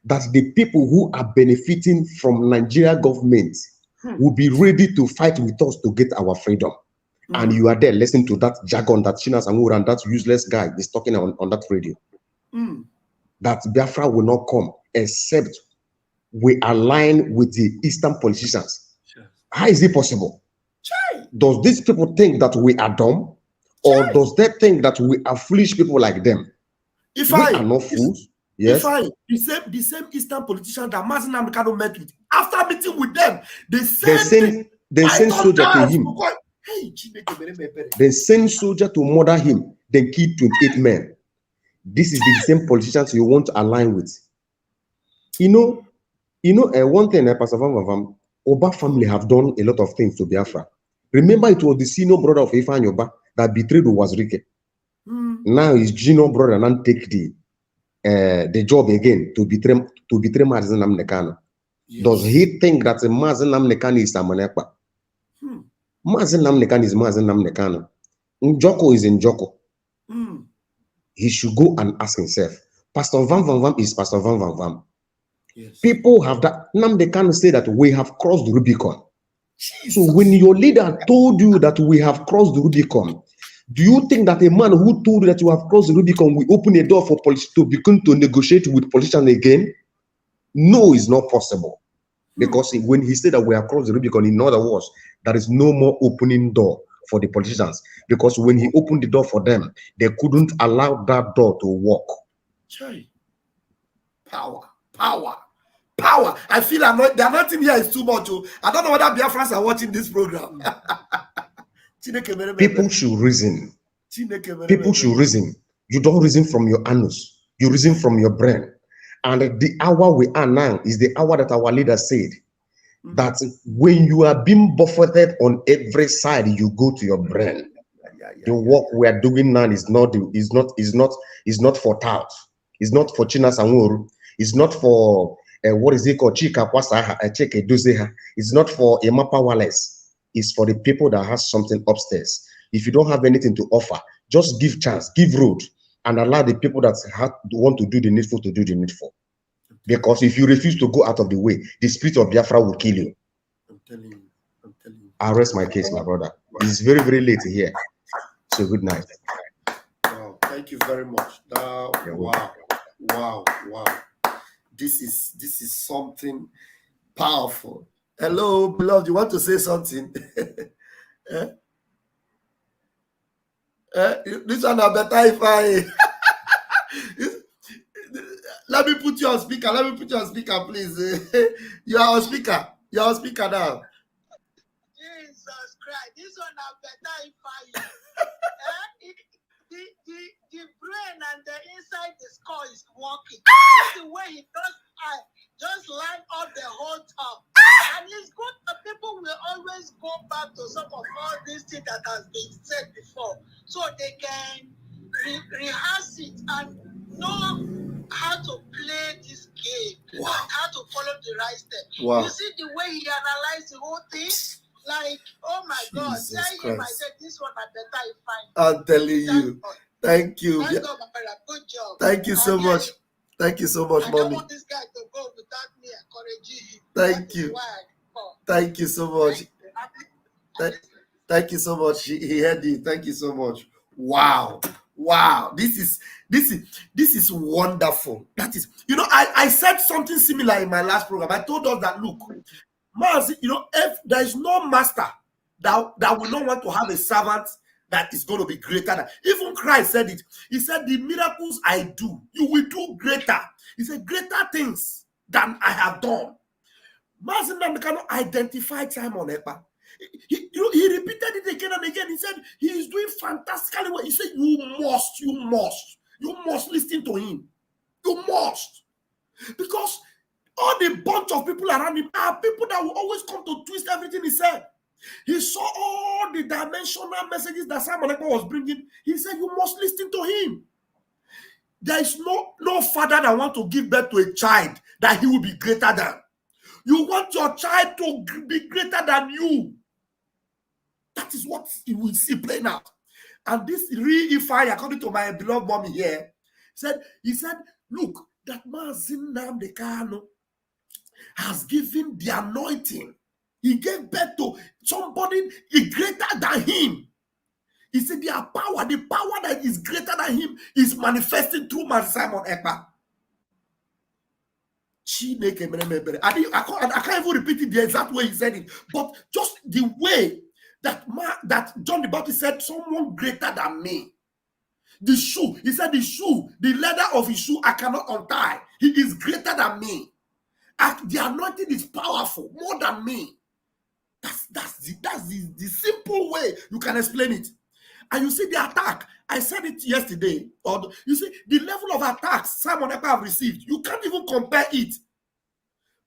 that the people who are benefiting from Nigeria government will be ready to fight with us to get our freedom? And you are there listening to that jargon that Chinas Amur and that useless guy is talking on that radio. That Biafra will not come except we align with the Eastern politicians. How is it possible? Does these people think that we are dumb? Or does they think that we are foolish people like them? We are not fools. Yes. The same Eastern politicians that Mazen Nnamdi Kanu met with, after meeting with them, they send soldier to him. They send soldier to murder him, then kill 28 men. This is the same politicians you want to align with. You know, one thing, Pastor Vam Vam, Oba family have done a lot of things to Biafra. Remember, it was the senior brother of Ifeanyi Oba that betrayed Wazirike. Now his junior brother and take the job again to betray Mazen Nnamdi Kanu. Does he think that Mazen Nnamdi Kanu is Simon Ekpa? Mazen Nnamdi Kanu is Mazen Nnamdi Kanu. Njoko is Njoko. He should go and ask himself. Pastor Vam Vam Vam is Pastor Vam Vam Vam. People have that. Nnamdi Kanu say that we have crossed the Rubicon. So when your leader told you that we have crossed the Rubicon, do you think that a man who told you that you have crossed the Rubicon will open a door for politicians to begin to negotiate with politicians again? No, it's not possible. Because when he said that we have crossed the Rubicon, in other words, there is no more opening door for the politicians. Because when he opened the door for them, they couldn't allow that door to work. Power. I feel annoyed. The anointing here is too much. I don't know whether Biafrans are watching this program. People should reason. People should reason. You don't reason from your anus. You reason from your brain. And the hour we are now is the hour that our leader said that when you are being buffeted on every side, you go to your brain. The work we are doing now is not for tout. It's not for Chinas Amuru. It's not for what is it called? Chika Kwasaha, Cheke Dozeha. It's not for Emapa Wallace. It's for the people that has something upstairs. If you don't have anything to offer, just give chance, give road, and allow the people that want to do the needful to do the needful. Because if you refuse to go out of the way, the spirit of Biafra will kill you. I'm telling you. I'll rest my case, my brother. It's very, very late here. So good night. Wow, thank you very much. Wow. This is something powerful. Hello, beloved. You want to say something? This one are better if I let me put you on speaker. Please. You are on speaker now. Jesus Christ, this one are better if I the brain and the inside the skull is working. That's the way he just line up the whole top. And it's good that people will always go back to some of all these things that has been said before, so they can rehearse it and know how to play this game and how to follow the right step. You see the way he analyzed the whole thing? Like, oh my God, Jesus tell him I Christ. said this one I better you find. I'm telling you. Thank you. Thank God, good job. Thank you so much. Thank you so much, I don't mommy. want this guy to go without me encouraging him. Thank you. Thank you so much. Thank you so much. He heard you. Thank you so much. Wow. Wow. This is wonderful. That is, I said something similar in my last program. I told us that, look, Mars, if there is no master that will not want to have a servant that is going to be greater than. Even Christ said it. He said, the miracles I do, you will do greater. He said, greater things than I have done. Mars cannot identify Simon Ekpa. He repeated it again and again. He said, he is doing fantastically well. He said, you must listen to him. You must. Because all the bunch of people around him are people that will always come to twist everything he said. He saw all the dimensional messages that Simon Ekpa was bringing. He said, you must listen to him. There is no father that wants to give birth to a child that he will be greater than. You want your child to be greater than you. That is what you will see playing out. And this reify, according to my beloved mommy here, he said, look, that man Nnamdi Kanu has given the anointing. He gave birth to somebody greater than him. He said the power that is greater than him is manifesting through man Simon Ekpa. I can't even repeat it the exact way he said it, but just the way that John the Baptist said, someone greater than me. The shoe, he said, the leather of his shoe I cannot untie. He is greater than me. The anointing is powerful, more than me. That's the simple way you can explain it. And you see the attack. I said it yesterday. You see the level of attacks Simon Ekpa have received. You can't even compare it.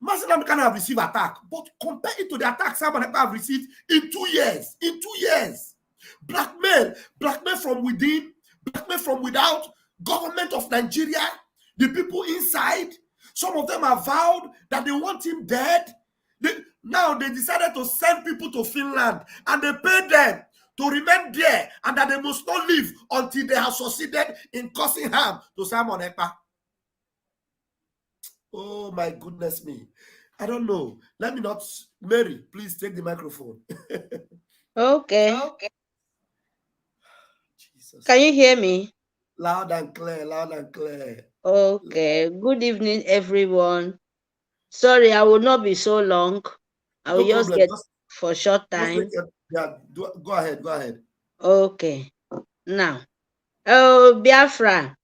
Muslim can have received attack, but compare it to the attack Simon Ekpa have received in 2 years. In 2 years, blackmail from within, blackmail from without. Government of Nigeria, the people inside. Some of them have vowed that they want him dead. Now they decided to send people to Finland, and they paid them to remain there, and that they must not leave until they have succeeded in causing harm to Simon Ekpa. Oh my goodness me. I don't know. Let me not. Mary, please take the microphone. Okay. Jesus. Can you hear me? Loud and clear, loud and clear. Okay. Good evening, everyone. Sorry, I will not be so long. I will just get for short time. Go ahead. Okay. Now, Biafra.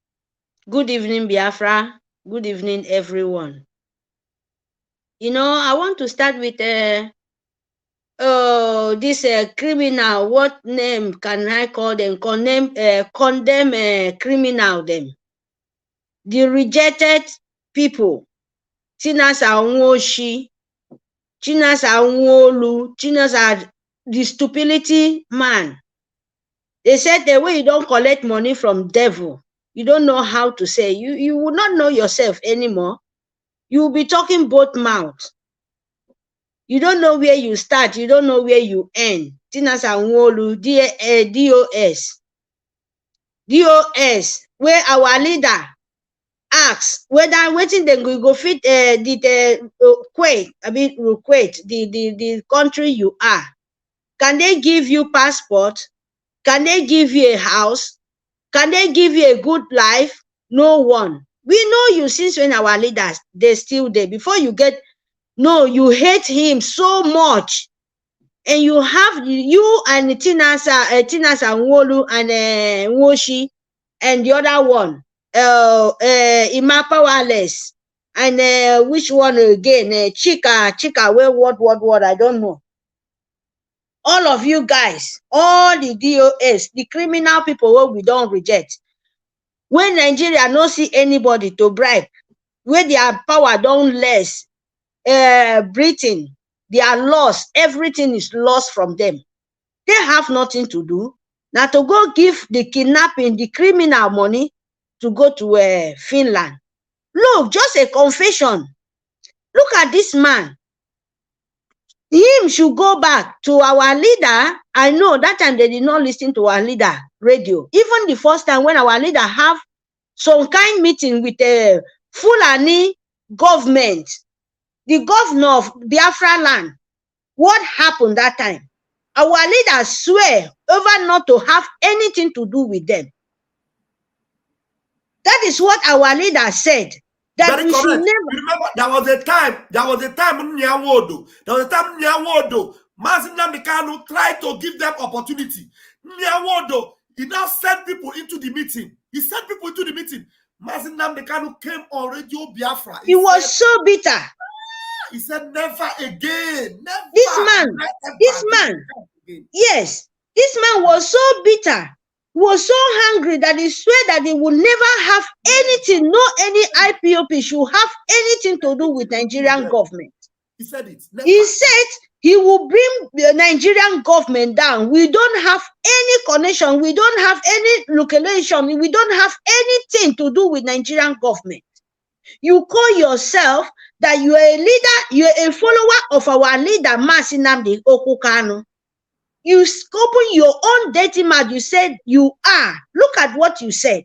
Good evening, Biafra. Good evening, everyone. I want to start with this criminal. What name can I call them? Condemn criminal them. The rejected people. Chinasa Nwoshi, Chinasa Nwolu, Chinasa the stupidity man. They said the way you don't collect money from devil, you don't know how to say. You will not know yourself anymore. You will be talking both mouths. You don't know where you start. You don't know where you end. Chinasa Nwolu, DOS, where our leader asks whether waiting then we go fit Kuwait, the country you are. Can they give you passport? Can they give you a house? Can they give you a good life? No one. We know you since when our leaders, they're still there. Before you get, no, you hate him so much. And you have, you and Tinasa Nwolu and Nwoshi and the other one, Ima Powerless, and which one again? Chika, where what? I don't know. All of you guys, all the DOS, the criminal people who we don't reject. When Nigeria no see anybody to bribe, where their power don't less, Britain, they are lost. Everything is lost from them. They have nothing to do. Now to go give the kidnapping, the criminal money to go to Finland. Look, just a confession. Look at this man. Him should go back to our leader. I know that time they did not listen to our leader radio. Even the first time when our leader have some kind meeting with the Fulani government, the governor of Biafra land, what happened that time? Our leader swear over not to have anything to do with them. That is what our leader said. That Very we correct. should never. Remember, there was a time Nyawodo, Mazi Nnamdi Kanu tried to give them opportunity. Nyawodo, he now sent people into the meeting. He sent people into the meeting. Mazi Nnamdi Kanu came on Radio Biafra. He was so bitter. He said, never again. Never. This man, yes, this man was so bitter. He was so hungry that he swear that he would never have anything, no any IPOP should have anything to do with Nigerian government. He said it. Never. He said he will bring the Nigerian government down. We don't have any connection. We don't have any localization. We don't have anything to do with Nigerian government. You call yourself that you are a leader, you are a follower of our leader, Mazi Nnamdi Kanu. You open your own dirty mouth. You said you are. Look at what you said.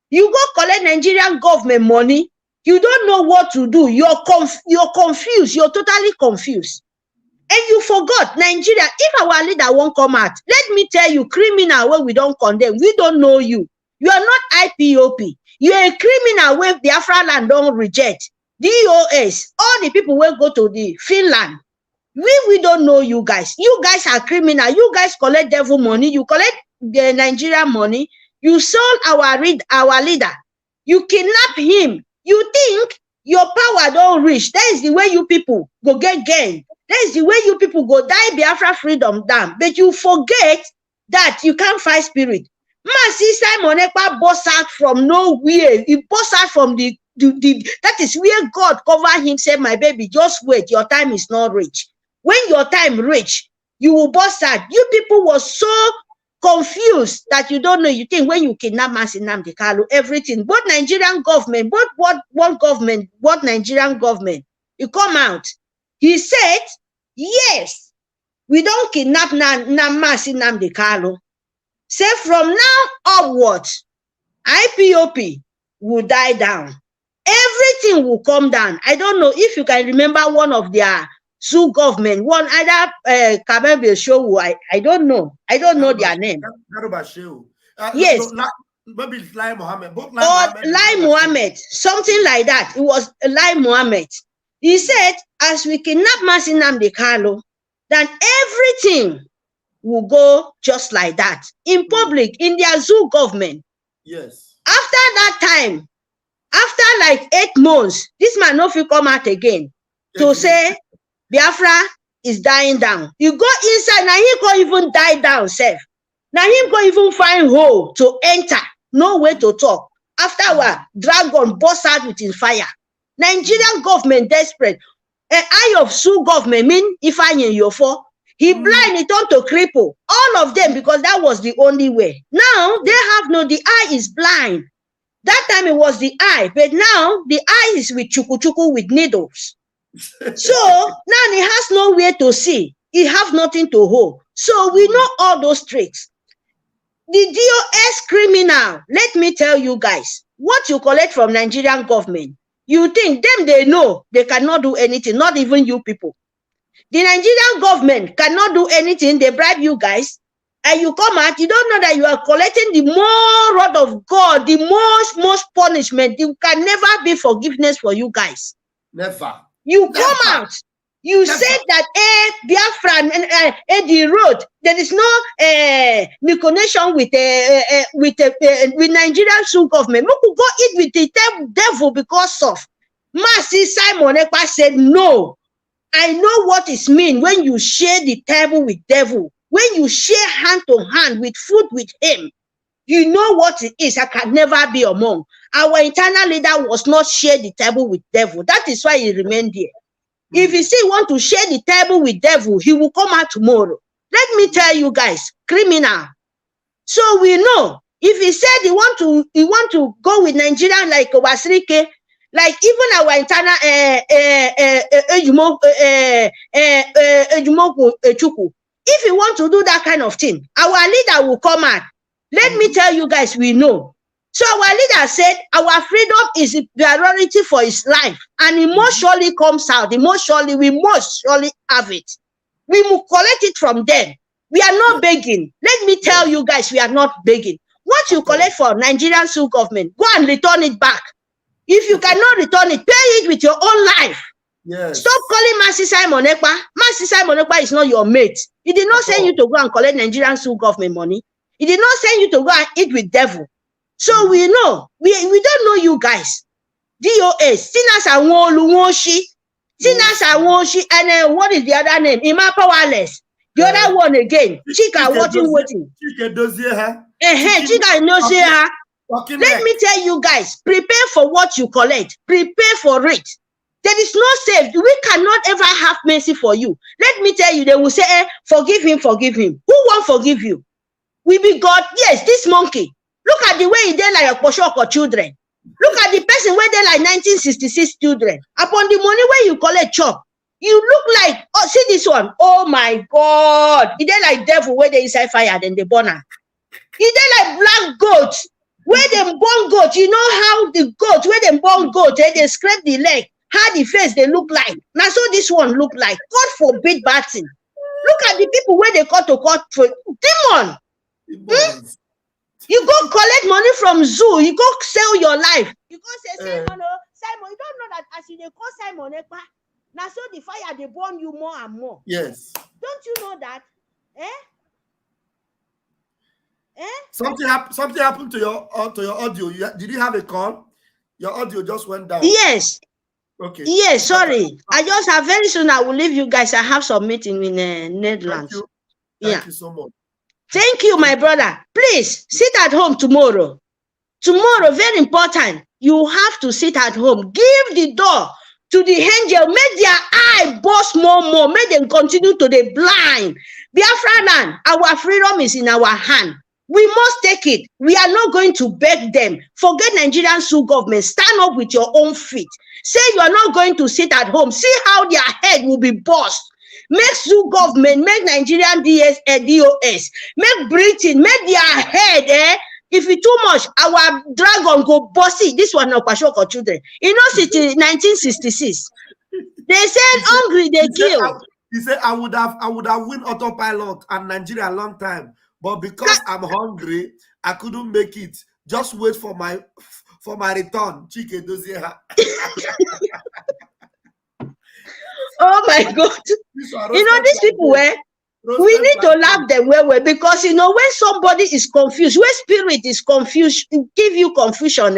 You go collect Nigerian government money. You don't know what to do. You're confused. You're totally confused. And you forgot Nigeria. If our leader won't come out, let me tell you, criminal when we don't condemn, we don't know you. You are not IPOP. You're a criminal when Biafra land don't reject. DOS, all the people will go to the Finland. We don't know you guys. You guys are criminal. You guys collect devil money. You collect the Nigerian money. You sold our leader. You kidnap him. You think your power don't reach. That is the way you people go get gain. That is the way you people go die Biafra freedom down. But you forget that you can't fight spirit. Mazi Simon Ekpa boss out from nowhere. He boss out from the that is where God covered him, said, my baby, just wait. Your time is not rich. When your time reach, you will bust out. You people were so confused that you don't know. You think when you kidnap Mazi Nnamdi Kanu, everything, both Nigerian government, both Nigerian government, you come out. He said, yes, we don't kidnap Mazi Nnamdi Kanu. Say from now onward, IPOP will die down. Everything will come down. I don't know if you can remember one of their Zoo government, one either Kabebe Show, I don't know. I don't know their name. Yes. Maybe it's Lai Mohammed. Or Lai Mohammed, something like that. It was Lai Mohammed. He said, as we kidnap Mazi Nnamdi Kanu, then everything will go just like that. In public, in their Zoo government. Yes. After that time, after like 8 months, this man no fit come out again to say Biafra is dying down. You go inside, now he can't even die down, self. Now he can't even find hole to enter, no way to talk. After our dragon burst out with his fire. Nigerian government desperate. An eye of Sioux government mean if I in your for. He blind, he turned to cripple. All of them, because that was the only way. Now they have the eye is blind. That time it was the eye, but now the eye is with chuku with needles. So now he has nowhere to see. He have nothing to hold. So we know all those tricks. The DOS criminal, let me tell you guys, what you collect from Nigerian government, you think them they know they cannot do anything, not even you people. The Nigerian government cannot do anything, they bribe you guys, and you come out, you don't know that you are collecting the more wrath of God, the most punishment. There can never be forgiveness for you guys. Never. You come out, you said that Biafra the road, there is no connection with Nigerian Sioux government. We could go eat with the devil because of Mazi Simon Ekpa said no. I know what it means when you share the table with devil, when you share hand to hand with food with him. You know what it is. I can never be among. Our internal leader was not share the table with devil. That is why he remained there. If he still want to share the table with devil, he will come out tomorrow. Let me tell you guys, criminal. So we know if he said he want to go with Nigeria like Obasrike, Like even our internal if you want to do that kind of thing, our leader will come out. Let me tell you guys, we know. So our leader said our freedom is a priority for his life, and it most surely comes out. We most surely have it. We will collect it from them. We are not begging. Let me tell you guys, we are not begging. What you collect for Nigerian Sioux government, go and return it back. If you cannot return it, pay it with your own life. Yes. Stop calling Master Simon Ekpa. Master Simon Ekpa is not your mate. He did not send you to go and collect Nigerian Sioux government money. He did not send you to go and eat with devil. So we know. We don't know you guys. DOS. Sinas and Woluwoshi. Sinas and Woshi. And then what is the other name? Ima Powerless. The other one again. Chika waiting. Chika Dozier. Chika Dozier. Let me tell you guys, prepare for what you collect. Prepare for it. There is no safe. We cannot ever have mercy for you. Let me tell you, they will say, forgive him, forgive him. Who won't forgive you? We be God. Yes, this monkey. Look at the way he did like a Poshoko children. Look at the person where they like 1966 children. Upon the money where you collect chop, you look like, oh, see this one. Oh my God. He did like devil where they inside fire, then they burn her. He did like black goats. Where them born goat, you know how the goat, where them born goat, they scrape the leg, how the face they look like. Now so this one look like. God forbid bad thing. Look at the people where they got to court for demon. You go collect money from zoo, you go sell your life. You go say, Simon, you don't know that as you they call Simon Ekpa, now so the fire they burn you more and more. Yes. Don't you know that? Something happened to your audio. Did you have a call? Your audio just went down. Yes. Okay. Yes, sorry. I just have very soon I will leave you guys. I have some meeting in Netherlands. Thank you. Thank you so much. Thank you, my brother. Please sit at home tomorrow. Tomorrow, very important. You have to sit at home. Give the door to the angel. Make their eye burst more. Make them continue to the blind. Biafra land, our freedom is in our hand. We must take it. We are not going to beg them. Forget Nigerian Sioux government. Stand up with your own feet. Say you are not going to sit at home. See how their head will be burst. Make Sioux government, make Nigerian DOS, make Britain, make their head, if it's too much, our dragon go bossy. This one no Pashoko children. You know, since 1966. They said hungry, they kill. He said I would have win autopilot and Nigeria a long time. But because I'm hungry, I couldn't make it. Just wait for my return. Chike Dozier. Oh my God. You know, these people we need to laugh them well, because you know when somebody is confused, when spirit is confused, give you confusion,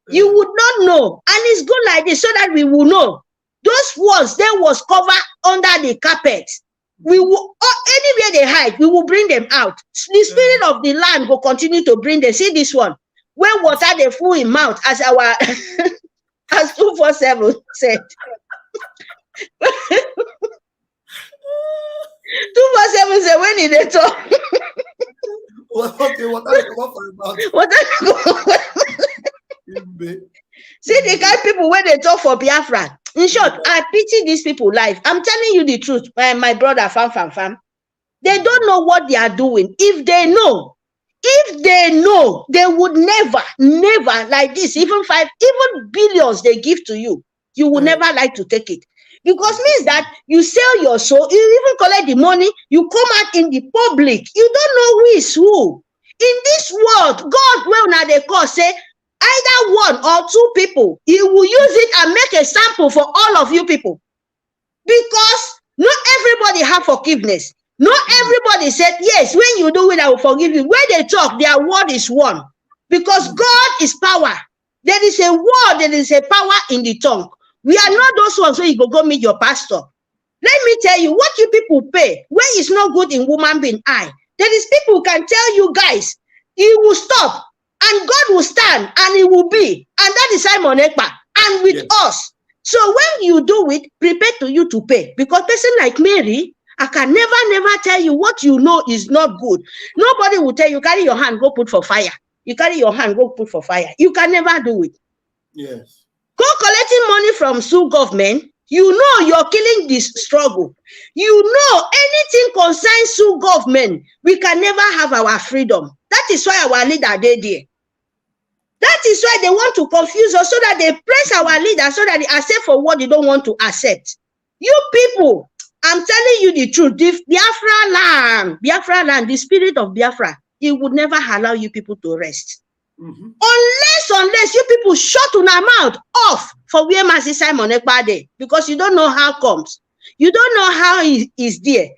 you would not know. And it's good like this so that we will know. Those ones, they was covered under the carpet. We will anywhere they hide, we will bring them out. The spirit of the land will continue to bring them. See this one, when water they full in mouth, as our as 247 said. 247 said when did they talk? Okay, what are you for about? See the kind of people when they talk for Biafra. In short, I pity these people life. I'm telling you the truth, my brother, Vam. They don't know what they are doing. If they know, they would never like this. Even billions they give to you, you will never like to take it. Because means that you sell your soul, you even collect the money, you come out in the public. You don't know who is who. In this world, God will now they call say, either one or two people, he will use it and make a sample for all of you people. Because not everybody have forgiveness. Not everybody said, yes, when you do it, I will forgive you. When they talk, their word is one. Because God is power. There is a word, there is a power in the tongue. We are not those ones where you go meet your pastor. Let me tell you, what you people pay, when it's not good in woman being eye, there is people who can tell you guys, he will stop. And God will stand and it will be. And that is Simon Ekpa. And with us. So when you do it, prepare to you to pay. Because person like Mary, I can never tell you what you know is not good. Nobody will tell you, carry your hand, go put for fire. You carry your hand, go put for fire. You can never do it. Yes. Go collecting money from Sioux government, you know you're killing this struggle. You know anything concerns Sioux government, we can never have our freedom. That is why our leader did there. That is why they want to confuse us so that they press our leader so that they accept for what they don't want to accept. You people, I'm telling you the truth. The Biafra land, the spirit of Biafra, it would never allow you people to rest. Unless you people shut your mouth off for where Master Simon Ekpa dey, because you don't know how comes. You don't know how he is there.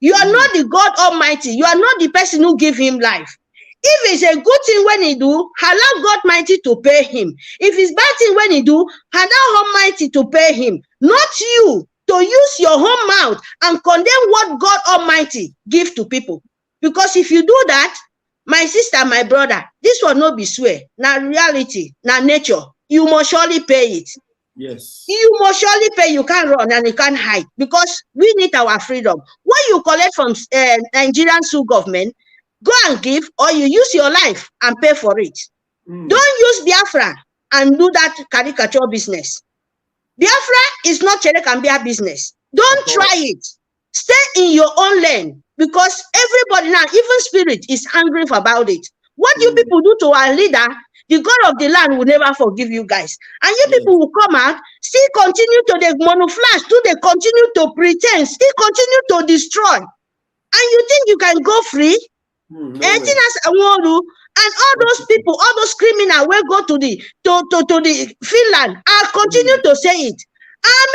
You are not the God Almighty. You are not the person who give him life. If it's a good thing when he do, allow God Almighty to pay him. If it's bad thing when he do, allow Almighty to pay him. Not you to use your own mouth and condemn what God Almighty give to people. Because if you do that, my sister, my brother, this will not be swear. Now reality, now nature. You must surely pay it. Yes. You must surely pay. You can't run and you can't hide because we need our freedom. What you collect from Nigerian Sioux government, go and give, or you use your life and pay for it. Don't use Biafra and do that caricature business. Biafra is not Cherekambia business. Don't try it. Stay in your own lane because everybody now, even spirit, is angry about it. What you people do to our leader, the God of the land will never forgive you guys. And you people will come out, still continue to the monoflash, they continue to pretend, still continue to destroy. And you think you can go free? And all those people, all those criminals will go to the Finland. I'll continue to say it. How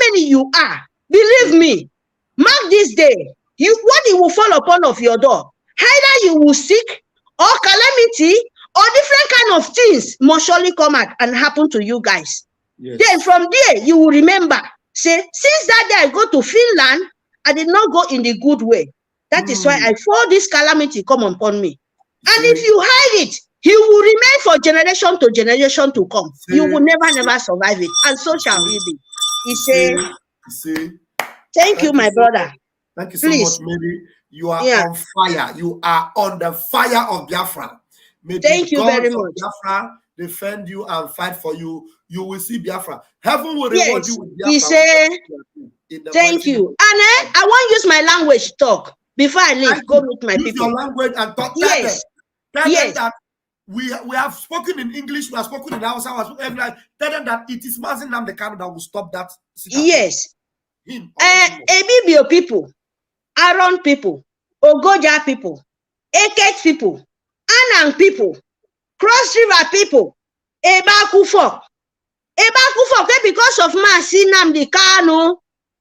many you are? Believe me, mark this day. What it will fall upon of your door. Either you will sick or calamity or different kind of things must surely come out and happen to you guys. Yes. Then from there you will remember. Say, since that day I go to Finland, I did not go in the good way. That is why I saw this calamity come upon me. And if you hide it, he will remain for generation to generation to come. You will never survive it. And so shall he be. He said, thank you, my brother. Thank you so much, Mary. You are on fire. You are on the fire of Biafra. May thank you very much. Biafra defend you and fight for you. You will see Biafra. Heaven will reward you with Biafra. He said, thank you. And I want to use my language to talk. Before I leave, go meet my people. Use your language and talk. Yes. Tell them that we have spoken in English, we have spoken in Hausa, tell them that it is Mazi Nnamdi Kanu that will stop that. Yes. Ebibio people, Aaron people, Ogoja people, Eket people, Anang people, Cross River people, Ebakufok, because of Mazi Nnamdi Kanu,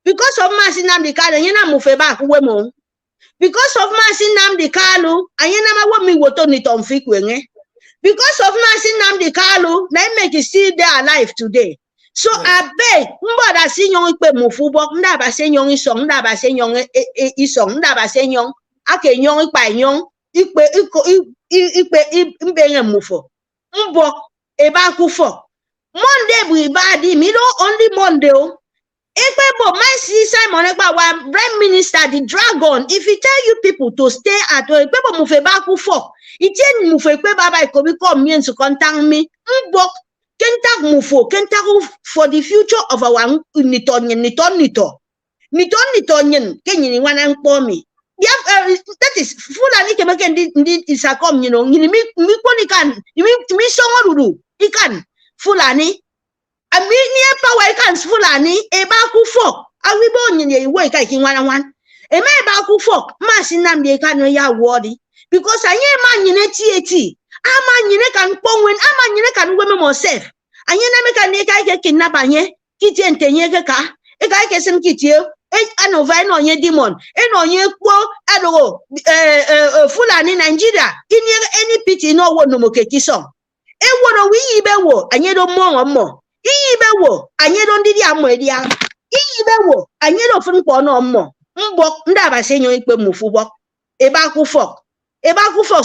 because of Mazi Nnamdi Kanu, you know, Mufeba Wemo. Because of Mazi Nnamdi Kanu, because of Mazi Nnamdi Kanu, they make it still there alive today. So I beg, mbada si nyong ikpe mufubok, ndaba se nyong isong, ndaba se nyong isong, ndaba se nyong, ake nyong ikpa nyong, ikpe mbenye mufo, mbok eba kufo. Monday bu ibadi, mi don't only Monday o. Ekpa, my sister Simon Ekpa, Prime Minister, the dragon. If he tell you people to stay at home, Ekpa mufeba kufo. Itieni mufekpe baba ikobi come mean to contact me. Mbok kentak mufo, kentak for the future of our nitonyen. Kenyi wana nkpomi. That is fulani kemeke ndi isakom, you know. Mi konikan, mi songoruru ikan fulani. I mean, near power cans fulani, a baku fork. I will born in a way, I can 1 on 1. A my baku fork, Mazi Nnamdi Kanu ya wordy. Because I am man in a TAT. I'm man in a can pong when I'm man in a can women myself. I am make a kidnap and ye, kitty and tenyeka, a guy can send kitty, and over on your demon, and on your quo, fulani Nigeria, in any pity no one no more song. And what are we bewo, and you don't more. Ibewo, anye don't did ya mwedia. Ibewo, anye don't fun no more. Mbok, ndaba senyo ikpe mufubok. Ebaku fok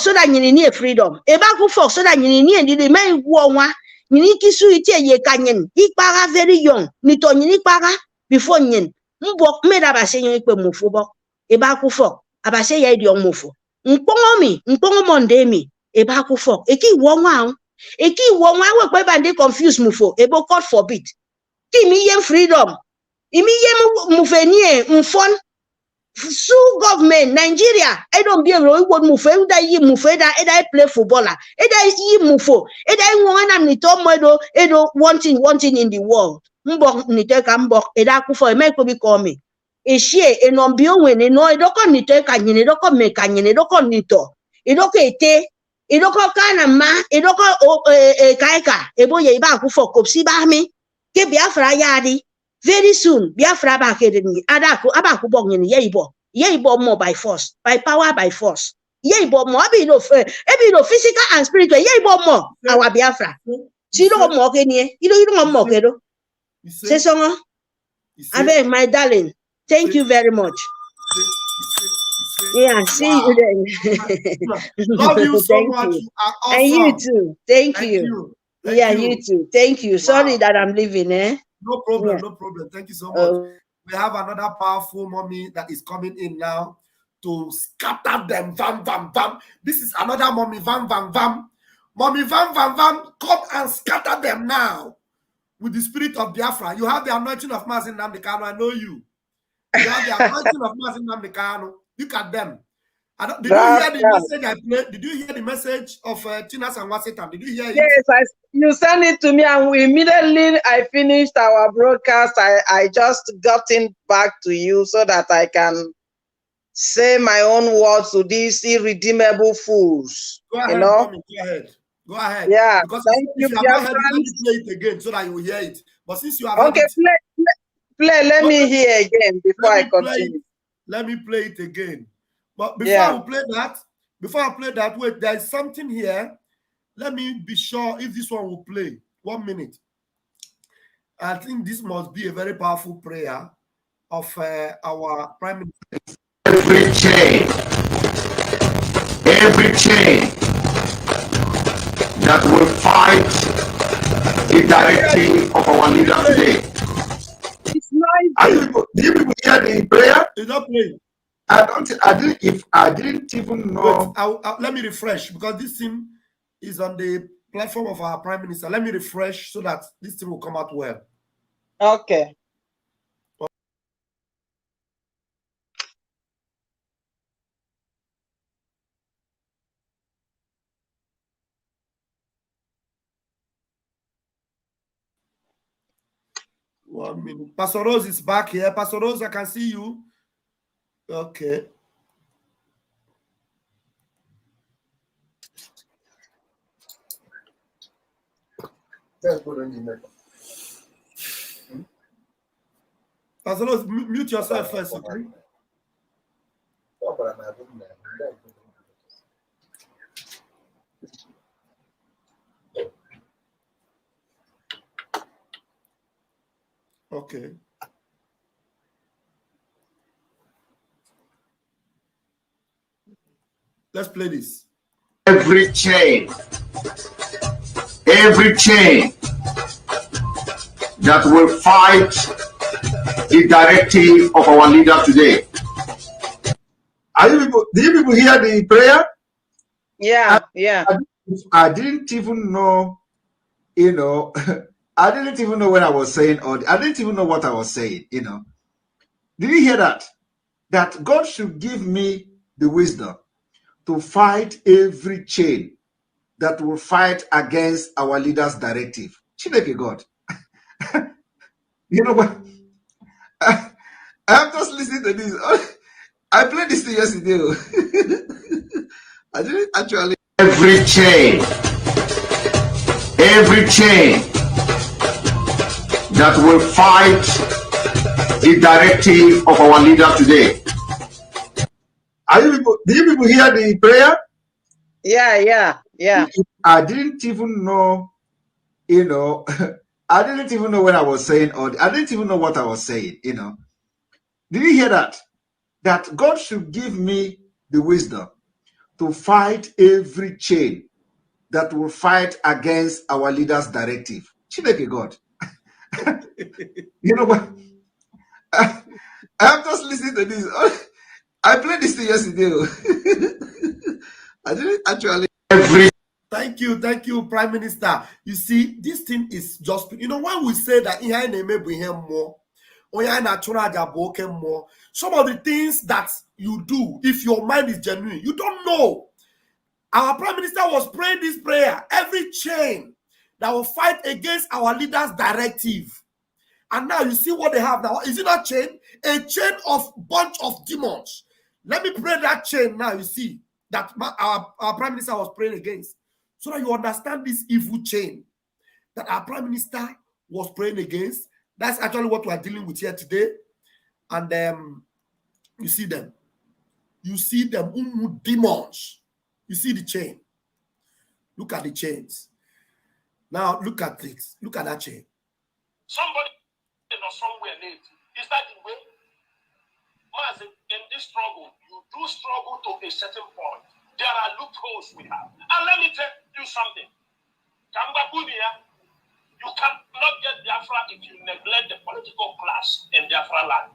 so that you need freedom. Ebaku fok so that you need the man wonwa. You need kisu ite ye kanyen. Ikpara very young. Nito nyini para before nyen. Mbok me daba senyo ikpe mufubok. Ebaku fok. Abase ya idi mufu. Mpongo monde mi. Ebaku fok. Eki wonwa. Eki wo nwa we pe bande confuse mufo. Ebo God forbid. Ki mi yem freedom. Imi yem mufenie mfon. Sue government Nigeria. I don't be able to move. Eda yi mufo. Eda play footballer. Eda yi mufo. Eda ngwana ni tomodo. Edo wanting in the world. Mbok ni teka mbok. Eda kufo. Eme ko bi come. Eshie enombio wene no. Edoko ni teka nyine. Edoko meka nyine. Edoko nito. Edoko ete. Edoko kana ma. Edoko kaika. Ebo ye iba kufo kopsi ba me. Ke Biafra yadi. Very soon, Biafra back here. Adaku abaku bong ye ibo more by force, by power, by force. Ye ibo more, physical and spiritual. Ye ibo more, our Biafra. See no more any. You don't more kedo. Say so. Abe, my darling, thank you very much. Yeah, see you then. Love you so Thank much. you. You are awesome. And you too. Thank you. Yeah, you too. Thank you. Sorry that I'm leaving, eh? No problem, Yeah. no problem. Thank you so much. We have another powerful mommy that is coming in now to scatter them. Vam, vam, vam. This is another mommy, Vam, Vam, Vam. Mommy, Vam, Vam, Vam, come and scatter them now with the spirit of Biafra. You have the anointing of Mazin Namdekano. I know you. You have the anointing of Mazin Namdekano. Look at them. Did you hear the message I played? Did you hear the message of Tinas and Wasitan? Did you hear it? Yes, you sent it to me, and immediately I finished our broadcast. I just got in back to you so that I can say my own words to these irredeemable fools. Go ahead, you know? mommy, go ahead. Go ahead. Yeah, because thank if you, you have not heard it, let me play it again so that you will hear it. But since you have heard it, let me hear again before I continue. Let me play it again. But before I play that, wait, there is something here. Let me be sure if this one will play. 1 minute. I think this must be a very powerful prayer of our Prime Minister. Every chain that will fight the directive of our leader today. Do you people hear the prayer? It's not playing. I didn't even know. Wait, let me refresh because this thing is on the platform of our Prime Minister. Let me refresh so that this thing will come out well. Okay. One minute. Pastor Rose is back here. Pastor Rose, I can see you. Okay. Pastor Rose, mute yourself first, okay? Okay. Let's play this. Every chain that will fight the directive of our leader today. Do you people hear the prayer? Yeah, I didn't even know, I didn't even know what I was saying, or I didn't even know what I was saying, Did you hear that? That God should give me the wisdom to fight every chain that will fight against our leader's directive. Chineke God. You know what? I'm just listening to this. I played this thing yesterday. I didn't actually. Every chain that will fight the directive of our leader today. Do you people hear the prayer? Yeah. I didn't even know, I didn't even know what I was saying, or I didn't even know what I was saying, Did you hear that? That God should give me the wisdom to fight every chain that will fight against our leader's directive. Chineke God. You know what? I'm just listening to this. I played this thing yesterday. I didn't actually. Every Thank you, Prime Minister. You see, this thing is just, when we say that more, some of the things that you do, if your mind is genuine, you don't know. Our Prime Minister was praying this prayer, every chain that will fight against our leaders' directive. And now you see what they have now. Is it not chain? A chain of bunch of demons. Let me pray that chain now. You see that our Prime Minister was praying against. So that you understand this evil chain that our Prime Minister was praying against. That's actually what we are dealing with here today. And you see them. You see them, demons. You see the chain. Look at the chains. Now look at this. Look at that chain. Somebody or somewhere late. Is that the way? In this struggle, you do struggle to a certain point. There are loopholes we have. And let me tell you something. You cannot get Biafra if you neglect the political class in Biafra land.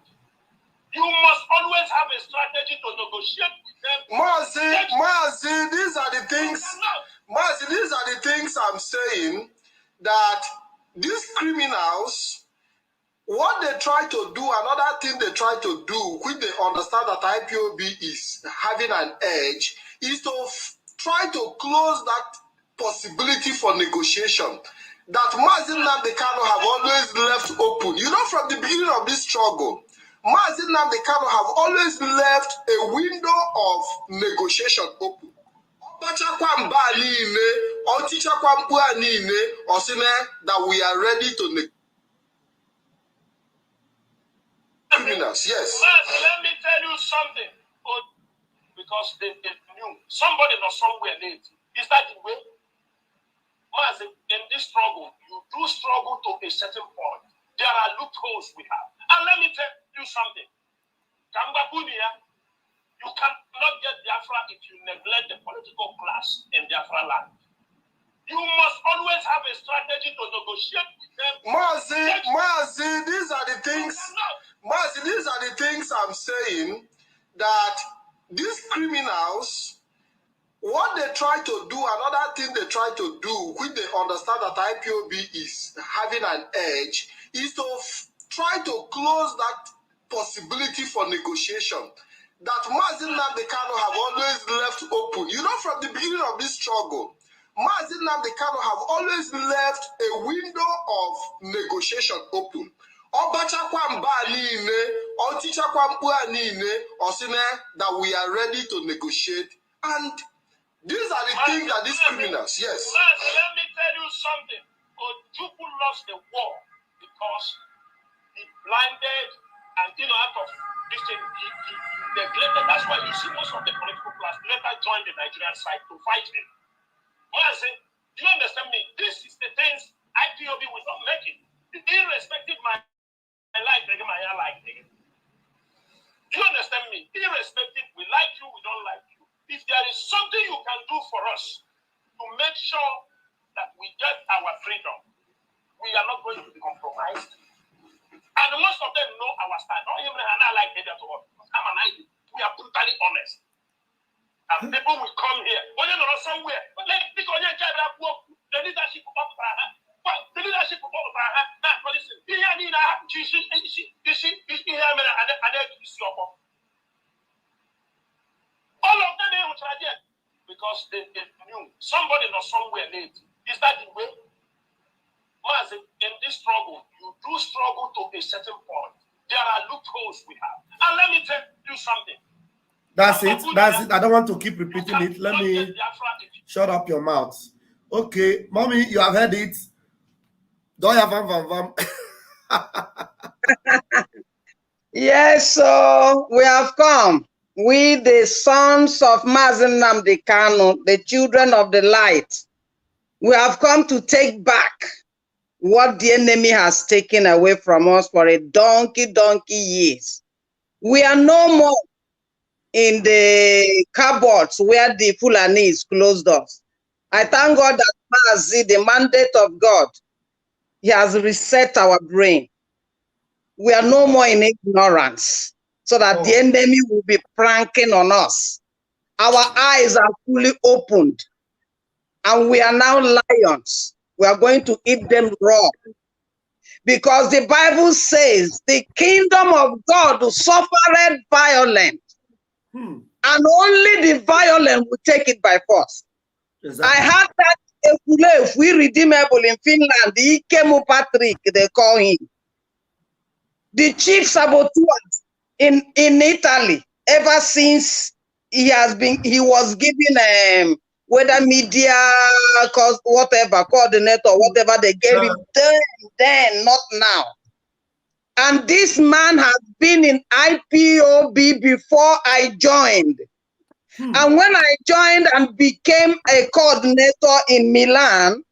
You must always have a strategy to negotiate with them. Mazi, these are the things. Mazi, these are the things I'm saying, that these criminals, what they try to do, another thing they try to do, which they understand that IPOB is having an edge, is to try to close that possibility for negotiation that Mazi Nnamdi Kanu have always left open. From the beginning of this struggle, Mazi Nnamdi Kanu have always left a window of negotiation open. That we are ready to negotiate. Criminals, yes. Let me tell you something. Because they knew somebody or somewhere late. Is that the way? In this struggle, you do struggle to a certain point. There are loopholes we have. And let me tell you something. You cannot get Biafra if you neglect the political class in Biafra land. You must always have a strategy to negotiate with them. Mazi, these are the things. Mazi, these are the things I'm saying, that these criminals, what they try to do, another thing they try to do, which they understand that IPOB is having an edge, is to try to close that possibility for negotiation that Mazi Nnamdi Kanu have always left open. From the beginning of this struggle, Mazi Nnamdi Kanu have always left a window of negotiation open. That we are ready to negotiate. And these are the things that these criminals, yes. Let me tell you something. Ojukwu lost the war because he blinded and out of this thing, he neglected. That's why you see most of the political class later joined the Nigerian side to fight him. Do you understand me? This is the things IPOB will not make it. Irrespective of my life, my life. Do you understand me? Irrespective, we like you, we don't like you. If there is something you can do for us to make sure that we get our freedom, we are not going to be compromised. And most of them know our stand. Not even I like it at all. I'm an idea. We are brutally honest. And people will come here. When you know somewhere, the leadership of the leadership of now listen. All of them because they knew somebody or somewhere late. Is that the way? In this struggle, you do struggle to a certain point. There are loopholes we have. And let me tell you something. That's it. I don't want to keep repeating it. Let me shut up your mouth. Okay, mommy, you have heard it. Don't have Vam Vam. Yes, so we have come. We, the sons of Mazi Nnamdi Kanu, the children of the light, we have come to take back what the enemy has taken away from us for a donkey years. We are no more in the cupboards where the Fulanis closed us. I thank God that Mazi, the mandate of God, he has reset our brain. We are no more in ignorance, so that the enemy will be pranking on us. Our eyes are fully opened. and we are now lions. We are going to eat them raw. Because the Bible says the kingdom of God suffered violence, and only the violent will take it by force. Exactly. I had that if we redeemable in Finland, the Ikemu Patrick, they call him. The chief saboteurs in Italy, ever since he was given whether media, whatever, coordinator, whatever they gave him then, not now. And this man has been in IPOB before I joined. And when I joined and became a coordinator in Milan,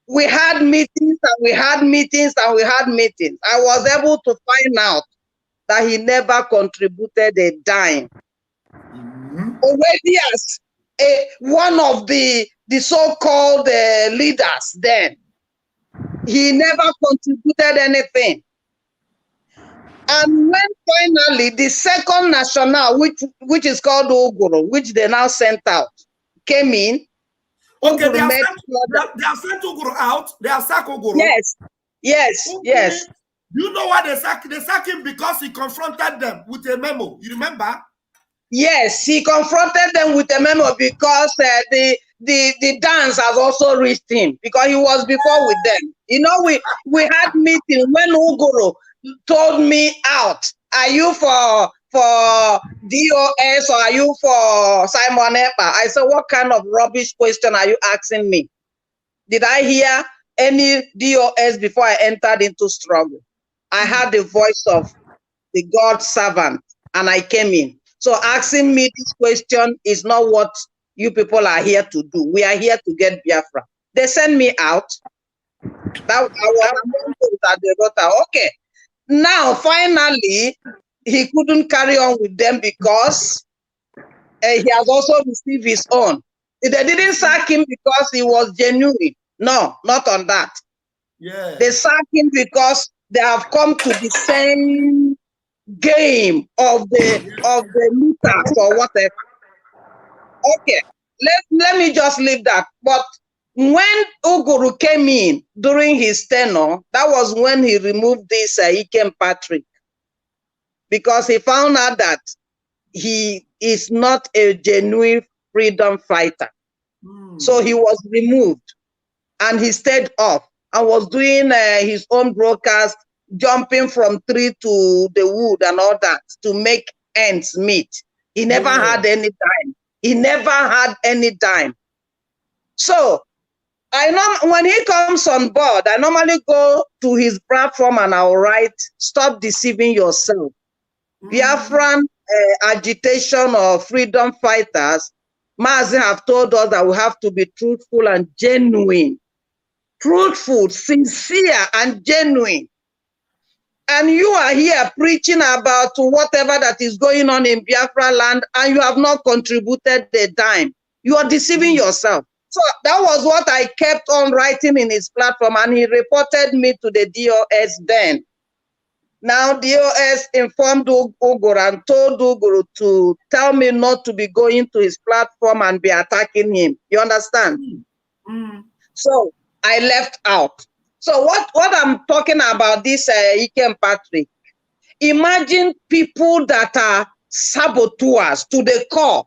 we had meetings and we had meetings and we had meetings. I was able to find out that he never contributed a dime. Already as one of the so-called leaders then, he never contributed anything. And when finally the second national, which is called Ogoro, which they now sent out, came in. Okay, they have sent Ogoro out. They have sacked Ogoro. Yes. You know why they sacked? They sacked him because he confronted them with a memo. You remember? Yes, he confronted them with a memo because the dance has also reached him because he was before with them. You know, we had meeting when Ogoro told me out. Are you for DOS or are you for Simon Ekpa? I said, what kind of rubbish question are you asking me? Did I hear any DOS before I entered into struggle? I had the voice of the God servant and I came in. So asking me this question is not what you people are here to do. We are here to get Biafra. They sent me out. That I was among those that they wrote out. Okay. Now, finally, he couldn't carry on with them because he has also received his own. They didn't sack him because he was genuine. No, not on that. Yeah. They sacked him because they have come to the same game of the looters or whatever. Okay, let me just leave that. But when Ogoro came in during his tenure, that was when he removed this Ikem Patrick, because he found out that he is not a genuine freedom fighter. So he was removed and he stayed off and was doing his own broadcast, jumping from tree to the wood and all that to make ends meet. He never had any time. He never had any time. So I know when he comes on board, I normally go to his platform and I'll write, stop deceiving yourself. Biafran agitation or freedom fighters, Mazi have told us that we have to be truthful and genuine. Truthful, sincere and genuine. And you are here preaching about whatever that is going on in Biafra land and you have not contributed a dime. You are deceiving yourself. So that was what I kept on writing in his platform, and he reported me to the DOS then. Now DOS informed Ogoro and told Ogoro to tell me not to be going to his platform and be attacking him. You understand? So I left out. So what I'm talking about this Ikem Patrick, imagine people that are saboteurs to the core.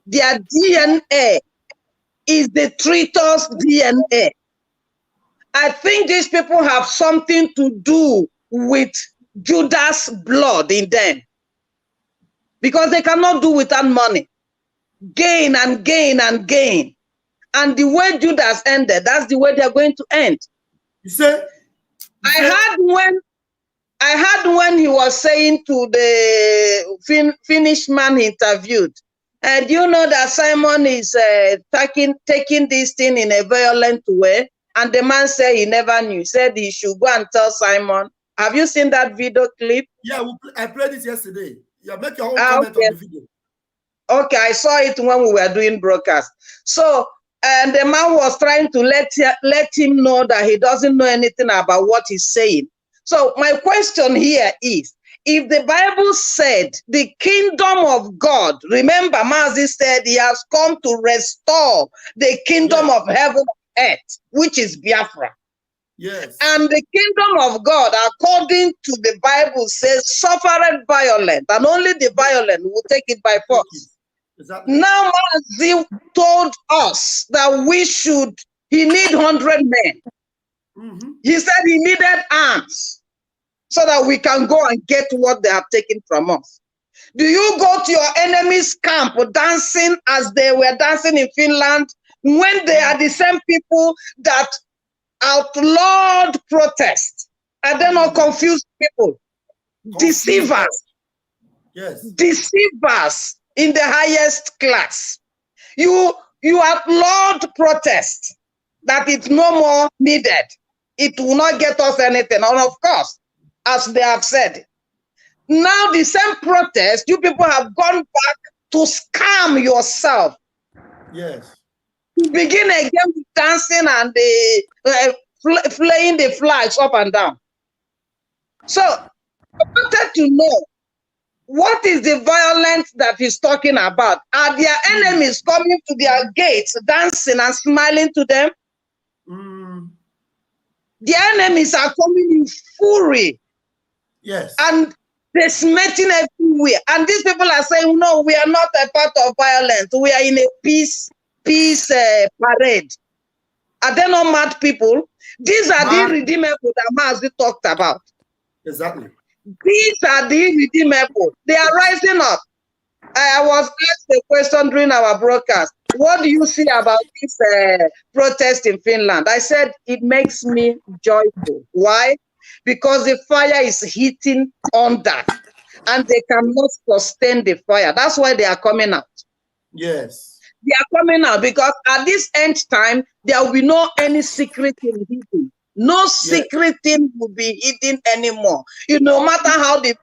Their DNA is the traitor's DNA. I think these people have something to do with Judas' blood in them, because they cannot do without money. Gain and gain and gain. And the way Judas ended, that's the way they're going to end. I had when he was saying to the Finnish man he interviewed, and you know that Simon is taking this thing in a violent way, and the man said he never knew. He said he should go and tell Simon. Have you seen that video clip? Yeah, I played it yesterday. Yeah, make your own comment on the video. Okay, I saw it when we were doing broadcast. So, and the man was trying to let him know that he doesn't know anything about what he's saying. So my question here is if the Bible said the kingdom of God, remember Moses said he has come to restore the kingdom of heaven and earth, which is Biafra. Yes. And the kingdom of God, according to the Bible, says suffered violent, and only the violent will take it by force. Exactly. Now Moses told us that he need 100 men. Mm-hmm. He said he needed arms so that we can go and get what they have taken from us. Do you go to your enemy's camp dancing as they were dancing in Finland when they are the same people that outlawed protest? Are they not confused people? Deceivers. Yes. Deceivers in the highest class. You outlawed protest, that it's no more needed. It will not get us anything. And of course, as they have said, now the same protest, you people have gone back to scam yourself. Yes. To begin again with dancing and flaying the flags up and down. So I wanted to know, what is the violence that he's talking about? Are their enemies coming to their gates, dancing and smiling to them? Their enemies are coming in fury. Yes. And they're smelting everywhere. And these people are saying, no, we are not a part of violence. We are in a peace parade. Are they not mad people? These are the irredeemable that Mnk'S talked about. Exactly. These are the irredeemable. They are rising up. I was asked a question during our broadcast. What do you see about this protest in Finland? I said, it makes me joyful. Why? Because the fire is hitting on that. And they cannot sustain the fire. That's why they are coming out. Yes. They are coming out because at this end time, there will be no any secret in hidden. No secret thing will be hidden anymore. No matter how the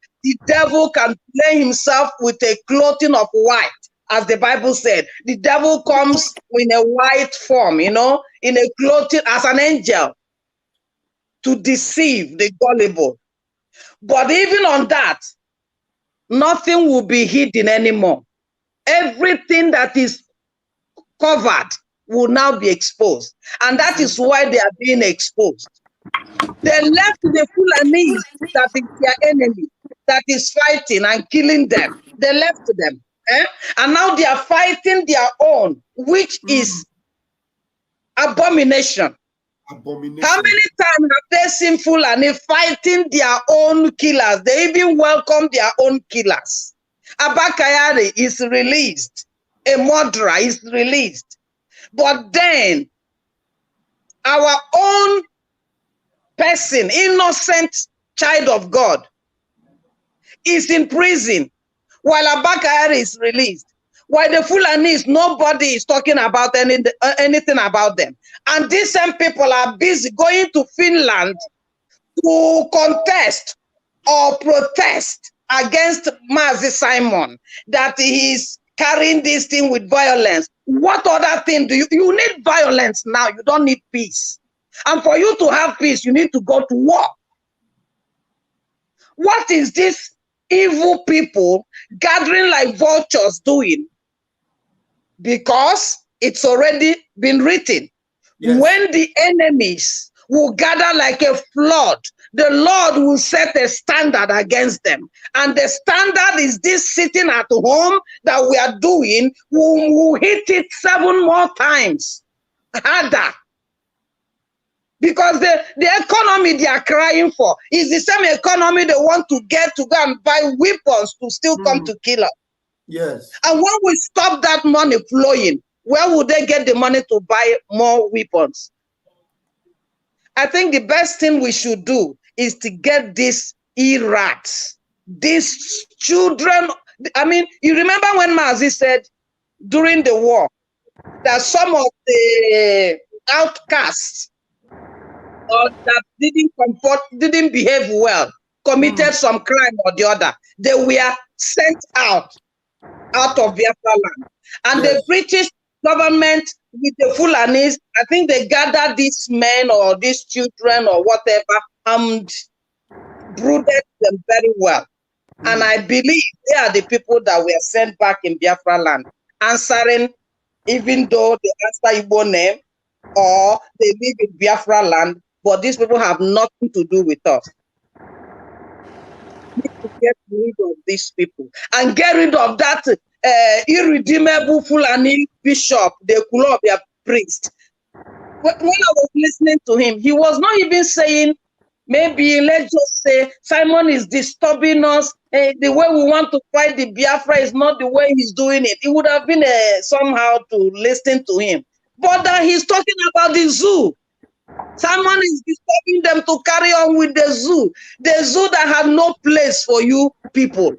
devil can play himself with a clothing of white, as the Bible said, the devil comes in a white form, in a clothing as an angel to deceive the gullible. But even on that, nothing will be hidden anymore. Everything that is covered will now be exposed. And that is why they are being exposed. They left the Fulanis that is their enemy, that is fighting and killing them. They left them. And now they are fighting their own, which is abomination. Abomination. How many times have they seen Fulani fighting their own killers? They even welcome their own killers. Abakayari is released. A murderer is released. But then, our own person, innocent child of God, is in prison while Abakayari is released. While the Fulanis, nobody is talking about anything about them. And these same people are busy going to Finland to contest or protest against Mnk'S Simon, that he is carrying this thing with violence. What other thing do you need? Violence now? You don't need peace. And for you to have peace, you need to go to war. What is this evil people gathering like vultures doing? Because it's already been written. Yes. When the enemies will gather like a flood, the Lord will set a standard against them. And the standard is this sitting at home that we are doing. We'll hit it 7 more times harder. Because the economy they are crying for is the same economy they want to get to go and buy weapons to still come to kill us. Yes. And when we stop that money flowing, where would they get the money to buy more weapons? I think the best thing we should do is to get these errats, these children. I mean, you remember when Mnk'S said during the war that some of the outcasts or that didn't behave well, committed some crime or the other, they were sent out of Biafra land. And the British government with the Fulanis, I think they gathered these men or these children or whatever and brooded them very well. And I believe they are the people that were sent back in Biafra land, answering, even though they answer Igbo name or they live in Biafra land, but these people have nothing to do with us. We need to get rid of these people and get rid of that irredeemable Fulani bishop, the Kulobia priest. When I was listening to him, he was not even saying, maybe let's just say Simon is disturbing us. The way we want to fight the Biafra is not the way he's doing it. It would have been somehow to listen to him. But he's talking about the zoo. Simon is disturbing them to carry on with the zoo that has no place for you people.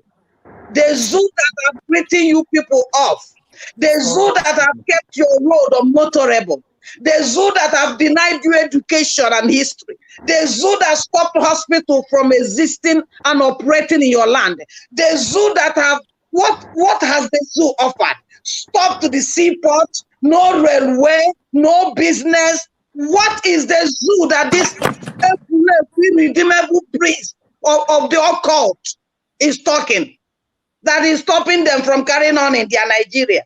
The zoo that have written you people off. The zoo that have kept your road unmotorable. The zoo that have denied you education and history. The zoo that stopped hospital from existing and operating in your land. The zoo that have, what has the zoo offered? Stopped the seaport, no railway, no business. What is the zoo that this irredeemable priest of the occult is talking? That is stopping them from carrying on in their Nigeria.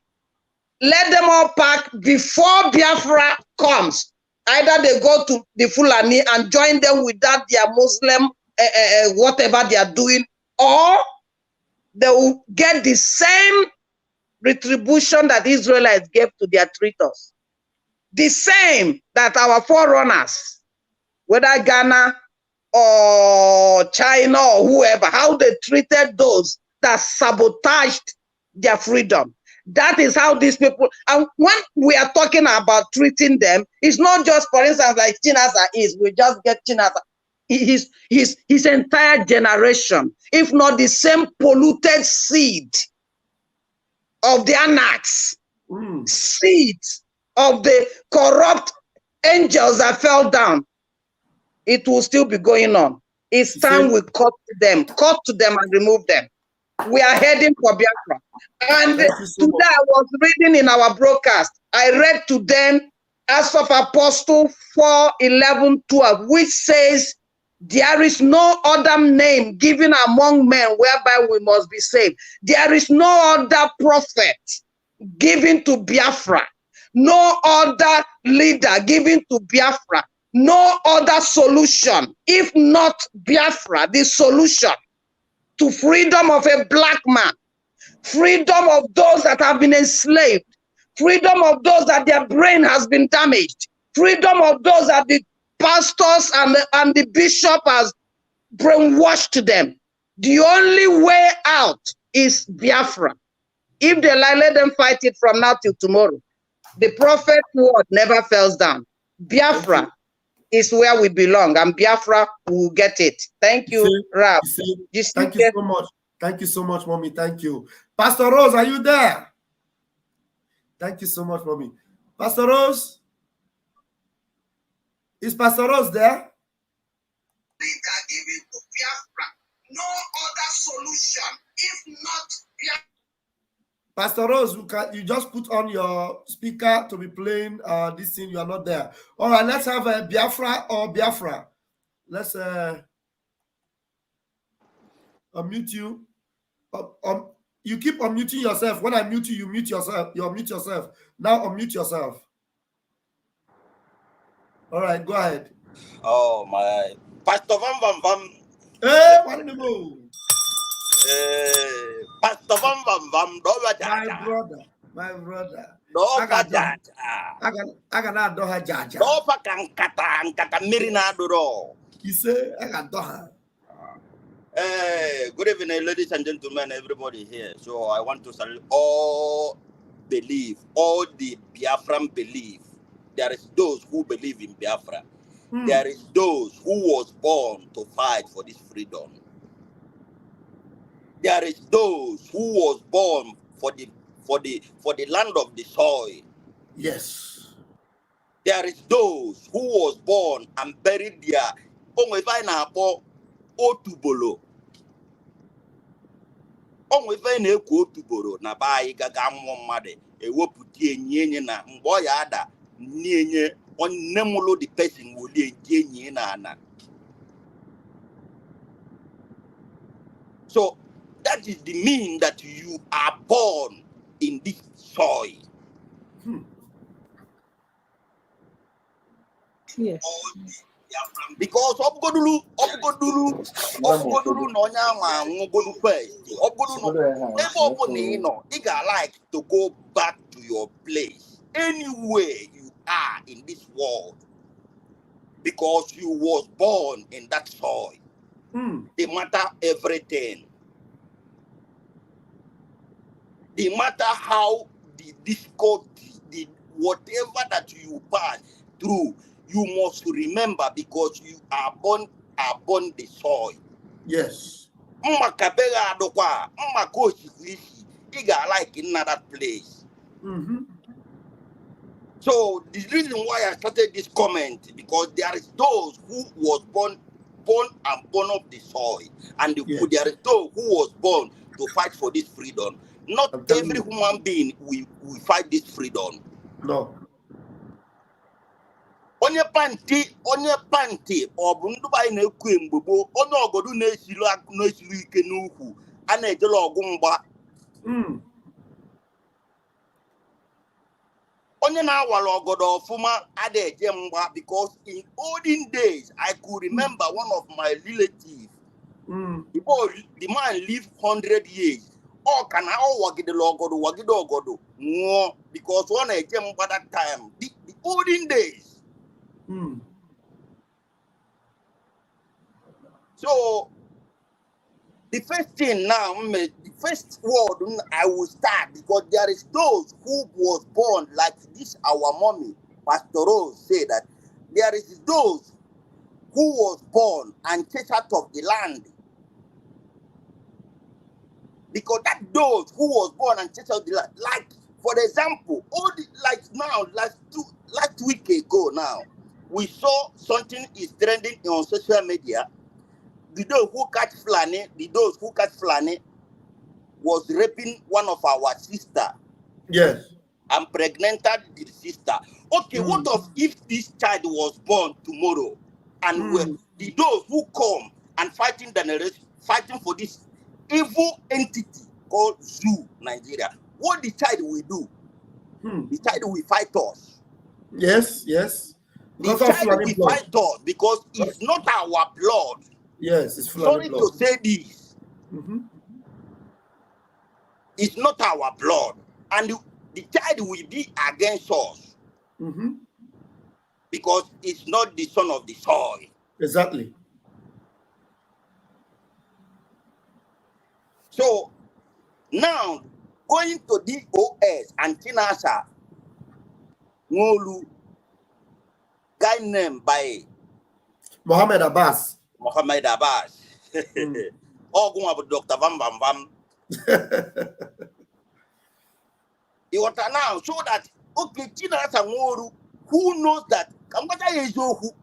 Let them all pack before Biafra comes. Either they go to the Fulani and join them with that their Muslim, whatever they are doing, or they will get the same retribution that Israelites gave to their traitors. The same that our forerunners, whether Ghana or China or whoever, how they treated those that sabotaged their freedom. That is how these people, and when we are talking about treating them, it's not just, for instance, like Chinasa is, we just get Chinasa. His entire generation, if not the same polluted seed of the anarchs, seeds of the corrupt angels that fell down, it will still be going on. It's time we cut to them and remove them. We are heading for Biafra. And today I was reading in our broadcast, I read to them Acts of Apostle 4:11-12, which says, there is no other name given among men whereby we must be saved. There is no other prophet given to Biafra, no other leader given to Biafra, no other solution, if not Biafra, the solution to freedom of a black man, freedom of those that have been enslaved, freedom of those that their brain has been damaged, freedom of those that the pastors and the bishop has brainwashed them. The only way out is Biafra. If they lie, let them fight it from now till tomorrow. The prophet word never falls down. Biafra is where we belong, and Biafra will get it. Thank you, Rab. Thank you so much. Thank you so much, Mommy. Thank you. Pastor Rose, are you there? Thank you so much, Mommy. Pastor Rose? Is Pastor Rose there? No other solution, if not Biafra. Pastor Rose, you just put on your speaker to be playing this thing. You are not there. All right, let's have a Biafra or Biafra. Let's unmute you. You keep unmuting yourself. When I mute you, you mute yourself. You unmute yourself. Now unmute yourself. All right, go ahead. Oh my, Pastor Vam Vam Vam. Hey, what in the mood? Pastor Vam Vam Vam. My brother. No jaja. I got do her jaja. No pa kata mirina duro. He say I got do her. Good evening, ladies and gentlemen, everybody here. So I want to salute all the Biafran believe. There is those who believe in Biafra. There is those who was born to fight for this freedom. There is those who was born for the land of the soil. Yes. There is those who was born and buried there. Otubolo. Onwe ife na-ekwu otuboro na ba anyị gaga mmụọ mmadụ ewepụta enyi na mgbe ọ ya ada nyenye onye mụlụ the person woli enyi na ana. So that is the mean that you are born in this soil. Yes. Because Obgodulu no nyama ngogodu first. Obgodu no ever like to go back to your place anywhere you are in this world because you was born in that soil. They matter everything. They matter how the difficulty, the whatever that you pass through, you must remember because you are born the soil. Yes. Mmakabega adokwa, mmakoshi kuishi, iga like in another place. So the reason why I started this comment because there is those who was born of the soil, and there is those who was born to fight for this freedom. Not every human being will fight this freedom. No. Onye panty, or bunduba in a queen bubo, onye ogodu n'esilu ike n'ukwu, a na-ejele ọgụ mgba. Onye na-awala ogodo ọfụma ada-eje mgba because in olden days, I could remember one of my relatives. The man lived 100 years. Oh, can I wagide ogodo, no, because one eje mgba that time, the olden days. So the first thing now, the first word I will start because there is those who was born like this. Our mommy, Pastor Rose, say that there is those who was born and chased out of the land. Because that those who was born and chased out the land, like for example, last week ago now, we saw something is trending on social media. Those who catch Fulani was raping one of our sister. Yes. And pregnanted the sister. Okay, what if this child was born tomorrow and those who come and fighting for this evil entity called Zoo Nigeria? What the child will do? The child will fight us. Yes. The child will fight us because it's not our blood. Yes, it's Fulani Sorry blood. to say this. It's not our blood. And the child will be against us. Because it's not the son of the soil. Exactly. So now going to DOS and Tinasa Ngolu, guy named by Mohammed Abbas. All going about Dr. Vam Vam Vam. You want to now so that okay, Tinasa Ngolu, who knows that Kambata is who so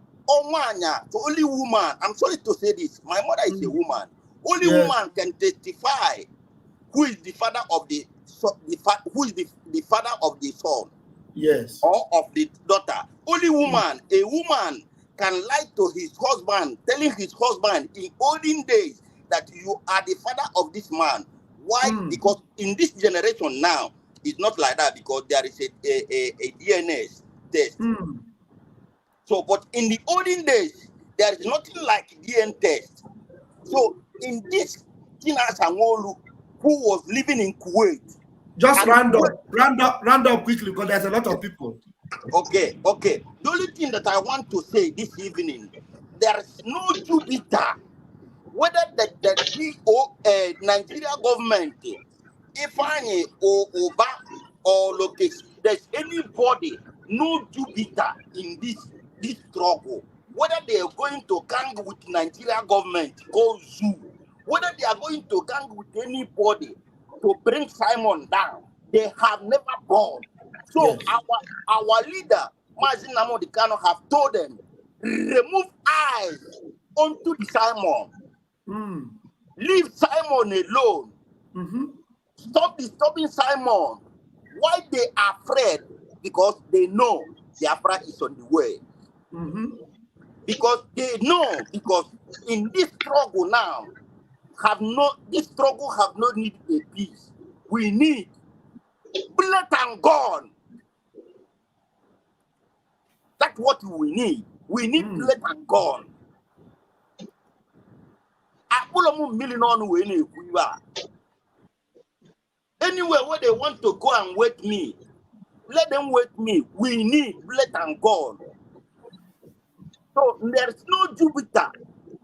only woman. I'm sorry to say this. My mother is a woman. Only woman can testify who is the father of the who is the father of the son. Yes. Or of the daughter. Only woman, a woman can lie to his husband, telling his husband in olden days that you are the father of this man. Why? Because in this generation now, it's not like that because there is a DNA test. So, but in the olden days, there is nothing like DNA test. So, in this Tina Sangolu, who was living in Kuwait. Just round up quickly because there's a lot of people. Okay. The only thing that I want to say this evening, there is no Jupiter. Whether the Nigeria government, if any or Oba or location, there's anybody, no Jupiter in this struggle. Whether they are going to gang with Nigeria government, go zoo. Whether they are going to gang with anybody to bring Simon down, they have never gone. So our leader, Mazin Namodi Kano, have told them, remove eyes onto the Simon. Leave Simon alone. Stop disturbing Simon. Why they are afraid? Because they know Biafra is on the way. Because they know, because in this struggle now, this struggle have no need a peace. We need blood and gone. That's what we need. We need blood and gone. Anywhere where they want to go and wait me, let them wait me. We need blood and gone. So there's no Jupiter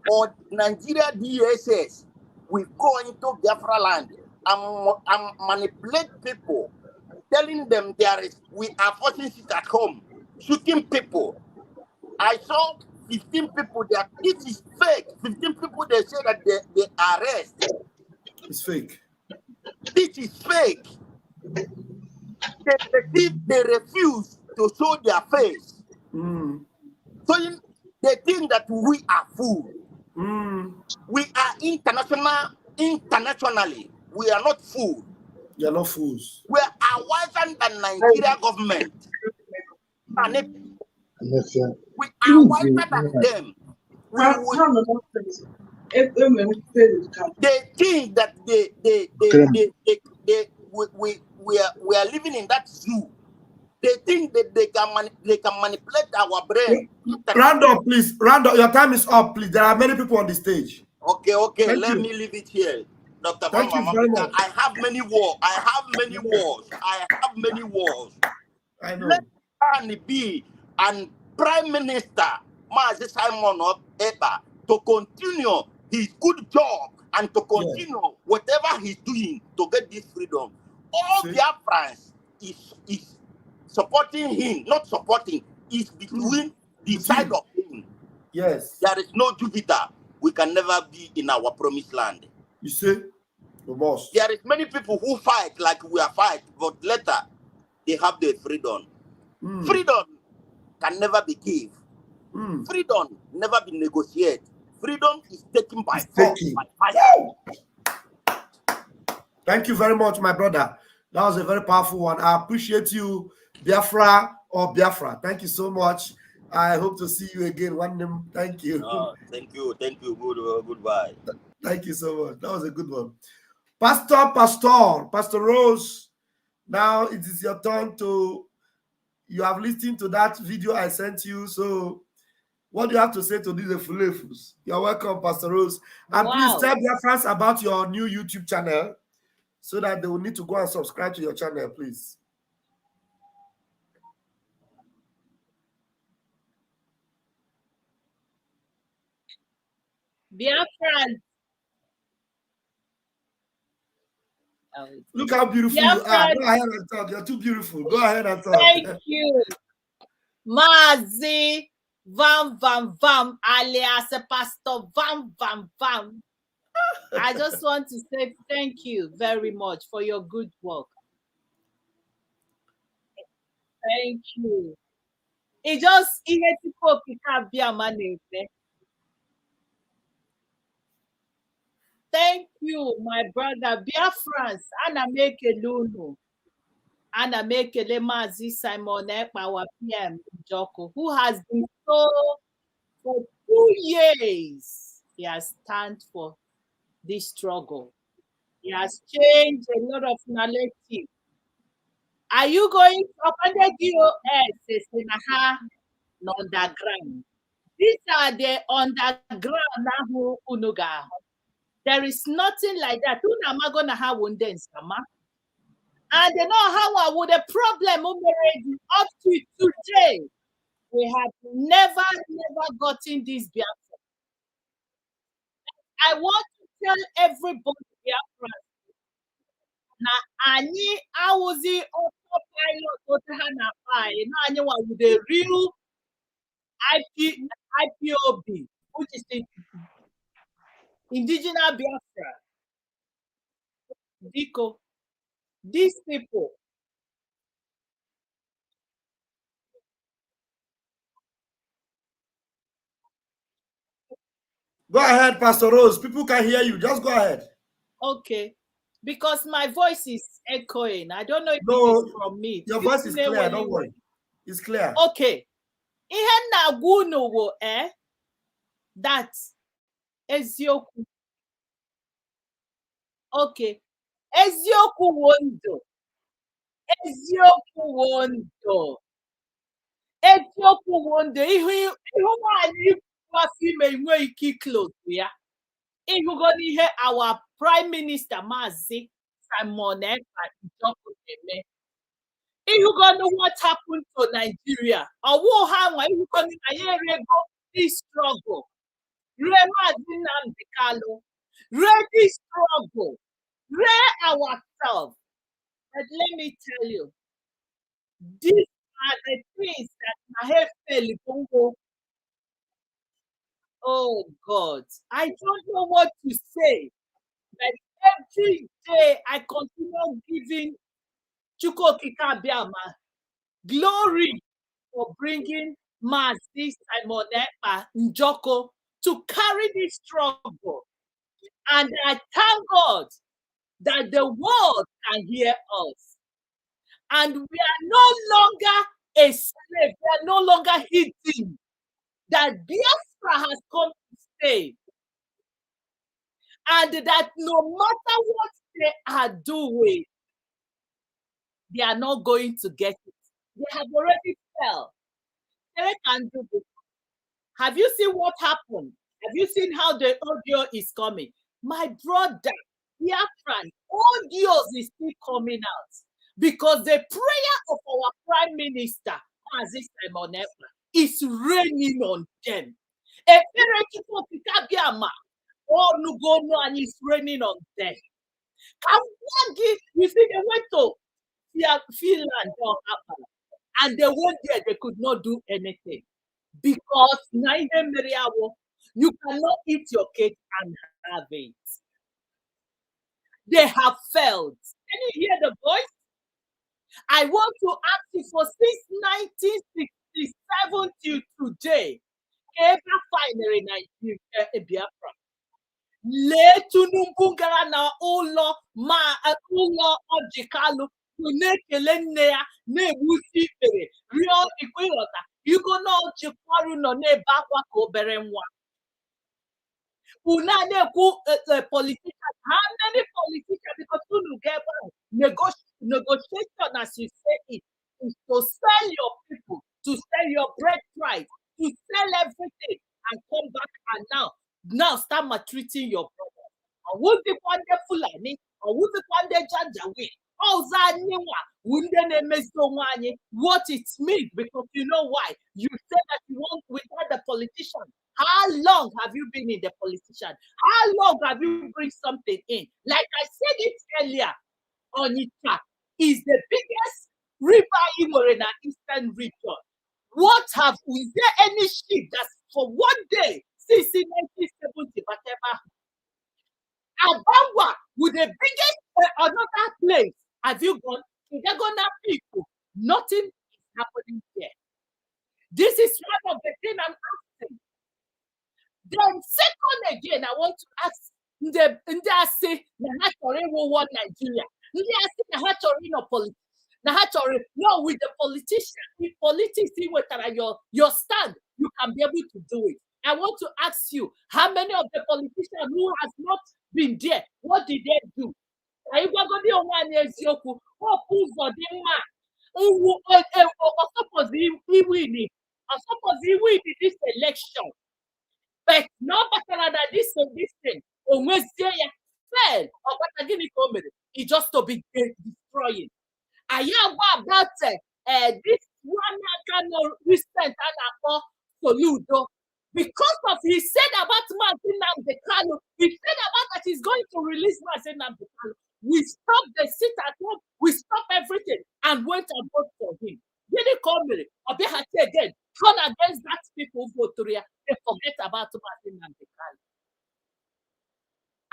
or Nigeria DSS. We go into Biafra land and manipulate people, telling them we are forcing it at home, shooting people. I saw 15 people there. This is fake. 15 people, they say that they arrest. It's fake. This is fake. They refuse to show their face. So they think that we are fools. We are internationally. We are not fools. You are not fools. We are wiser than Nigeria government. And we are wiser than them. They think that we are living in that zoo. They think that they can manipulate our brain. Round up, please. Round up. Your time is up, please. There are many people on the stage. Okay. Let me leave it here. Dr. Vam Vam Vam, I have many wars. I know. Let me be and Prime Minister Mnk'S Simon of Ekpa to continue his good job and to continue whatever he's doing to get this freedom. All Biafrans is supporting him, not supporting, is between the side of him. Yes. There is no Jupiter. We can never be in our promised land. You see? The boss. There is many people who fight like we are fight, but later they have the freedom. Freedom can never be given. Freedom never be negotiated. Freedom is taken by force, by fire. Thank you very much, my brother. That was a very powerful one. I appreciate you, Biafra or Biafra. Thank you so much. I hope to see you again one day. Thank you. Thank you. Goodbye. Thank you so much. That was a good one. Pastor Rose. Now it is your turn to. You have listened to that video I sent you. So, what do you have to say to these Fulefus? You're welcome, Pastor Rose. And please tell your friends about your new YouTube channel, so that they will need to go and subscribe to your channel, please. Biafran. Look how beautiful you are. Go ahead and talk. You're too beautiful. Go ahead and talk. Thank you. Mnk'S Vam Vam Vam, alias Pastor Vam Vam Vam. I just want to say thank you very much for your good work. Thank you. It just thank you, my brother. Biafrans, Ana Mekelunu. Ana Mekele Mazi Simon Ekpa, our PM Joko, who has been so for 2 years. He has stand for this struggle. He has changed a lot of narrative. Are you going up under DOS underground? These are the underground now unuga. There is nothing like that. And they know how I would a problem up to today. We have never gotten this Biafra. I want to tell everybody Biafra. Now, Ani, I was the autopilot, with the real IPOB, which is the indigenous Biafra. Diko, these people. Go ahead, Pastor Rose. People can hear you. Just go ahead. Okay. Because my voice is echoing. I don't know if it is from me. Your voice is clear. Don't worry. It's clear. Okay. That Ezioku. Okay. Eziokwu wondo. Eziokwu wondo. Eziokwu wondo. Ihu nwanyị kwasị ime inwe ike close ya. Ihugo n'ihe our Prime Minister Mazi Simon Ekpa eme. Ihugo what happened to Nigeria. Owo ha nwa ihugo ni ayerego this struggle. Mazi Nnamdi Kanu. This struggle. Ourselves. But let me tell you, these are the things that I have felt. Oh God, I don't know what to say. But every day I continue giving Chukwuokike Abiama glory for bringing Mazi Simon Ekpa Njoko to carry this struggle. And I thank God that the world can hear us. And we are no longer a slave. We are no longer hidden. That Biafra has come to stay. And that no matter what they are doing, they are not going to get it. They have already fell. They can do this. Have you seen what happened? Have you seen how the audio is coming? My brother, Biafran, audios is still coming out because the prayer of our Prime Minister, Mazi Simon Ekpa, is raining on them. And it's raining on them. You see, they went to Finland and they went there, they could not do anything. Because you cannot eat your cake and have it. They have failed. Can you hear the voice? I want to ask you for since 1967 till today, every finally Nigeria Biafra. Lee Tinubu gara na ụlọ Ojikalu na-ekele nne ya na-egbusi ikpere rịọ ikpe ịghọta igo na Ojikwaru nọ n'ebe akwa ka obere nwa. Una na-ekwu politicians, how many politicians, because unu get negotiation as you say it is to sell your people, to sell your birthright, to sell everything and come back and now start maltreating your brother. Or would the one day Fulani, or would the one day Janjawe? What it means, because you know why? You said that you want without the politician. How long have you been in the politician? How long have you bring something in? Like I said it earlier, Onitsha is the biggest river in the Eastern region. Is there any ship that's for one day since 1970, whatever? Abangwa with the biggest another place. Have you gone? They're gonna people. Nothing is happening there. This is one of the things I'm asking. Then second again, I want to ask the say one Nigeria. No politics. No, with the politician, with politics, your stand, you can be able to do it. I want to ask you, how many of the politicians who has not been there, what did they do? I suppose he win this election. But no matter that this thing, almost there fell, or what again it just to be destroying. I hear about this one kind of recent Soludo. Because of he said about Mazi Nnamdi Kanu, he said about that he's going to release Mazi Nnamdi Kanu. We stopped the sit at home, we stopped everything and went and voted for him. Did he come here? Or they had to again turn against that people who vote to they forget about Mazi Nnamdi Kanu.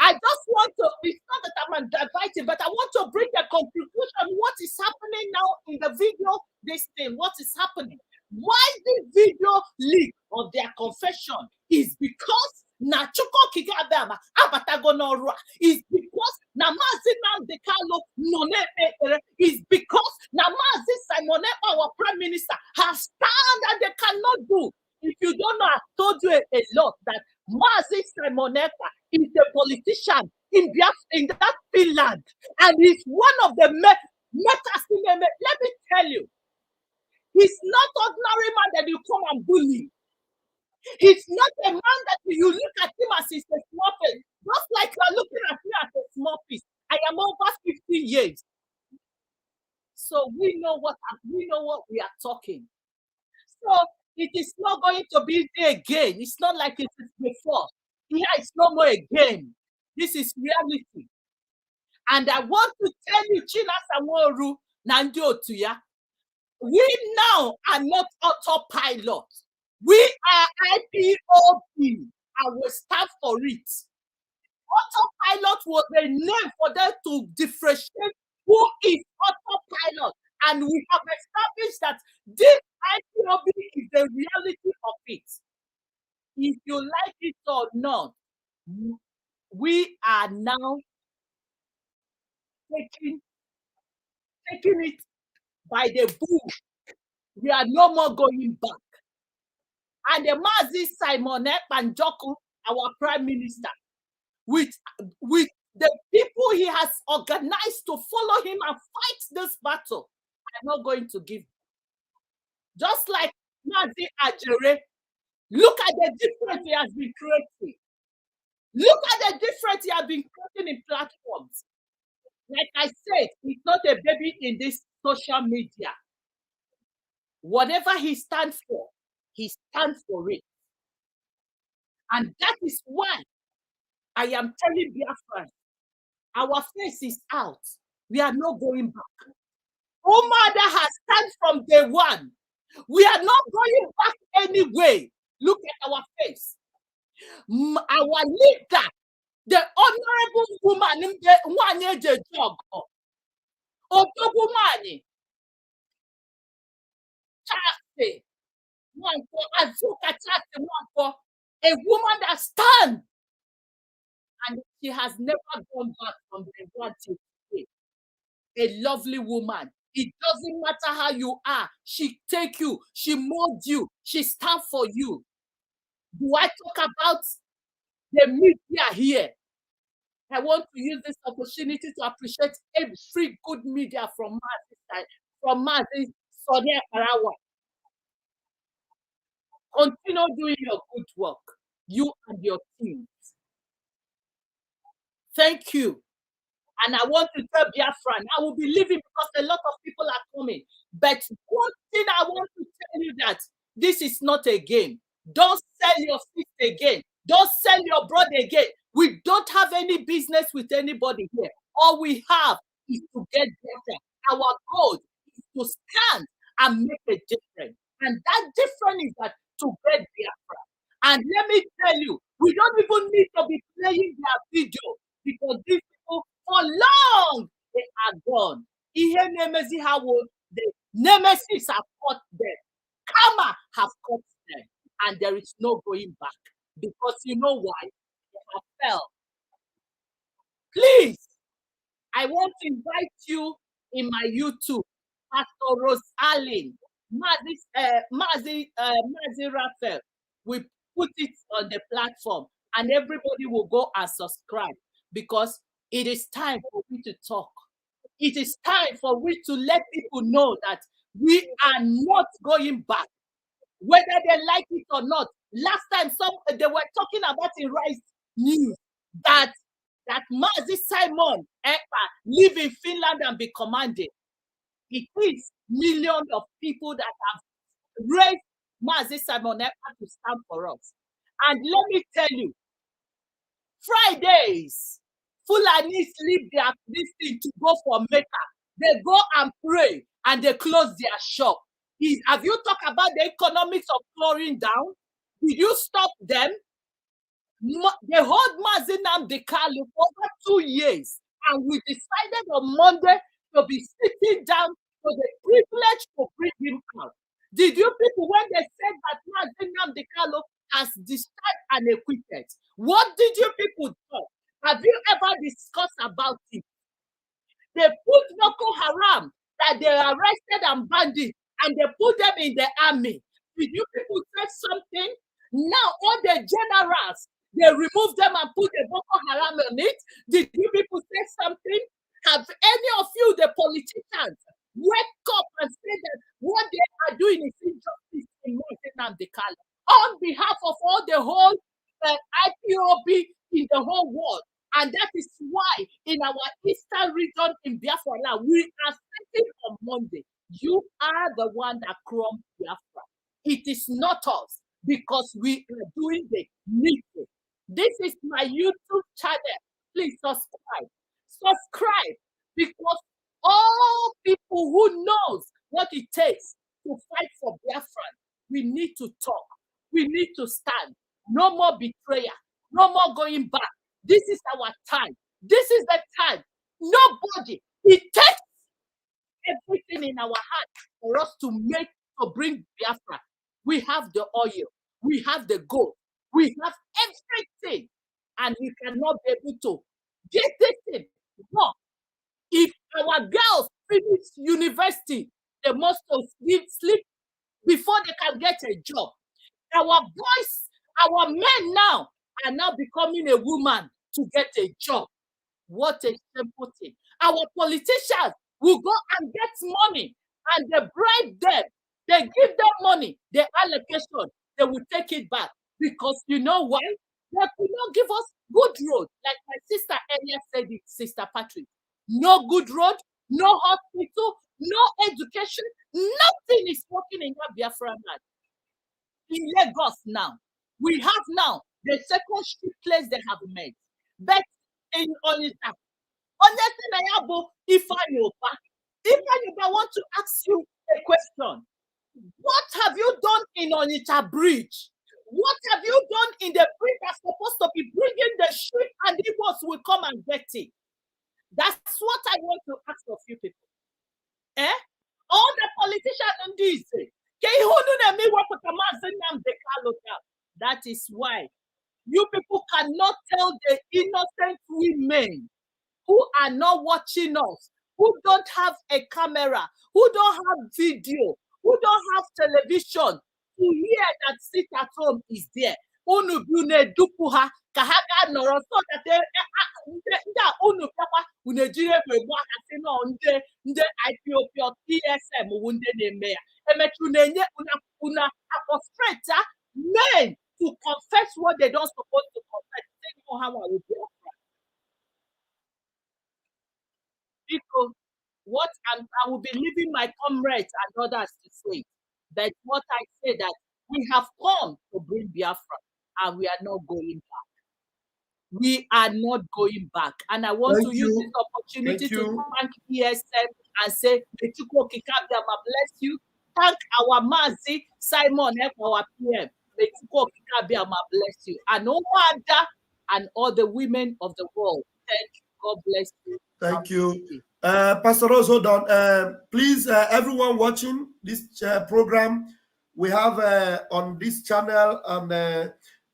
I just want to, it's not that I'm inviting, but I want to bring the contribution. What is happening now in the video, this thing, what is happening? Why the video leak of their confession is because na Chukwuokike Abiama abatagonora is because na Mazi Nnamdi Kanu none is because na Mazi Simon Ekpa, our Prime Minister, has stand and they cannot do. If you don't know, I told you a lot that Mazi Simon Ekpa is a politician in that Finland, and he's one of the metas in the. Let me tell you, he's not ordinary man that you come and bully. He's not a man that you look at him as he's a small piece, just like you're looking at me as a small piece. I am over 50 years, so we know what we are talking. So it is not going to be there again. It's not like it is before. Here it's no more a game. This is reality. And I want to tell you, China Samoru Nandi Otuya, we now are not autopilot. We are IPOB. I will stand for it. Autopilot was a name for them to differentiate who is autopilot. And we have established that this IPOB is the reality of it. If you like it or not, we are now taking it by the bull. We are no more going back. And the Mazi Simon Ekpa Njoku, our Prime Minister, with the people he has organized to follow him and fight this battle, are not going to give. Just like Mazi Ajere, look at the difference he has been creating. Look at the difference he has been creating in platforms. Like I said, he's not a baby in this social media. Whatever he stands for, he stands for it. And that is why I am telling Biafran, our face is out. We are not going back. Omada has stand from day one. We are not going back anyway. Look at our face. Our leader, the honorable woman, the job. Otogumani. Chase. A woman that stands. And she has never gone back from the one till today. A lovely woman. It doesn't matter how you are. She take you. She mold you. She stand for you. Do I talk about the media here? I want to use this opportunity to appreciate every good media from Mazi Sonia Karawa. Continue doing your good work. You and your team. Thank you. And I want to tell Biafran, I will be leaving because a lot of people are coming. But one thing I want to tell you that this is not a game. Don't sell your sister again. Don't sell your brother again. We don't have any business with anybody here. All we have is to get better. Our goal is to stand and make a difference. And that difference is that to get Biafra. And let me tell you, we don't even need to be playing their video because these people for long they are gone. The nemesis have caught them. Karma have caught them. And there is no going back. Because you know why? They have fell. Please, I want to invite you in my YouTube, Pastor Rose Allen, Mazi Raphael. We put it on the platform and everybody will go and subscribe because it is time for we to talk. It is time for we to let people know that we are not going back, whether they like it or not. Last time, they were talking about in Rice News that Mazi Simon Ekpa live in Finland and be commanded. It is millions of people that have raised Mazi Simon Ekpa to stand for us. And let me tell you, Fridays, Fulanis leave this thing to go for Mecca. They go and pray and they close their shop. Have you talked about the economics of flooring down? Did you stop them? They hold Mazi Nnamdi Kanu for over 2 years. And we decided on Monday to be sitting down for the privilege to bring him out. Did you people, when they said that Mazi Nnamdi Kanu has discharged and acquitted, what did you people do? Have you ever discussed about it? They put Boko Haram, that they arrested and bandits, and they put them in the army. Did you people say something? Now all the generals, They removed them and put the Boko Haram on it. Did you people say something? Have any of you, the politicians, wake up and say that what they are doing is injustice in Mnk'S? On behalf of all the whole IPOB in the whole world. And that is why in our eastern region in Biafra now, we are sitting on Monday. You are the one that crumbed Biafra. It is not us, because we are doing the needful. This is my YouTube channel. Please subscribe. Subscribe, because all people who knows what it takes to fight for Biafra, we need to talk. We need to stand. No more betrayal. No more going back. This is our time. This is the time. Nobody. It takes everything in our hand for us to bring Biafra. We have the oil. We have the gold. We have everything. And we cannot be able to get this thing. No. If our girls finish university, they must sleep before they can get a job. Our boys, our men now are now becoming a woman to get a job. What a simple thing. Our politicians will go and get money and they bribe them. They give them money, the allocation, they will take it back. Because you know why? They could not give us good road. Like my sister earlier said it, Sister Patrick. No good road, no hospital, no education, nothing is working in that Biafra land. In Lagos now, we have now the second street place they have made. But in Onitsha, if I want to ask you a question. What have you done in Onitsha Bridge? What have you done in the bridge that's supposed to be bringing the ship and the boats will come and get it? That's what I want to ask of you people. All the politicians in this. That is why you people cannot tell the innocent women who are not watching us, who don't have a camera, who don't have video, who don't have television, to hear that sit at home is there. Men to confess what they don't supposed to confess. They know how I will be. Because what I will be leaving my comrades and others to say. But what I say that we have come to bring Biafra and we are not going back. We are not going back. And I want to use this opportunity to thank ESM and say, may Chukwu Okike bless you. Thank our Mazi Simon, our PM. May Chukwu Okike bless you. And Omada and all the women of the world. Thank you. God bless you. Thank you. Pastor Rose, hold on. Please, everyone watching this program, we have on this channel,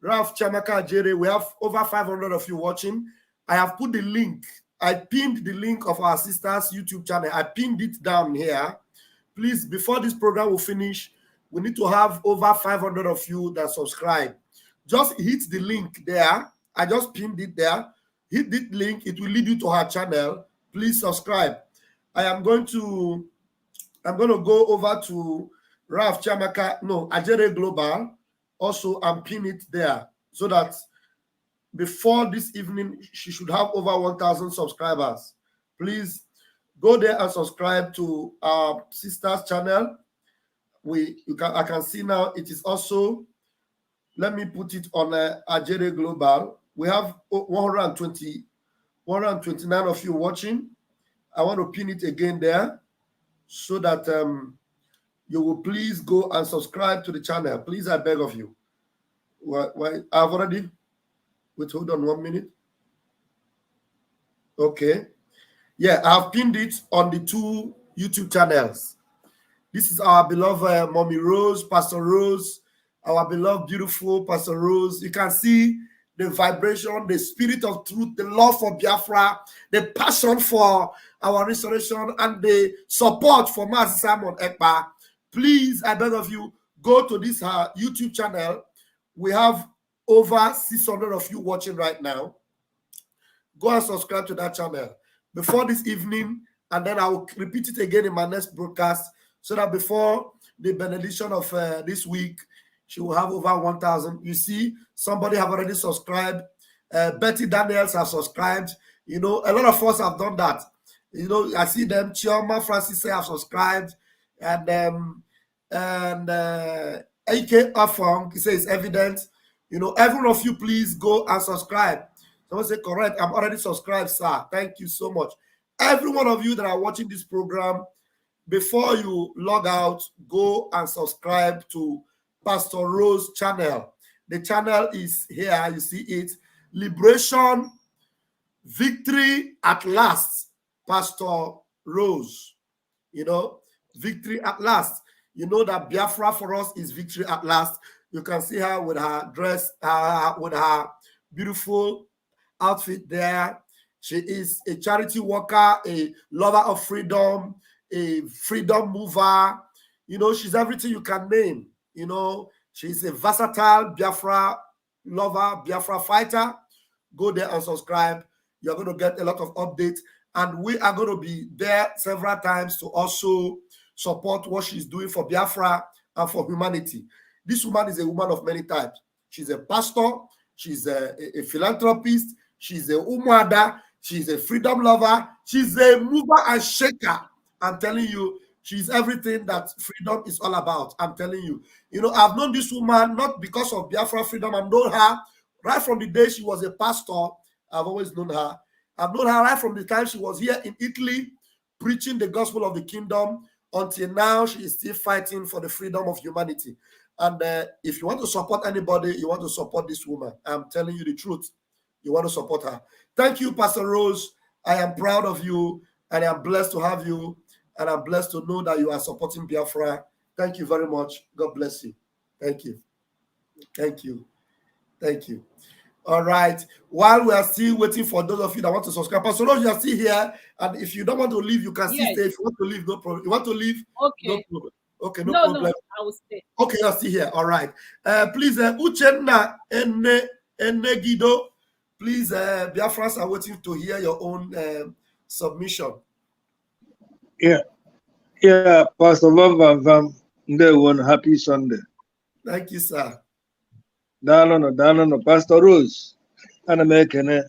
Ralph Chamaka Jere, we have over 500 of you watching. I have put the link. I pinned the link of our sister's YouTube channel. I pinned it down here. Please, before this program will finish, we need to have over 500 of you that subscribe. Just hit the link there. I just pinned it there. Hit this link. It will lead you to her channel. Please subscribe. I'm going to go over to Ralph Chamaka, Ajere Global. Also, and pin it there so that before this evening, she should have over 1,000 subscribers. Please go there and subscribe to our sister's channel. I can see now it is also, let me put it on Ajere Global. We have 129 of you watching. I want to pin it again there so that you will please go and subscribe to the channel. Please, I beg of you. I've already, hold on 1 minute. Okay. Yeah, I've pinned it on the 2 YouTube channels. This is our beloved Mommy Rose, Pastor Rose, our beloved, beautiful Pastor Rose. You can see the vibration, the spirit of truth, the love for Biafra, the passion for our restoration, and the support for Master Simon Ekpa. Please, I beg of you, go to this YouTube channel. We have over 600 of you watching right now. Go and subscribe to that channel before this evening, and then I will repeat it again in my next broadcast, so that before the benediction of this week, she will have over 1,000. You see, somebody have already subscribed. Betty Daniels have subscribed. You know, a lot of us have done that. You know, I see them. Chioma Francis have subscribed, and AK Afong, he says evident. You know, every one of you, please go and subscribe. Someone say, correct, I'm already subscribed, sir. Thank you so much. Every one of you that are watching this program, before you log out, go and subscribe to Pastor Rose channel. The channel is here, you see it. Liberation, Victory at Last, Pastor Rose. You know, Victory at Last. You know that Biafra for us is victory at last. You can see her with her dress, with her beautiful outfit there. She is a charity worker, a lover of freedom, a freedom mover. You know, she's everything you can name. You know, she's a versatile Biafra lover, Biafra fighter. Go there and subscribe. You're going to get a lot of updates. And we are going to be there several times to also support what she's doing for Biafra and for humanity. This woman is a woman of many types. She's a pastor. She's a philanthropist. She's a umwada. She's a freedom lover. She's a mover and shaker. I'm telling you, she's everything that freedom is all about. I'm telling you. You know, I've known this woman not because of Biafra freedom. I've known her right from the day she was a pastor. I've always known her. I've known her right from the time she was here in Italy preaching the gospel of the kingdom until now. She is still fighting for the freedom of humanity. And if you want to support anybody, you want to support this woman. I'm telling you the truth. You want to support her. Thank you, Pastor Rose. I am proud of you, and I am blessed to have you, and I'm blessed to know that you are supporting Biafra. Thank you very much. God bless you. Thank you. Thank you. Thank you. All right. While we are still waiting for those of you that want to subscribe, Pastor Rose, you are still here, and if you don't want to leave, you can still stay. If you want to leave, no problem. You want to leave? Okay. No problem. Okay, no problem. No, I will stay. Okay, you're still here. All right. Please, Uchenna Enegido, please, Biafrans are waiting to hear your own submission. Yeah, Pastor Vam Vam Vam, one happy Sunday. Thank you, sir. No, Pastor Rose, and American,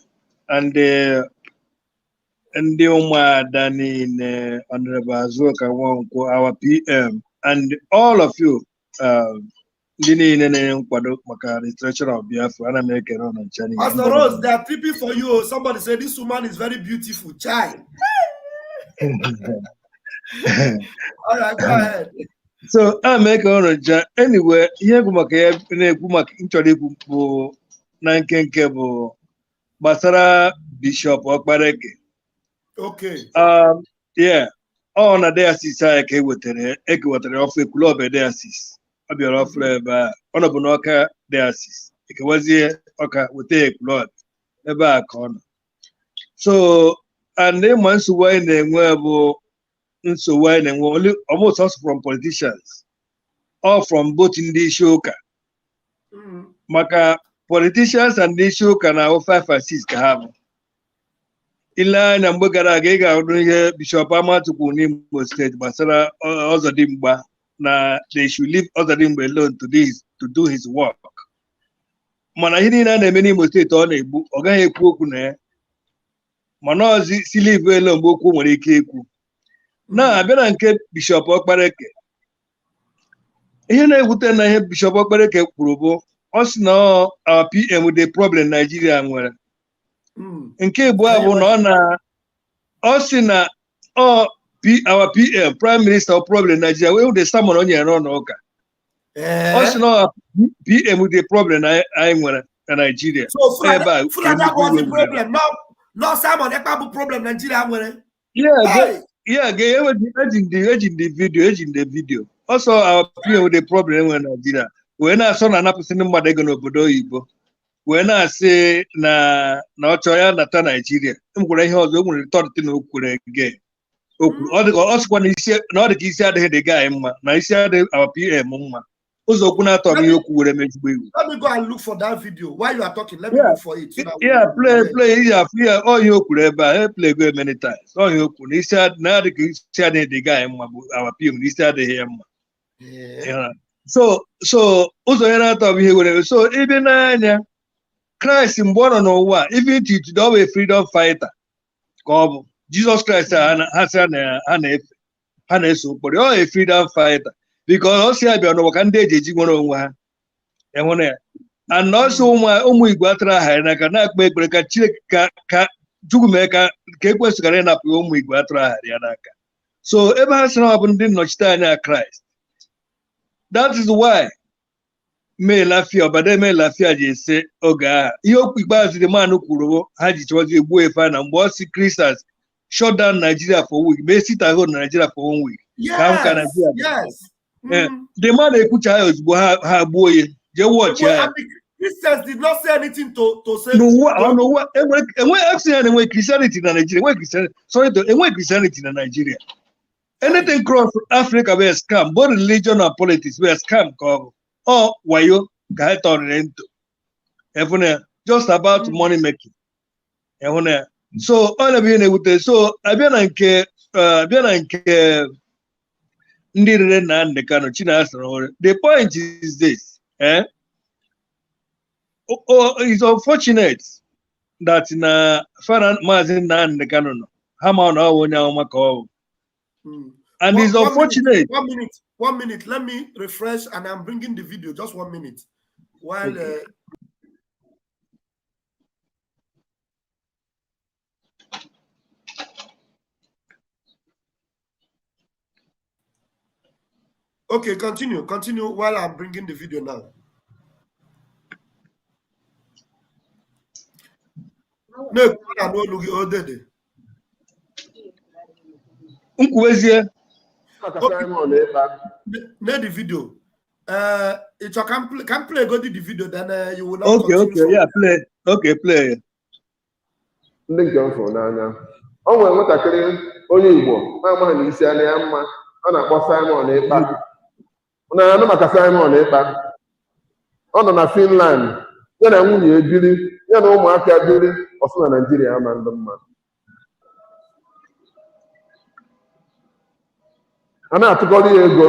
and the Dani Honorable Azuka, our PM, and all of you, Treasure of Biafra, and American on Chinese. Pastor Rose, they are tripping for you. Somebody said this woman is very beautiful. Child. All right, go ahead. So I make on anyway. Here go Nankebo Basara Bishop Okbareke. Okay. Yeah. On a diocese I came with the Equator of a club diocese. I'll be off flavor on a Bonoka diocese. It was here, okay, with a blood. A back on. So, and then once away, then we're so when and only almost also from politicians or from both in the shoka. Maka politicians and the shoka now 5 or 6 have. Ila na mbogara gega odunye Bishop Amatu Kuni State Basara Ozodimba na they should leave Ozodimba alone to do his work. Mana hini na many state on a book oga ekwu na mana si leave alone boku nwere ike ekwu. Na abịara nke Bishop Okpareke. Ihe na-ewute na ihe Bishop Okpareke kwuru bụ ọ sị na our PM the problem Nigeria nwere. Nke bụ abụ na ọ sị na our PM Prime Minister problem Nigeria we the sermon onye run ụka. Ọ sị na PM the problem anyị nwere na Nigeria. So Fulani was the problem. No Simon Ekpa bụ problem Nigeria nwere. Yeah, aging the video. Also, our PM with the problem in Nigeria. When I saw an person in Madagon Obodo Ibo, when I say na Choya Nata Nigeria, I'm going to have the thought to know again. Also, when he said, not the key said the guy, I said our PM. ụzọ na atọ ihe okwu were mejigbo iwu. Let me go and look for that video. While you are talking, let me look for it. So that play yeah, all ihe okwu ebe a play go many times. All ihe okwu n'isi na adị ka isi adịghị dị guy mma bụ our PM n'isi adịghị ya mma. Yeah. So ụzọ ya na-atọ bụ ihe were so ibe n'anya Christ mgbe ọ nọ n'ụwa even to ọ bụ a freedom fighter ka ọ bụ Jesus Christ ha na-eso okporo ọ a freedom fighter because ọ si abịa n'ụwa ka ndị eji nwere onwe ha enwere ya and also ụmụ Igbo atara ha n'aka na-akpa ekpere ka Chineke ka Chukwu mee ka ekwesịghara ịnapụ ụmụ Igbo atara ha ya n'aka so ebe ha sị na ọ bụ ndị nnọchite anya Christ that is why mee lafia ọbada mee lafia ji ese oge agha ihe okwu ikpeazụ dị manụ kwuru ha ji chọzi egbuo efe na mgbe ọ si Christians shut down Nigeria for week mee sit at home Nigeria for 1 week ka m ka Nigeria the man ekwucha ha ozugbo ha gbuo ya jee watch ya Christians did not say anything to say n'ụwa enwe accident enwe Christianity na Nigeria enwe Christianity na Nigeria anything cross Africa were scam both religion and politics were scam ka ọ bụ or wayo ka ha tọrọ into evune just about money making evune so all of you na-ewute so abịa na nke ndị rere na Nnekano Chinasoro the point is this it's unfortunate that na Fara Mazi na Nnekano no ha ma na onye ahụ maka ọwụ and it's unfortunate 1 minute, let me refresh and I'm bringing the video, just 1 minute. While okay, continue while I'm bringing the video now. No, I don't look all day. Need the video. It can play go to the video, then you will not okay, yeah, play. Okay, play. Ndị nke mfụ n'anya. Ọ nwere nwatakịrị onye Igbo na-amaghị na isi anya ya mma ọ na-akpọ Simon Ekpa. Na maka Simon Ekpa. Ọ nọ na Finland, ya na nwunye biri, ya na ụmụaka biri, ọ sị na Nigeria ama ndị mma. A na-atụkọrọ ya ego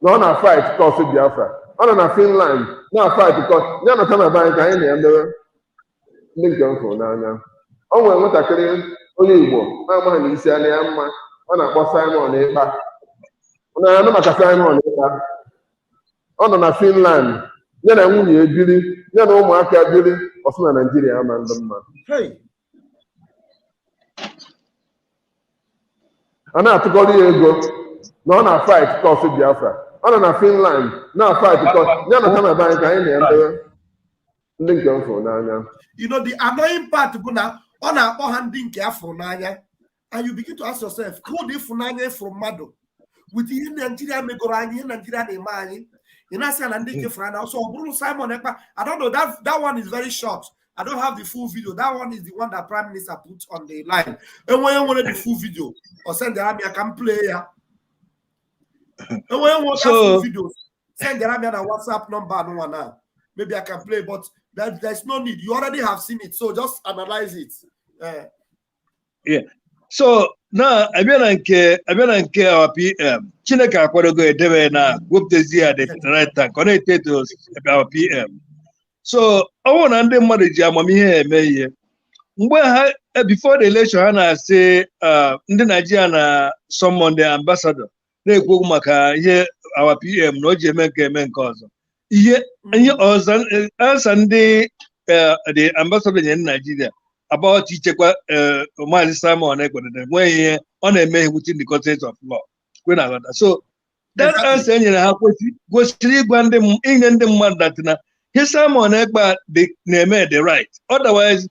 na ọ na-fight cause Biafra. Ọ nọ na Finland na-fight cause ya nọta na bank anyị na-emewe ndị nke mfụ n'anya. Ọ nwere nwatakịrị onye Igbo na-amaghị na isi anya ya mma ọ na-akpọ Simon Ekpa. Na maka Simon Ekpa. Ọ nọ na Finland, ya na nwunye biri, ya na ụmụaka biri, ọ sị na Nigeria ama ndị mma. A na-atụkọrọ ya ego na ọ na-fight cause Biafra. Ọ nọ na Finland na-fight cause ya nọta na bank anyị na-emewe ndị nke mfụ n'anya. You know, the annoying part bụ na ọ na-akpọ ha ndị nke afọ n'anya, and you begin to ask yourself, who dị ịfụnanya from mmadụ with ihe Nigeria megoro anyị, ihe Nigeria na-eme anyị, ị na-asị na ndị nke fụrụ anya. So ọ bụrụ Simon Ekpa, I don't know, that one is very short. I don't have the full video. That one is the one that Prime Minister put on the line. And when you want the full video, or send the army, I can play ya. And when you want the full video, send the army a WhatsApp number. No one now. Maybe I can play, but there's no need. You already have seen it, so just analyze it. Yeah. So now I been nke our PM. Chineke akwadogo edebe na wepụtezi ya the right time connected to our PM. So I want to ndị mmadụ ji amamihe eme ihe. Mgbe ha before the election ha na-asị ndị Nigeria na summon the ambassador na-ekwu okwu maka ihe our PM na o ji eme nke ọzọ. Ihe ọzọ ansa ndị the ambassador nye Nigeria about ichekwa Maazị Simon Ekpa nwe ihe ọ na-eme ihe within the context of law. So that answer enyere ha kwesịrị ịgwa inye ndị mmadụ that na ihe Simon Ekpa na-eme the right. Otherwise,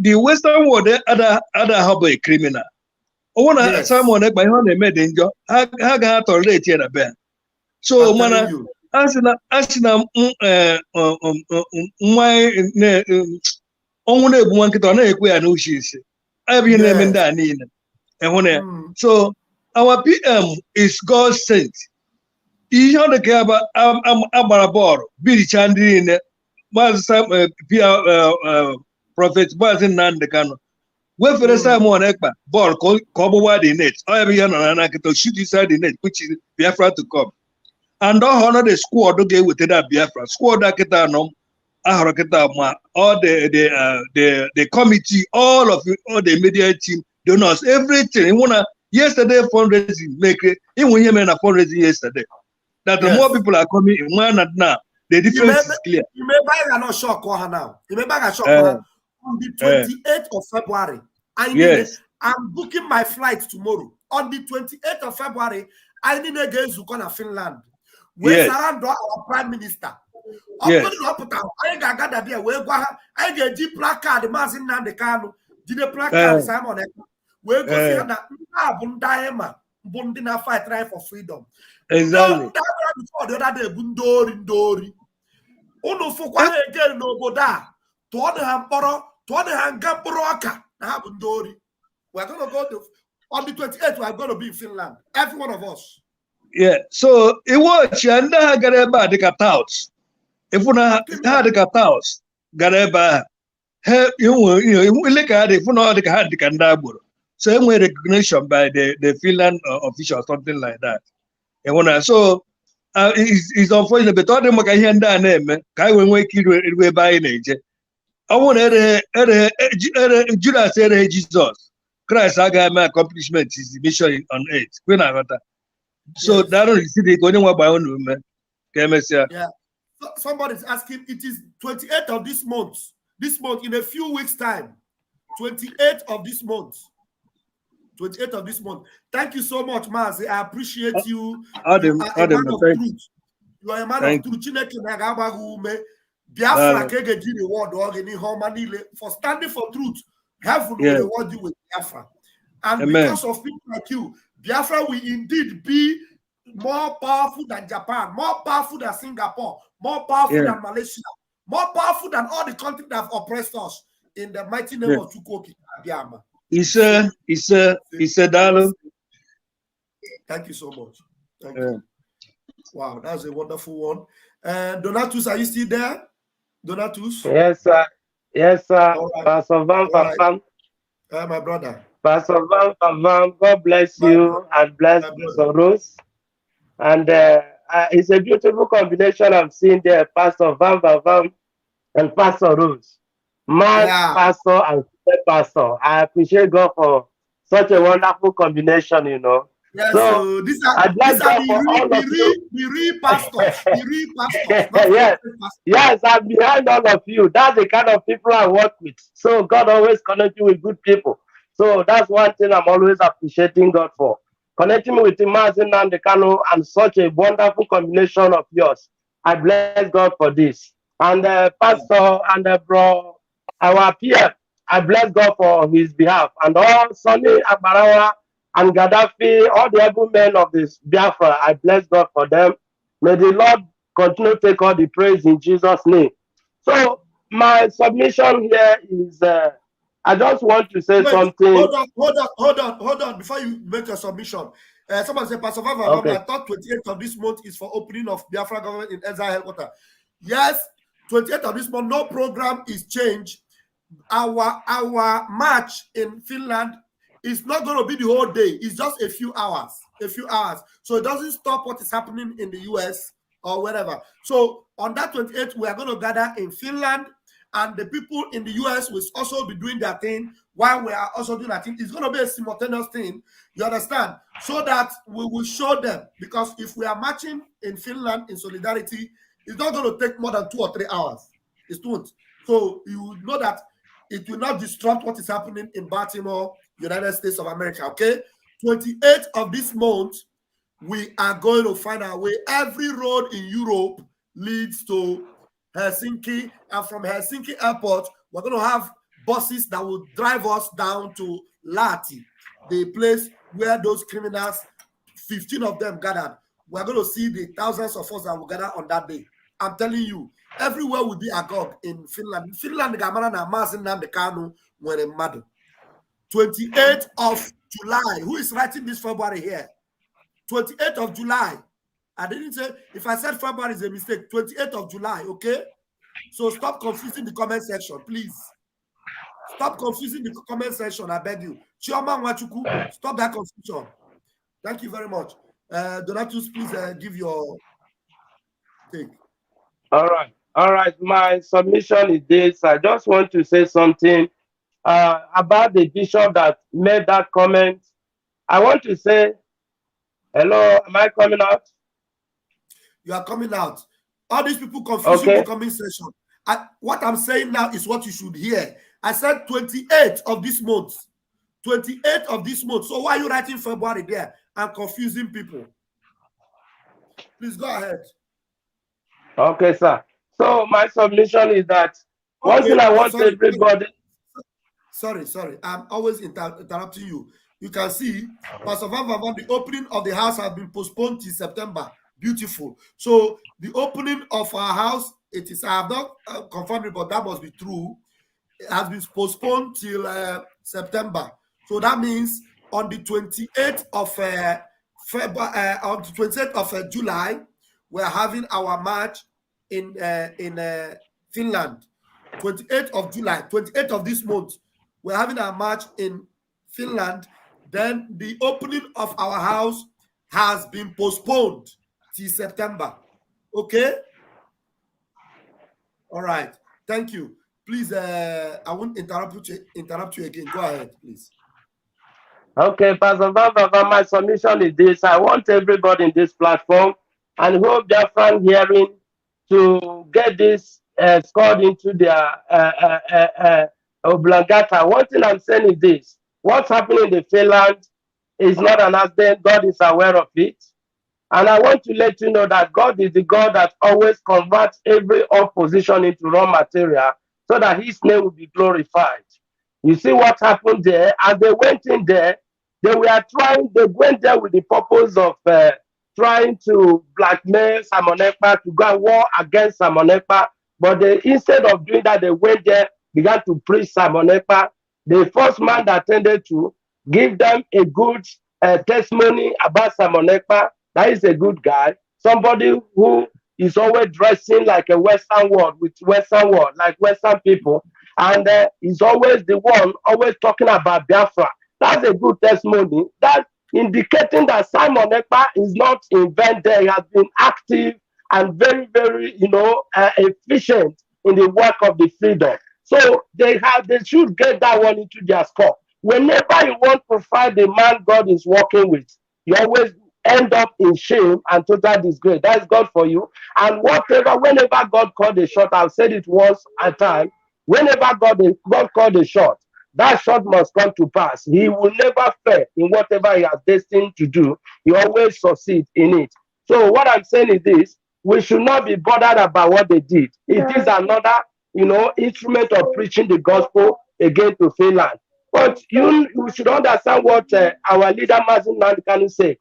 the Western world ada ha bụ a criminal. Ọ na Simon Ekpa ihe ọ na-eme dị njọ, ha ga tolerate ya na be. So mana asị na nwa ọnwụ na-egbu nwa nkịta ọ na-ekwe ya n'uche isi. Abịghị na-eme ndị a niile. So our PM is God sent. ihe ọ dị ka agbara bọọlụ biricha ndị niile maazị Prophet Maazị Nnamdi Kanu wefere Simon Ekpa bọọlụ ka ọ gbụgba the net ọ ya bụ ihe nọ na nkịta shoot inside the net which is Biafra to come and ọ họrọ the squad ga-eweta da Biafra squad a kịta anọ ahọrọ kịta ma all the committee all the media team donors everything na yesterday fundraising make ịnwe ihe mere na fundraising yesterday that the more people are coming in one and now the difference is clear. You may buy a shock now. You may buy a shock on the 28th of February. I'm booking my flight tomorrow. On the 28th of February, I need to go to Finland. We surround our Prime Minister. I got there. I get the placard, the Mazin Nnamdi Kanu, the placard Simon Ekpa. We go see that Bundina fight right for freedom. Exactly. The other day, Bundori. Uno fukwa again no boda. To the Hamporo, to the Hangaporoka. We're gonna go to on the 28th. We're gonna be in Finland. Every one of us. Yeah. So it was and Gareba the Catouts. If we had the Catouts, Gareba, you look at it, if we know the Kandabur. Same way recognition by the Finland official or something like that. So it's unfortunate, but all them can hear that name. Kai when we kill we buy in age. I want to Judas said Jesus Christ. I got my accomplishment is the mission on earth. When I got that, so that is the going by own woman. Yeah. Somebody's asking. It is 28th of this month. This month in a few weeks' time. 28th of this month. 28th of this month. Thank you so much, Mazi. I appreciate you. You are a man of truth. You are a man of truth. For standing for truth. Heaven will reward you with Biafra. And because of people like you, Biafra will indeed be more powerful than Japan, more powerful than Singapore, more powerful than Malaysia, more powerful than all the countries that have oppressed us in the mighty name of Chukwuoki Abiyama. It's a dollar. Thank you so much. Thank you. Wow, that's a wonderful one. Donatus, are you still there? Donatus? Yes, sir. Yes, sir. Right. Pastor Vam Vam Vam. My brother. Pastor Vam Vam Vam. God bless you and bless Pastor Rose. And it's a beautiful combination I'm seeing there, Pastor Vam Vam Vam and Pastor Rose. Pastor and pastor. I appreciate God for such a wonderful combination, you know. Yes, so these are the real pastors. The real pastors. Yes, I'm behind all of you. That's the kind of people I work with. So God always connects you with good people. So that's one thing I'm always appreciating God for. Connecting me with Mnk'S and the Kanu and such a wonderful combination of yours. I bless God for this. And Pastor and bro, our peer, I bless God for his behalf. And all Sonny Abarawa and Gaddafi, all the able men of this Biafra, I bless God for them. May the Lord continue to take all the praise in Jesus' name. So my submission here is, I just want to say something. Hold on. Before you make a submission, someone said, Pastor Vam Vam Vam, I thought 28th of this month is for opening of Biafra government in Exile headquarters. Yes, 28th of this month, no program is changed. Our march in Finland is not going to be the whole day. It's just a few hours. So it doesn't stop what is happening in the US or wherever. So on that 28th, we are going to gather in Finland, and the people in the US will also be doing their thing while we are also doing our thing. It's going to be a simultaneous thing, you understand? So that we will show them, because if we are marching in Finland in solidarity, it's not going to take more than 2 or 3 hours. It won't. So you know that it will not disrupt what is happening in Baltimore, United States of America, okay? 28th of this month, we are going to find our way. Every road in Europe leads to Helsinki, and from Helsinki airport, we're going to have buses that will drive us down to Lahti, the place where those criminals, 15 of them gathered. We're going to see the thousands of us that will gather on that day. I'm telling you, everywhere will be agog in Finland. Finland, the Gamara na Mnk'S Nnamdi Kanu were mad. 28th of July. Who is writing this February here? 28th of July. I didn't say, if I said February is a mistake, 28th of July, okay? So stop confusing the comment section, please. Stop confusing the comment section, I beg you. Chioma Nwachuku, stop that confusion. Thank you very much. Donatus, please give your take. All right. My submission is this. I just want to say something about the bishop that made that comment. I want to say, hello, am I coming out? You are coming out. All these people confusing Okay. the comment section. What I'm saying now is what you should hear. I said 28th of this month. 28th of this month. So why are you writing February there and confusing people? Please go ahead. Okay, sir. So my submission is that one thing I want everybody. Sorry. I'm always interrupting you. You can see, Pastor Vam Vam Vam, the opening of the house has been postponed till September. Beautiful. So the opening of our house, it is, I have not confirmed it, but that must be true. It has been postponed till September. So that means on the 28th of February, on the 28th of July, we're having our march in Finland. 28th of July, 28th of this month, we're having our march in Finland. Then the opening of our house has been postponed till September. Okay? All right. Thank you. Please, I won't interrupt you again. Go ahead, please. Okay, Pastor Vam Vam Vam, my submission is this. I want everybody in this platform and hope their fan hearing to get this scored into their oblongata. One thing I'm saying is this. What's happening in the Finland is not an accident. God is aware of it. And I want to let you know that God is the God that always converts every opposition into raw material so that his name will be glorified. You see what happened there? As they went in there, they went there with the purpose of trying to blackmail Simon Ekpa to go and war against Simon Ekpa. But instead of doing that, they went there, began to preach Simon Ekpa. The first man that tended to give them a good testimony about Simon Ekpa. That is a good guy. Somebody who is always dressing like a Western world, like Western people. And he's always the one always talking about Biafra. That's a good testimony. That's indicating that Simon Ekpa is not invented. He has been active and very, very, efficient in the work of the freedom. So they should get that one into their score. Whenever you want to find the man God is working with, you always end up in shame and total disgrace. That's God for you. And whenever God called a shot, I've said it once at a time, whenever God called a shot, that shot must come to pass. He will never fail in whatever he has destined to do. He always succeeds in it. So what I'm saying is this, we should not be bothered about what they did. It is another, instrument of preaching the gospel again to Finland. But you should understand what our leader, Mazin Nandekanu, said.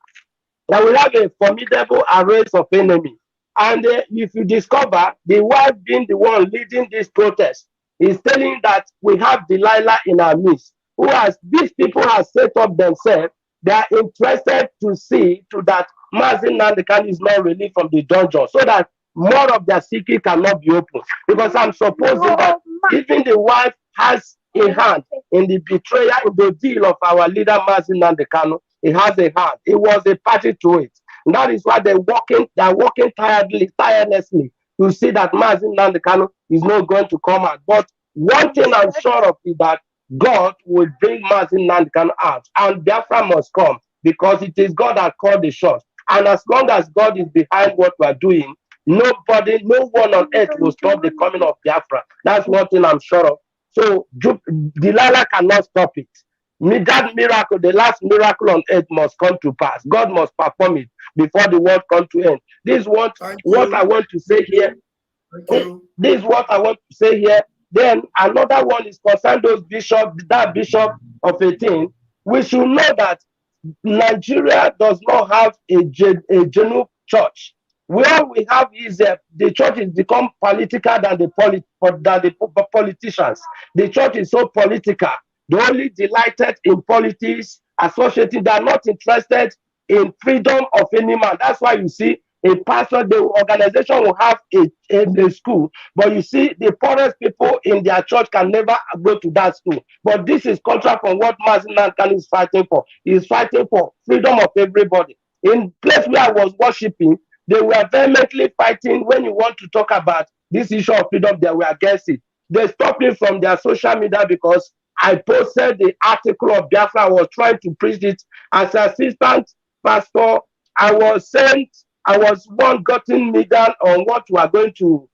That we have a formidable array of enemy. And if you discover the wife being the one leading this protest, is telling that we have Delilah in our midst, these people have set up themselves. They are interested to see to that Mazin Nandekanu is not released from the dungeon, so that more of their secret cannot be opened. Because I'm supposing that even the wife has a hand in the betrayal, in the deal of our leader Mazin Nandekanu. It has a hand. It was a party to it. And that is why they're working tirelessly to see that Mazin Nandekanu is not going to come out. But one thing I'm sure of is that God will bring Mazin Nandekanu out, and Biafra must come, because it is God that called the shot. And as long as God is behind what we are doing, no one on earth will stop the coming of Biafra. That's one thing I'm sure of. So Delilah cannot stop it. That miracle, the last miracle on earth, must come to pass. God must perform it before the world comes to end. This is what I want to say here. This is what I want to say here. Then another one is concerned those bishops, that bishop of 18. We should know that Nigeria does not have a genuine church. Where we have is the church has become political than the politicians. The church is so political. They only delighted in politics, associating. They are not interested in freedom of any man. That's why you see a pastor, the organization will have a school, but you see, the poorest people in their church can never go to that school. But this is contrary from what Mazi Nankan is fighting for. He is fighting for freedom of everybody. In place where I was worshiping, they were vehemently fighting. When you want to talk about this issue of freedom, they were against it. They stopped me from their social media because I posted the article of Biafra. I was trying to preach it as assistant pastor. I was one gotten me down on what we are going to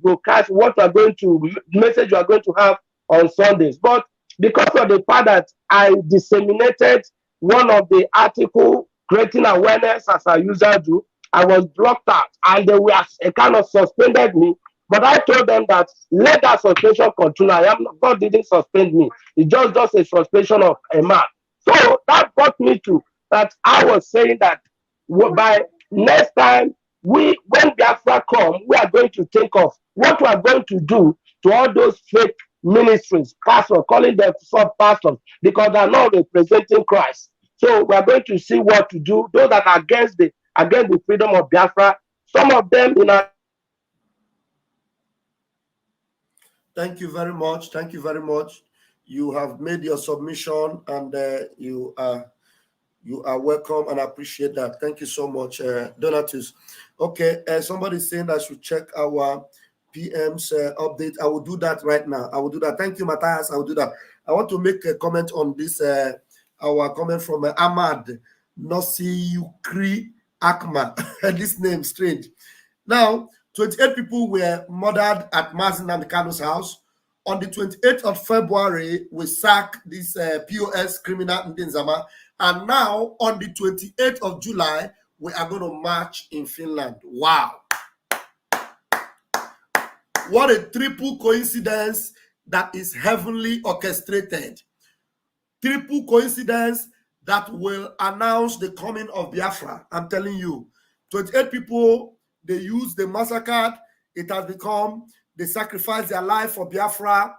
broadcast, what we are going to message we are going to have on Sundays. But because of the fact that I disseminated one of the article creating awareness as I usually do, I was blocked out and they were kind of suspended me. But I told them that let that suspension continue. God didn't suspend me. It's just a suspension of a man. So that brought me to that I was saying that by next time when Biafra come, we are going to think of what we are going to do to all those fake ministries, pastors, calling them sub-pastors, because they are not representing Christ. So we are going to see what to do. Those that are against the freedom of Biafra, some of them in our. Thank you very much. Thank you very much. You have made your submission, and you are welcome, and I appreciate that. Thank you so much, Donatus. Okay, somebody saying I should check our PM's update. I will do that right now. I will do that. Thank you, Matthias. I will do that. I want to make a comment on this. Our comment from Ahmad Nosiyukri Akma. This name strange. Now, 28 people were murdered at Mazi Nnamdi Kanu's house. On the 28th of February, we sacked this POS criminal Ndinzama. And now, on the 28th of July, we are going to march in Finland. Wow. What a triple coincidence that is heavenly orchestrated. Triple coincidence that will announce the coming of Biafra. I'm telling you, 28 people, they used the massacre. It has become, they sacrificed their life for Biafra.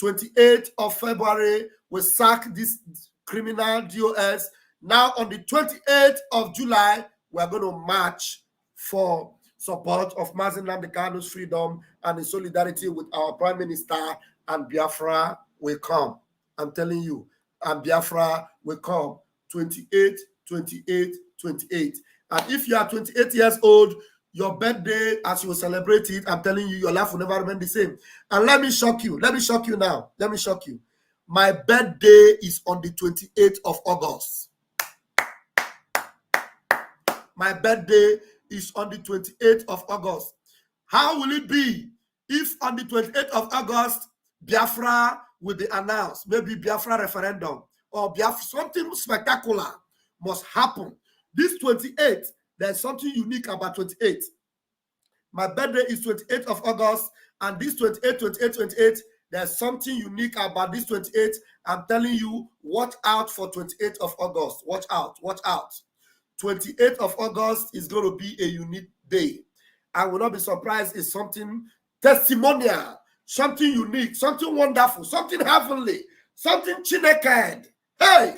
28th of February, we sack this criminal DOS. Now on the 28th of July, we are going to march for support of Mazi Nnamdi Kanu's freedom and in solidarity with our Prime Minister, and Biafra will come. I'm telling you, and Biafra will come. 28, 28, 28. And if you are 28 years old, your birthday, as you celebrate it, I'm telling you, your life will never remain the same. And let me shock you. Let me shock you now. Let me shock you. My birthday is on the 28th of August. My birthday is on the 28th of August. How will it be if on the 28th of August, Biafra will be announced? Maybe Biafra referendum or Biafra, something spectacular must happen. This 28th, there's something unique about 28th. My birthday is 28th of August, and this 28, 28, 28, there's something unique about this 28. I'm telling you, watch out for 28th of August. Watch out, watch out. 28th of August is going to be a unique day. I will not be surprised. It's something testimonial, something unique, something wonderful, something heavenly, something chineked. Hey,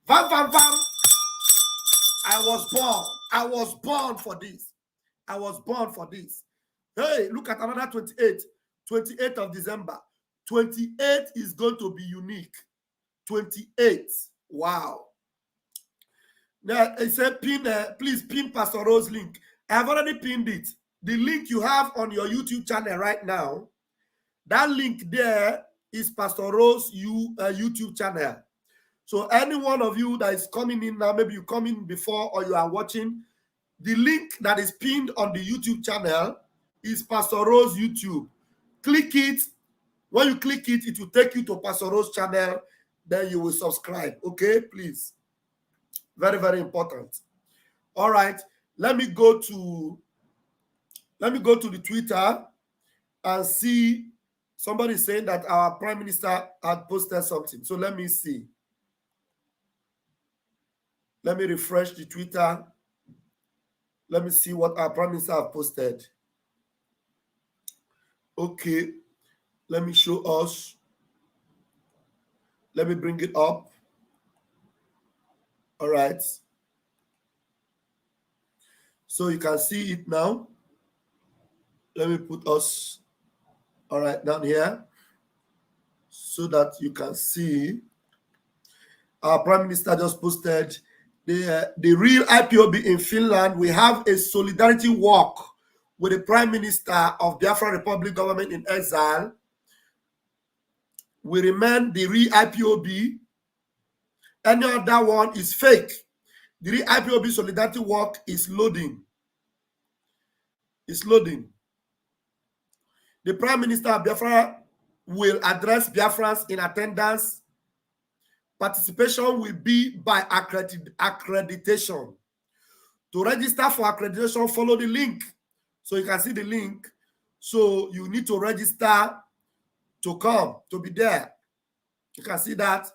Vam Vam Vam. I was born for this. I was born for this. Hey, look at another 28. 28th of December. 28 is going to be unique. 28. Wow. Now, I said, please pin Pastor Rose's link. I have already pinned it. The link you have on your YouTube channel right now, that link there is Pastor Rose's YouTube channel. So any one of you that is coming in now, maybe you come in before or you are watching, the link that is pinned on the YouTube channel is Pastor Rose's YouTube. Click it. When you click it, it will take you to Pastor Rose's channel. Then you will subscribe. Okay, please. Very, very important. All right. Let me go to the Twitter and see somebody saying that our Prime Minister had posted something. So let me see. Let me refresh the Twitter. Let me see what our Prime Minister have posted. Okay. Let me show us. Let me bring it up. All right. So you can see it now. Let me put us all right down here so that you can see. Our Prime Minister just posted the real IPOB in Finland. We have a solidarity walk with the Prime Minister of Biafra Republic government in exile. We remain the real IPOB. Any other one is fake. The real IPOB solidarity walk is loading. It's loading. The Prime Minister of Biafra will address Biafrans in attendance. Participation will be by accreditation. To register for accreditation, follow the link. So you can see the link. So you need to register to come, to be there. You can see that.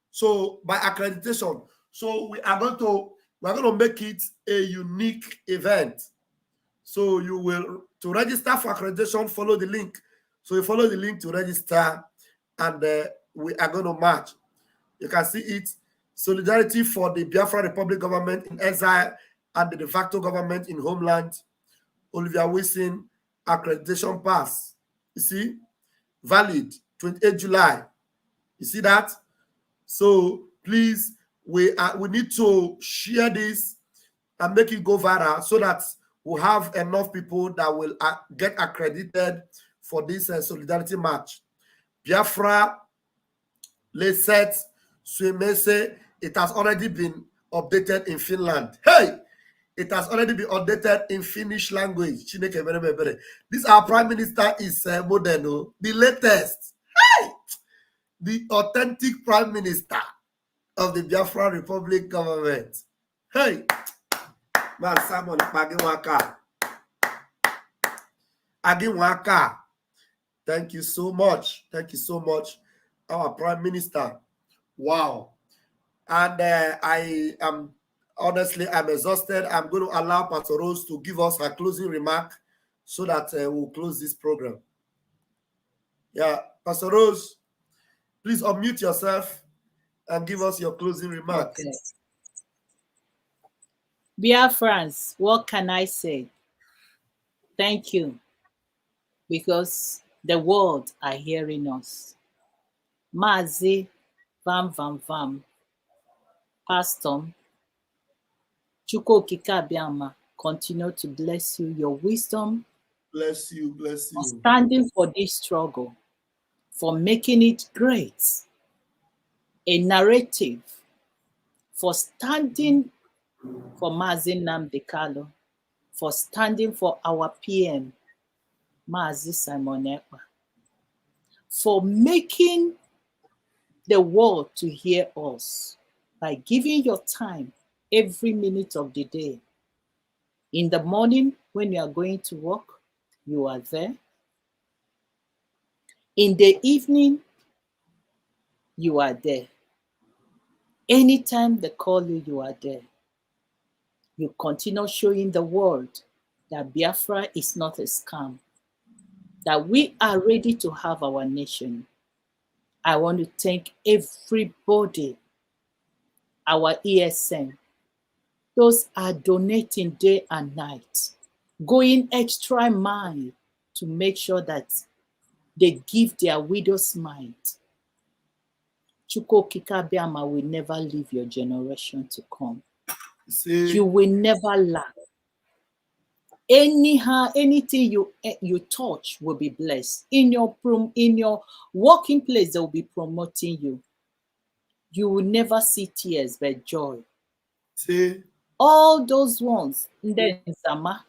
So by accreditation. So we're going to make it a unique event. So you will, to register for accreditation, follow the link. So you follow the link to register, and we are going to march. You can see it. Solidarity for the Biafra Republic government in exile and the de facto government in homeland. Olivia Wilson accreditation pass. You see? Valid 28 July. You see that? So please, we need to share this and make it go viral so that we have enough people that will get accredited for this solidarity march. Biafra, Leset, Suemese, it has already been updated in Finland. Hey! It has already been updated in Finnish language. This our Prime Minister is modern, the latest. Hey! The authentic Prime Minister of the Biafra Republic government. Hey! Man, Simon, Aginwaka. Thank you so much. Thank you so much, our Prime Minister. Wow. And I am honestly, I'm exhausted. I'm going to allow Pastor Rose to give us her closing remark so that we'll close this program. Yeah, Pastor Rose, please unmute yourself and give us your closing remarks. Okay. Biafrans, what can I say? Thank you, because the world are hearing us. Mazi Vam Vam Vam, Pastor Chukwu Okike Abiama, continue to bless you, your wisdom. Bless you, bless you. For standing for this struggle, for making it great, a narrative, for standing for Mazi Nnamdi Kanu, for standing for our PM, Mazi Simon Ekpa, for making the world to hear us by giving your time every minute of the day. In the morning, when you are going to work, you are there. In the evening, you are there. Anytime they call you, you are there. You continue showing the world that Biafra is not a scam, that we are ready to have our nation. I want to thank everybody, our ESN. Those are donating day and night, going extra mile to make sure that they give their widow's mind. Chukwu Okike Abiama will never leave your generation to come. You will never lack. Anyhow, anything you touch will be blessed. In your working place, they will be promoting you. You will never see tears but joy. See? All those ones, nde Nzama,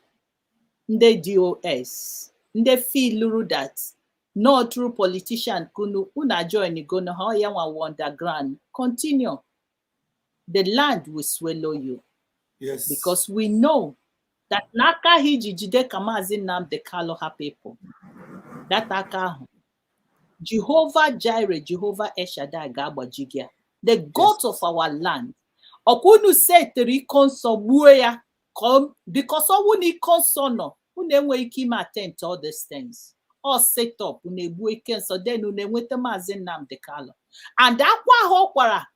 nde DOS, nde feel that no true politician kunu una join go no how ya underground. Continue. The land will swallow you. Yes. Because we know that n'aka hijijide ka Mazi Nnamdi Kanu ha people. That aka Jehovah Jireh, Jehovah Eshadai ga-agbaji gị. The God of our land. Ọkwunu setiri iko nsọ gbuo ya because ọnwụ na iko nsọ nọ unu enweghị ike ime attempt all these things. All set up unu egbuo ike nsọ then unu enweta Mazi Nnamdi Kanu. And akwa ahụ kwara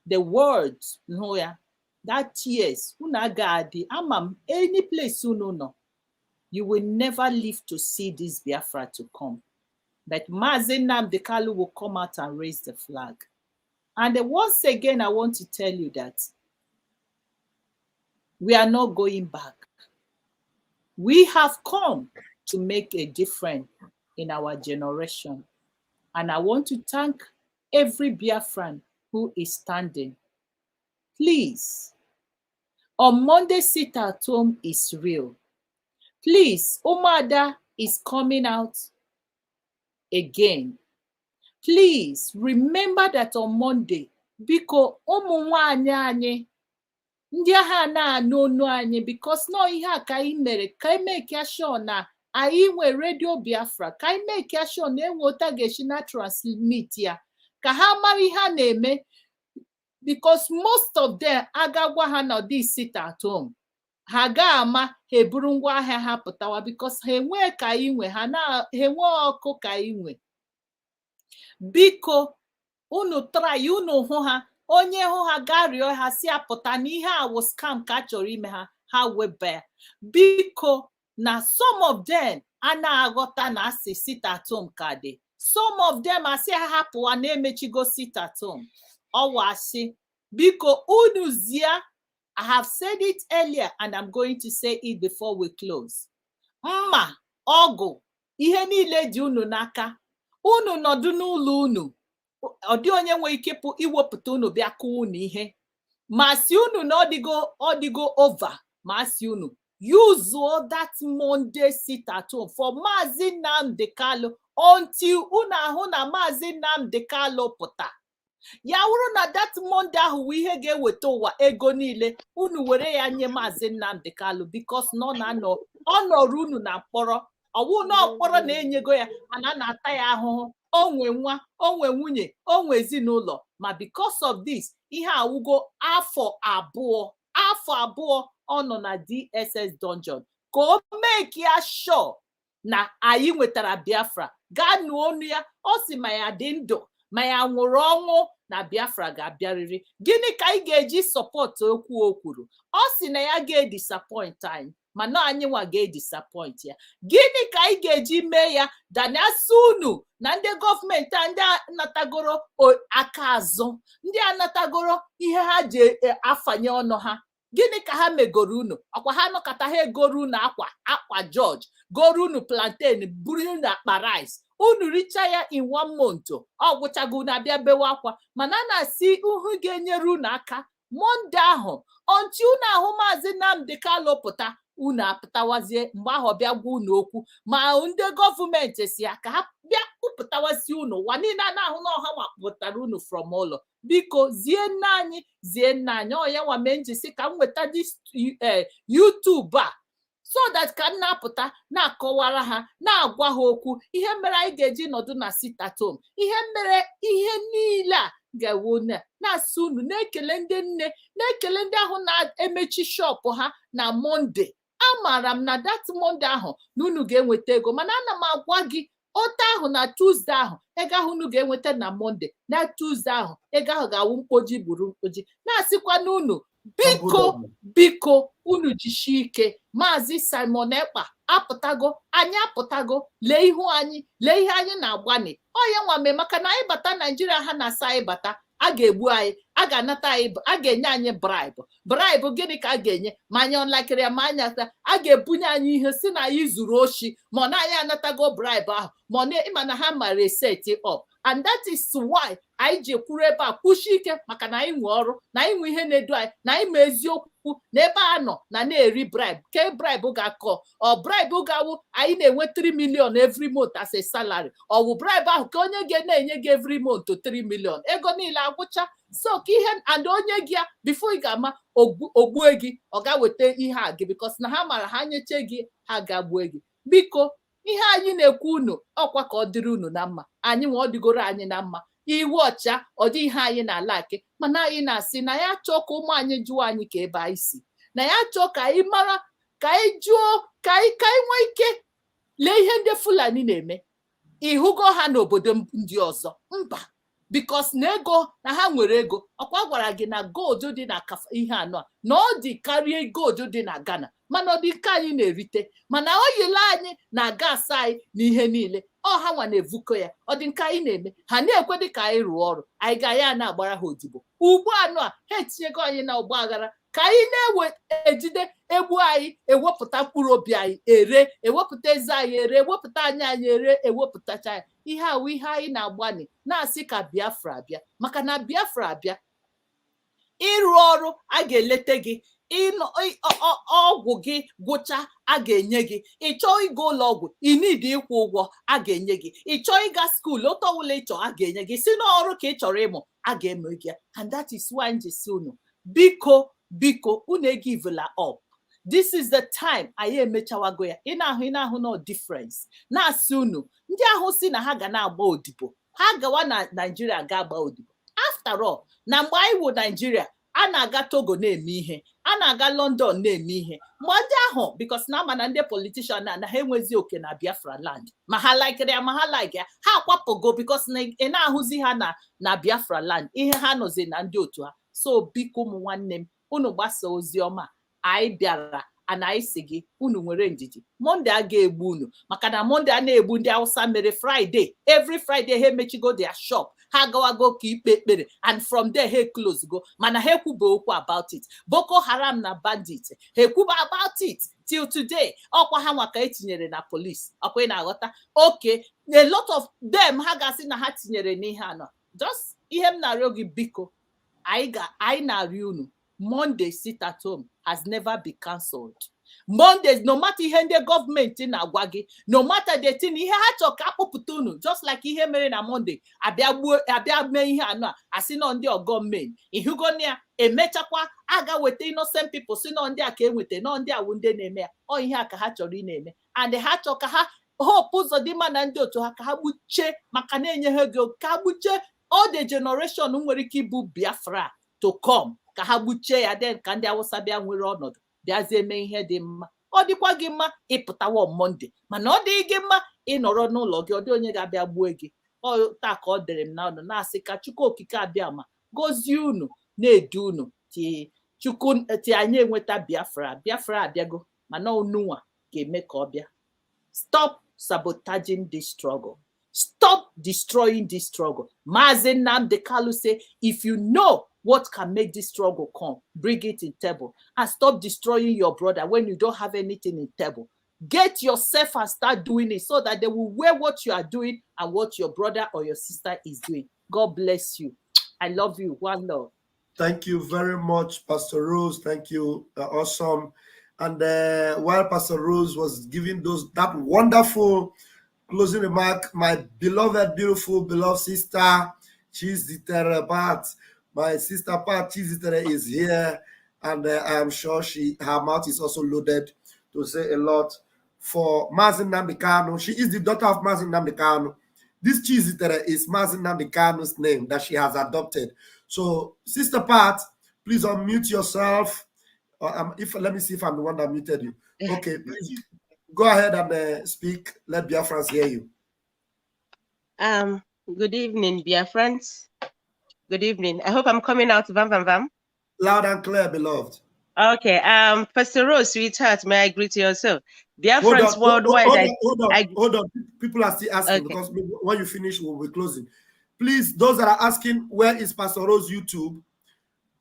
the words no ya that tears, unagadi, amam, any place uno, you will never live to see this Biafra to come. But Mazi Nnamdi Kanu will come out and raise the flag. And once again, I want to tell you that we are not going back. We have come to make a difference in our generation. And I want to thank every Biafran who is standing. Please, on Monday, sit at home is real. Please, Umada is coming out again. Please remember that on Monday, biko ụmụnwaanyị anyị ndị agha na-anụ onu anyị, because no ihe a ka anyị mere ka anyị make sure na anyị nwe Radio Biafra, ka anyị make sure na enweta ga-esi na transmit ya ka ha mara ihe a na-eme, because most of them agagwa ha na this sit at home ha ga-ama ha eburu ngwa ahịa ha pụtawa, because ha enwe ka anyị nwe ha enwe ọkụ ka anyị nwe. Biko unu try unu hụ ha, onye hụ ha gario ha si apụta na ihe a wụ scam ka a chọrọ ime ha webe. Biko na some of them a na-aghọta na asị sit at home ka dị, some of them asị ha hapụwa na emechigo sit at home ọwasị. Biko unu zia, I have said it earlier and I'm going to say it before we close. Mma ọgụ ihe niile dị unu n'aka, unu nọdụ n'ụlọ unu, ọ dị onye nwe ike iwepụta unu bịa kụọ unu ihe, ma si unu na ọ dịgo over, ma si unu use that Monday sit at home for Mazi Nnamdi Kanu until unu ahụ na Mazi Nnamdi Kanu pụta. Ya wụrụ na that Monday ahụ ihe ga-eweta ụwa ego niile, unu were ya nye Mazi Nnamdi Kanu, because ọ nọrọ unu na mkpọrọ. Ọwụ na mkpọrọ na-enyego ya mana na-ata ya ahụhụ, onwe nwa, onwe nwunye, onwe ezinụlọ, ma because of this ihe awụgo afọ abụọ ọ nọ na DSS dungeon ka o make ya sure na anyị nwetara Biafra. Gaa nụọ ọnụ ya, ọ sị ma ya dị ndụ ma ya nwụrụ ọnwụ na Biafra ga-abịarịrị. Gịnị ka anyị ga-eji support okwu o kwuru? Ọ sị na ya ga-edisappoint anyị, mana anyị nwa ga-edisappoint ya. Gịnị ka anyị ga-eji mee ya danasị unu na ndị gọọmenti a ndị anatagoro aka azụ, ndị anatagoro ihe ha ji afanye ọnụ ha? Gịnị ka ha megoro unu? Ọkwa ha nọkọta ha egoro unu akwa George, goro unu plantain, buru unu akpa rice, unu richa ya in 1 month, ọ gwụchago unu abịa bewe akwa. Mana na-asị uhu ga-enyere unu aka Monde ahụ until unu ahụ Mazi Nnamdi Kanu pụta, unu apụtawazie mgbe ahụ bịa gwa unu okwu. Ma ndị gọọmenti si ya ka ha bịa kpụpụtawazi unu, ụwa niile a na-ahụ na ọha wakpụtara unu from ụlọ. Biko zie nna anyị ọ ya nwa mee njisi ka m nweta dis YouTube a, so that ka m na-apụta na-akọwara ha, na-agwa ha okwu ihe mere anyị ga-eji nọdụ na sit at home, ihe mere ihe niile a ga-ewu na-asị unu, na-ekele ndị nne, na-ekele ndị ahụ na-emechi shọpụ ha na Monde. Amaara m na that Monde ahụ na unu ga-enweta ego, mana ana m agwa gị ote ahụ na Tuesday ahụ ego ahụ unu ga-enweta na Monde, na Tuesday ahụ ego ahụ ga-awụ mkpoji buru mkpoji. Na-asịkwa n'unu biko unu jisie ike. Maazị Simon Ekpa apụtago, anyị apụtago, lee ihu anyị, lee ihe anyị na-agbani. Ọ ya nwa mee maka na anyị bata Naijiria, ha na-asa anyị bata, a ga-egbu anyị, a ga-anata anyị, a ga-enye anyị bribe. Gịnị ka a ga-enye? Ma anyị ọlakịrị ya, ma anyị ata, a ga-ebunye anyị ihe si na anyị zuru oshi, ma na anyị anatago bribe ahụ, ma ịma na ha mara set up. And that is why anyị ji kwuru ebe a kwụshi ike, maka na anyị nwe ọrụ, na anyị nwe ihe na-edu anyị, na anyị ma eziokwu na ebe a nọ na-eri bribe. Ke bribe ga-akọ ọ bribe ga-awụ anyị na-enwe 3 million every month as a salary, ọ wụ bribe ahụ ka onye ga-enye gị every month 3 million, ego niile agwụcha. So ka ihe and onye gị ya before ị ga-ama ogbue gị, ọ ga-weta ihe a gị, because na ha mara ha nyeche gị, ha ga-agbue gị. Biko ihe anyị na-ekwu unu ọkwa ka ọ dịrị unu na mma, anyị nwe ọ dịgoro anyị na mma, iwu ọcha ọ dị ihe anyị na-ala ake, mana anyị na-asị na ya chọọ ka ụmụ anyị jụọ anyị ka ebe anyị si, na ya chọọ ka anyị mara, ka anyị jụọ, ka anyị nwee ike lee ihe ndị Fulani na-eme. Ịhụgo ha n'obodo ndị ọzọ? Mba, because na ego na ha nwere ego ọkwa gwara gị na gold dị na ihe anọ na ọ dị karịa gold dị na Ghana mana ọ dị nke anyị na-erite mana oyile anyị na gas anyị na ihe niile ọ ha nwa na-evuko ya ọ dị nke anyị na-eme ha na-ekwe dị ka anyị rụọ ọrụ anyị ga ya na-agbara ha odibo ugbu anụ a ha etinyego anyị na ụgbọ aghara ka anyị na-ewe ejide egbu anyị ewepụta mkpụrụ obi anyị ere ewepụta eze anyị ere ewepụta anya anyị ere ewepụtacha ya ihe awụ ihe anyị na-agbani na-asị ka Biafra bịa maka na Biafra bịa ịrụ ọrụ a ga-elete gị ọgwụ gị gwụcha a ga-enye gị ịchọọ ịga ụlọ ọgwụ inidi ịkwụ ụgwọ a ga-enye gị ịchọọ ịga skuul ụtọwụla ịchọ a ga-enye gị si n'ọrụ ka ị chọrọ ịmụ a ga-eme gị and that is why m ji si unu biko unu egivela up. This is the time anyị emechawago ya ị na-ahụ no difference na-asị unu ndị ahụ si na ha ga na-agba odibo ha gawa na Nigeria ga-agba odibo after all na mgbe anyị wụ Nigeria a na-aga Togo na-eme ihe a na-aga London na-eme ihe mgbe ndị ahụ because na ama na ndị politician na ha enwezi oke na Biafra land ma ha likere ya ma ha like ya ha akwapogo because ị na-ahụzi ha na Biafra land ihe ha nọzi na ndị otu ha so biko ụmụ nwanne m unu gbasa ozi ọma anyị bịara ana anyị si gị unu nwere ndidi Monday a ga-egbu unu maka na Monday a na-egbu ndị Hausa mere Friday every Friday ha emechigo their shop ha gawago ka ikpe ekpere and from there ha close go mana ha ekwuba okwu about it Boko Haram na bandit ha ekwuba about it till today ọkwa ha nwaka etinyere na police ọkwa ị na-aghọta okay a lot of them ha gasị na ha tinyere n'ihe anọ just ihe m na-arịọ gị biko anyị na-arịọ unu Monday sit at home has never been cancelled. Mondays, no matter ihe ndị gọọmenti na-agwa gị, no matter the thing, ihe ha chọ ka akpọpụta unu, just like ihe mere na Monday, abịa mee ihe anọ a sị nọ ndị gọọmenti. Ihugo na emechakwa aga weta innocent people si nọ ndị a ka enweta nọ ndị awụ ndị na-eme ya. Ọ ihe a ka ha chọrọ ị na-eme. And ha chọ ka ha hope ụzọ dị mma na ndị otu ha ka ha gbuche maka na-enye ha ego ka ha gbuche all the generation nwere ike ibu Biafra to come. Ka ha gbuchie ya den ka ndị Hausa bịa nwere ọnọdụ bịazie eme ihe dị mma ọ dịkwa gị mma ịpụtawa Monday mana ọ dị gị mma ịnọrọ n'ụlọ gị ọ dị onye ga-abịa gbuo gị ọ taa ka ọ dịrị m na ọnụ na-asị ka Chukwu okike abịa ma gozie unu na-edu unu Chukwu ti anyị enweta Biafra abịago mana ununwa ga-eme ka ọ bịa stop sabotaging this struggle stop destroying this struggle Maazị Nnamdi Kalu say if you know what can make this struggle come, bring it in table and stop destroying your brother when you don't have anything in table. Get yourself and start doing it so that they will wear what you are doing and what your brother or your sister is doing. God bless you. I love you. One love. Thank you very much, Pastor Rose. Thank you. Awesome. And while Pastor Rose was giving that wonderful closing remark, my beloved, beautiful, beloved sister, she's the therapist. My sister Pat Chizitere is here, and I am sure her mouth is also loaded to say a lot for Maazị Nnamdi Kanu. She is the daughter of Maazị Nnamdi Kanu. This Chizitere is Maazị Nnamdi Kanu's name that she has adopted. So, Sister Pat, please unmute yourself. Let me see if I'm the one that muted you. Okay, please go ahead and speak. Let Biafrans hear you. Good evening, Biafrans. Good evening. I hope I'm coming out Vam Vam Vam. Loud and clear, beloved. Okay. Pastor Rose, sweetheart, may I greet you also? Biafrans worldwide. Hold on. People are still asking because when you finish, we'll be closing. Please, those that are asking, where is Pastor Rose YouTube?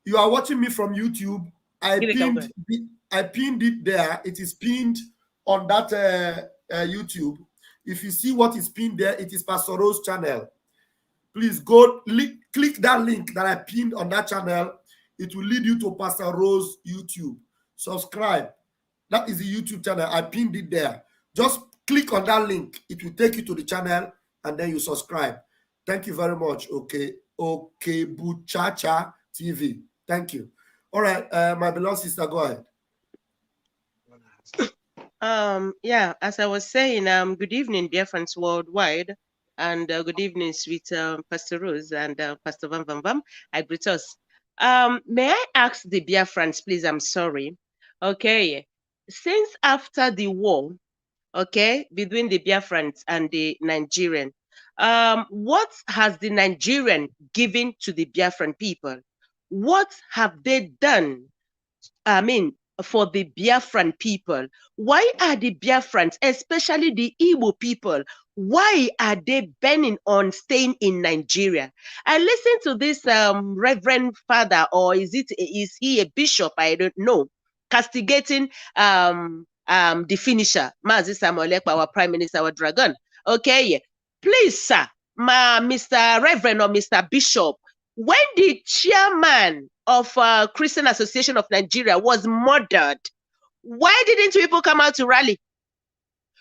You are watching me from YouTube. I pinned it there. It is pinned on that YouTube. If you see what is pinned there, it is Pastor Rose channel. Please go click that link that I pinned on that channel. It will lead you to Pastor Rose YouTube. Subscribe. That is the YouTube channel. I pinned it there. Just click on that link. It will take you to the channel and then you subscribe. Thank you very much. Okay, Buchacha TV. Thank you. All right, my beloved sister, go ahead. Yeah, as I was saying, good evening, dear friends worldwide. And good evening, sweet Pastor Rose and Pastor Vam Vam Vam. I greet us. May I ask the Biafrans, please? I'm sorry. Okay. Since after the war, okay, between the Biafrans and the Nigerian, what has the Nigerian given to the Biafran people? What have they done? For the Biafran people. Why are the Biafrans, especially the Igbo people, why are they bending on staying in Nigeria? I listened to this Reverend Father, or is he a bishop? I don't know. Castigating the finisher, Mazi Samuel Ekpa, our Prime Minister, our dragon. Okay, please, sir, Mr. Reverend or Mr. Bishop, when the chairman of Christian Association of Nigeria was murdered, why didn't people come out to rally?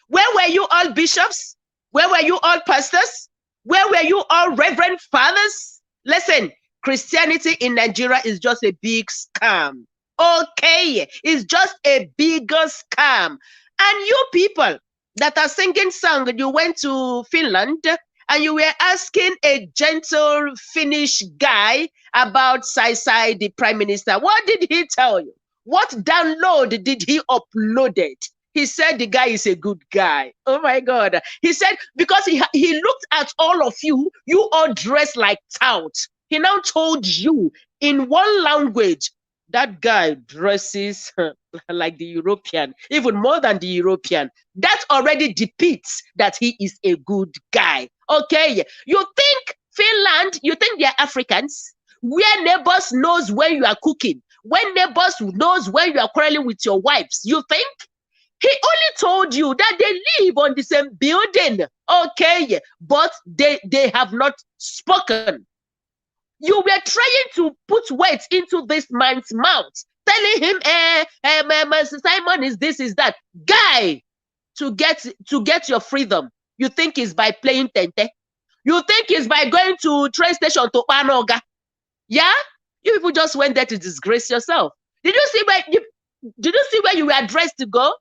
Where were you all bishops? Where were you all pastors? Where were you all reverend fathers? Listen, Christianity in Nigeria is just a big scam. Okay, it's just a bigger scam. And you people that are singing song, you went to Finland and you were asking a gentle Finnish guy about Sai, the prime minister. What did he tell you? What download did he upload it? He said the guy is a good guy. Oh my God. He said, because he looked at all of you, you all dressed like touts. He now told you in one language, that guy dresses like the European, even more than the European. That already depicts that he is a good guy. Okay, you think Finland, you think they're Africans? Where neighbors knows when you are cooking, when neighbors knows when you are quarreling with your wives, you think? He only told you that they live on the same building, okay, but they have not spoken. You were trying to put words into this man's mouth, telling him, Simon is this, is that. Guy, to get your freedom, you think is by playing tente? You think is by going to train station to Panoga? Yeah? You people just went there to disgrace yourself. Did you see where you were dressed to go?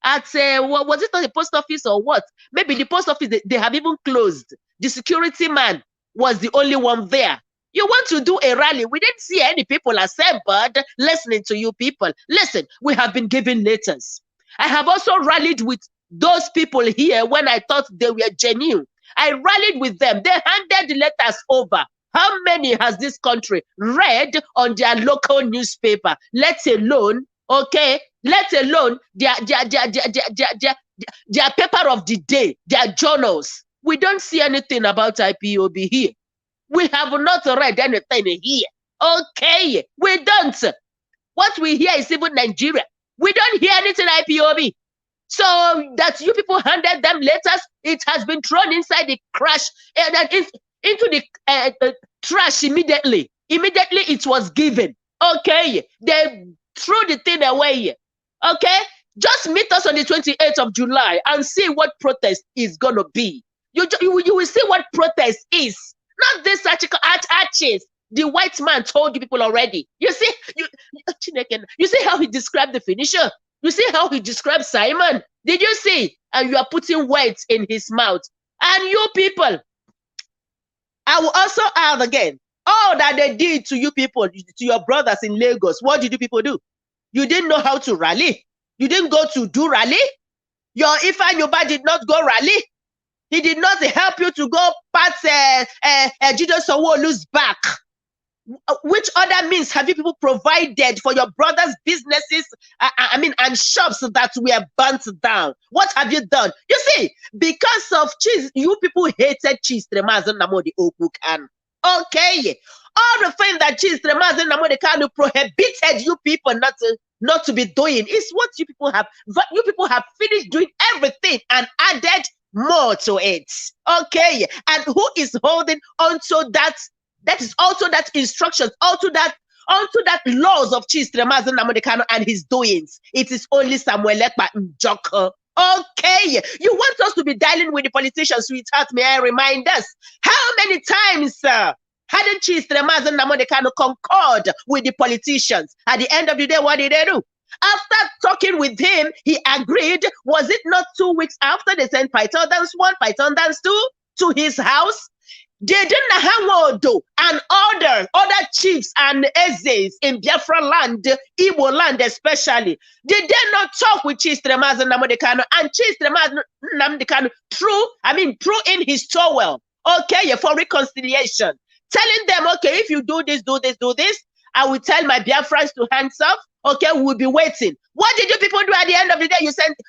At was it not the post office or what? Maybe the post office, they have even closed. The security man was the only one there. You want to do a rally. We didn't see any people assembled listening to you people. Listen, we have been given letters. I have also rallied with those people here when I thought they were genuine. I rallied with them. They handed the letters over. How many has this country read on their local newspaper? Let alone, okay, let alone their paper of the day, their journals. We don't see anything about IPOB here. We have not read anything here. Okay, we don't. What we hear is even Nigeria. We don't hear anything IPOB. So that you people handed them letters, it has been thrown inside the trash, into the trash immediately. Immediately it was given. Okay, they threw the thing away. Okay, just meet us on the 28th of July and see what protest is going to be. You will see what protest is. Not this arches. The white man told you people already. You see, you see how he described the finisher? You see how he described Simon? Did you see? And you are putting words in his mouth. And you people, I will also add again, all that they did to you people, to your brothers in Lagos, what did you people do? You didn't know how to rally. You didn't go to do rally. Your Ifa Yoba did not go rally. He did not help you to go pat Jido Sowolu's back. Which other means have you people provided for your brother's businesses, and shops that were burnt down? What have you done? You see, because of cheese, you people hated cheese. Okay. All the things that cheese prohibited you people not to be doing is what you people have. You people have finished doing everything and added more to it. Okay. And who is holding onto that? That is also that instructions, onto that laws of Chief Tremazen Namodekano and his doings. It is only Samuel Ekpa Njoko. Okay, you want us to be dialing with the politicians, sweetheart? May I remind us how many times, hadn't Chief Tremazen Namodekano concord with the politicians? At the end of the day, what did they do? After talking with him, he agreed. Was it not 2 weeks after they sent Python Dance 1, Python Dance 2 to his house? They didn't have and other chiefs and ezes in Biafra land, Igbo land especially. Did they not talk with Chief Tremaz Nnamdi Kanu and Chief Tremaz Nnamdi Kanu threw in his towel, okay, for reconciliation, telling them, okay, if you do this, I will tell my Biafrans to hands off. Okay, we'll be waiting. What did you people do at the end of the day?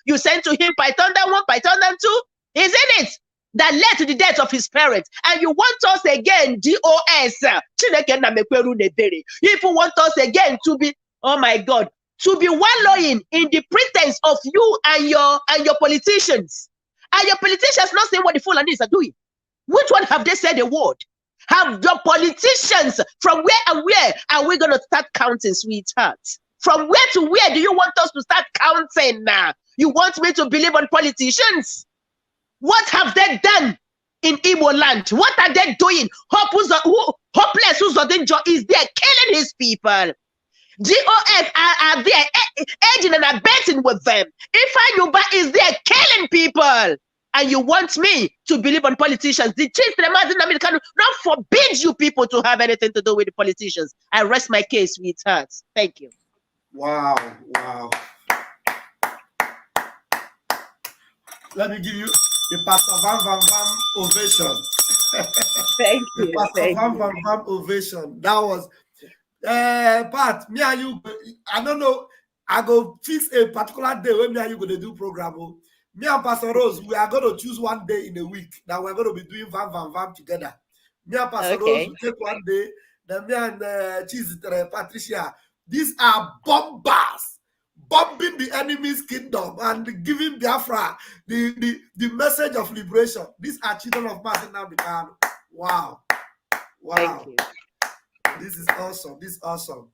You sent to him Python 1, Python 2, isn't it? That led to the death of his parents. And you want us again, DOS. People want us again to be, oh my God, to be wallowing in the pretense of you and your politicians. And your politicians not saying what the Fulanis are doing. Which one have they said a word? Have the politicians from where and where are we going to start counting, sweethearts? From where to where do you want us to start counting now? You want me to believe on politicians? What have they done in Igbo land? What are they doing? Hopeless Uzodinjo is there killing his people. GOS are there aiding and abetting with them. Ifeanyuba is there killing people. And you want me to believe on politicians? The Chief Nnamdi Kanu not forbid you people to have anything to do with the politicians. I rest my case, sweethearts. Thank you. Wow. Let me give you the Pastor Vam Vam Vam ovation. Thank you. The Pastor Vam Vam Vam ovation. That was Pat, me and you, I don't know, I go fix a particular day when me and you going to do program. Me and Pastor Rose, we are going to choose one day in a week that we're going to be doing Vam Vam Vam together. Me and Pastor Rose, we take one day, then me and Patricia, these are bombers, bombing the enemy's kingdom and giving Biafra the message of liberation. These are children of Mnk'S Nnamdi Kanu. Wow. Thank you. This is awesome. This is awesome.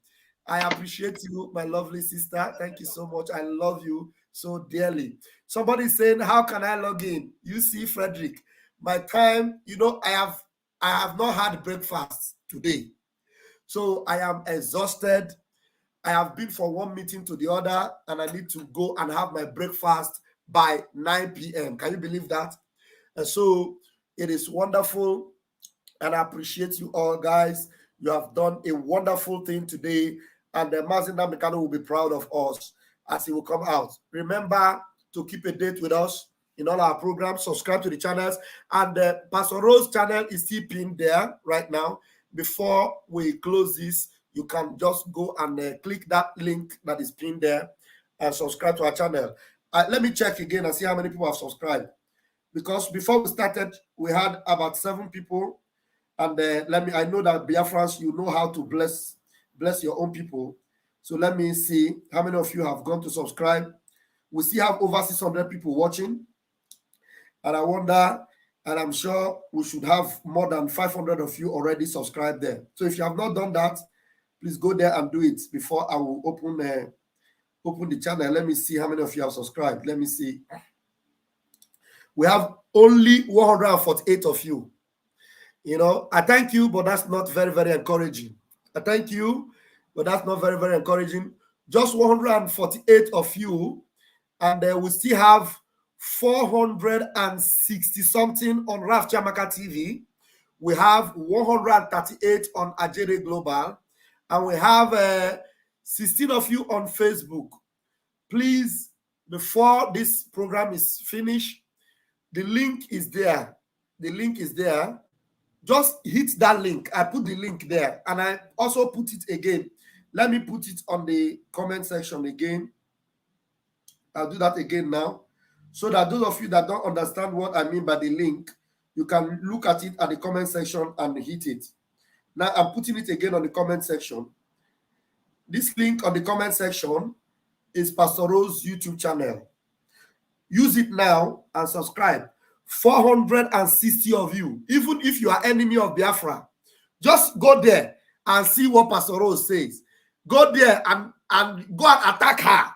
I appreciate you, my lovely sister. Thank you so much. I love you so dearly. Somebody saying, how can I log in? You see, Frederick, my time, I have not had breakfast today. So I am exhausted. I have been from one meeting to the other, and I need to go and have my breakfast by 9 p.m. Can you believe that? And so it is wonderful, and I appreciate you all, guys. You have done a wonderful thing today, and Mnk'S Nnamdi Kanu will be proud of us as he will come out. Remember to keep a date with us in all our programs. Subscribe to the channels, and Pastor Rose's channel is still pinned there right now. Before we close this, you can just go and click that link that is pinned there and subscribe to our channel. Let me check again and see how many people have subscribed. Because before we started, we had about 7 people. And I know that Biafrans, you know how to bless your own people. So let me see how many of you have gone to subscribe. We still have over 600 people watching. And I wonder, and I'm sure we should have more than 500 of you already subscribed there. So if you have not done that, please go there and do it before I will open the channel. Let me see how many of you have subscribed. Let me see. We have only 148 of you. I thank you, but that's not very, very encouraging. I thank you, but that's not very, very encouraging. Just 148 of you, and we still have 460 something on Raf Chamaka TV. We have 138 on Ajere Global, and we have 16 of you on Facebook. Please, before this program is finished, the link is there. The link is there. Just hit that link. I put the link there, and I also put it again. Let me put it on the comment section again. I'll do that again now, so that those of you that don't understand what I mean by the link, you can look at it at the comment section and hit it. Now I'm putting it again on the comment section. This link on the comment section is Pastor Rose's YouTube channel. Use it now and subscribe. 460 of you, even if you are enemy of Biafra, just go there and see what Pastor Rose says. Go there and go and attack her,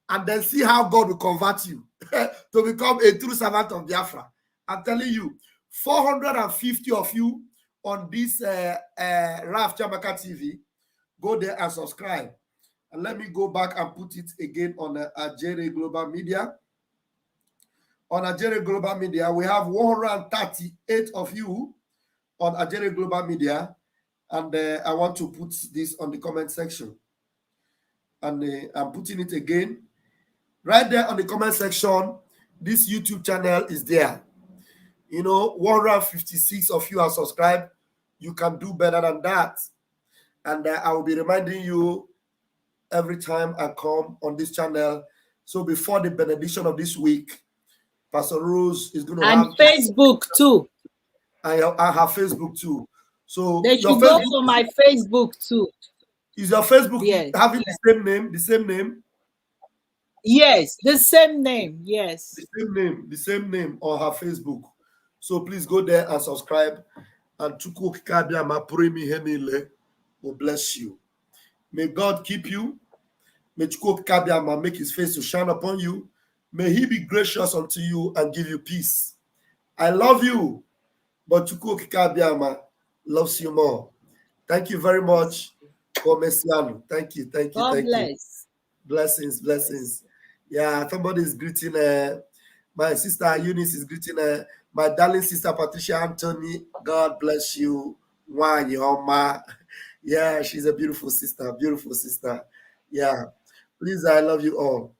and then see how God will convert you to become a true servant of Biafra. I'm telling you, 450 of you on this Raf Chamaka TV, go there and subscribe. And let me go back and put it again on Ajere Global Media. On Ajere Global Media, we have 138 of you on Ajere Global Media, and I want to put this on the comment section. And I'm putting it again. Right there on the comment section, this YouTube channel is there. 156 of you are subscribed. You can do better than that. And I will be reminding you every time I come on this channel. So before the benediction of this week, Pastor Rose is going to have... And Facebook too. I have Facebook too. So they should go to my Facebook too. Is your Facebook having the same name? The same name? Yes, the same name. Yes. The same name on her Facebook. So please go there and subscribe. And Chukwu Kikabiama Premi Henile will bless you. May God keep you. May Chukwu Kikabiama make his face to shine upon you. May he be gracious unto you and give you peace. I love you, but Chukwu Kikabiama loves you more. Thank you very much. Thank you. God bless. Blessings. Yeah, somebody is greeting my sister Eunice is greeting my darling sister Patricia Anthony. God bless you. Yeah, she's a beautiful sister. Yeah. Please, I love you all.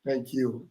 Thank you.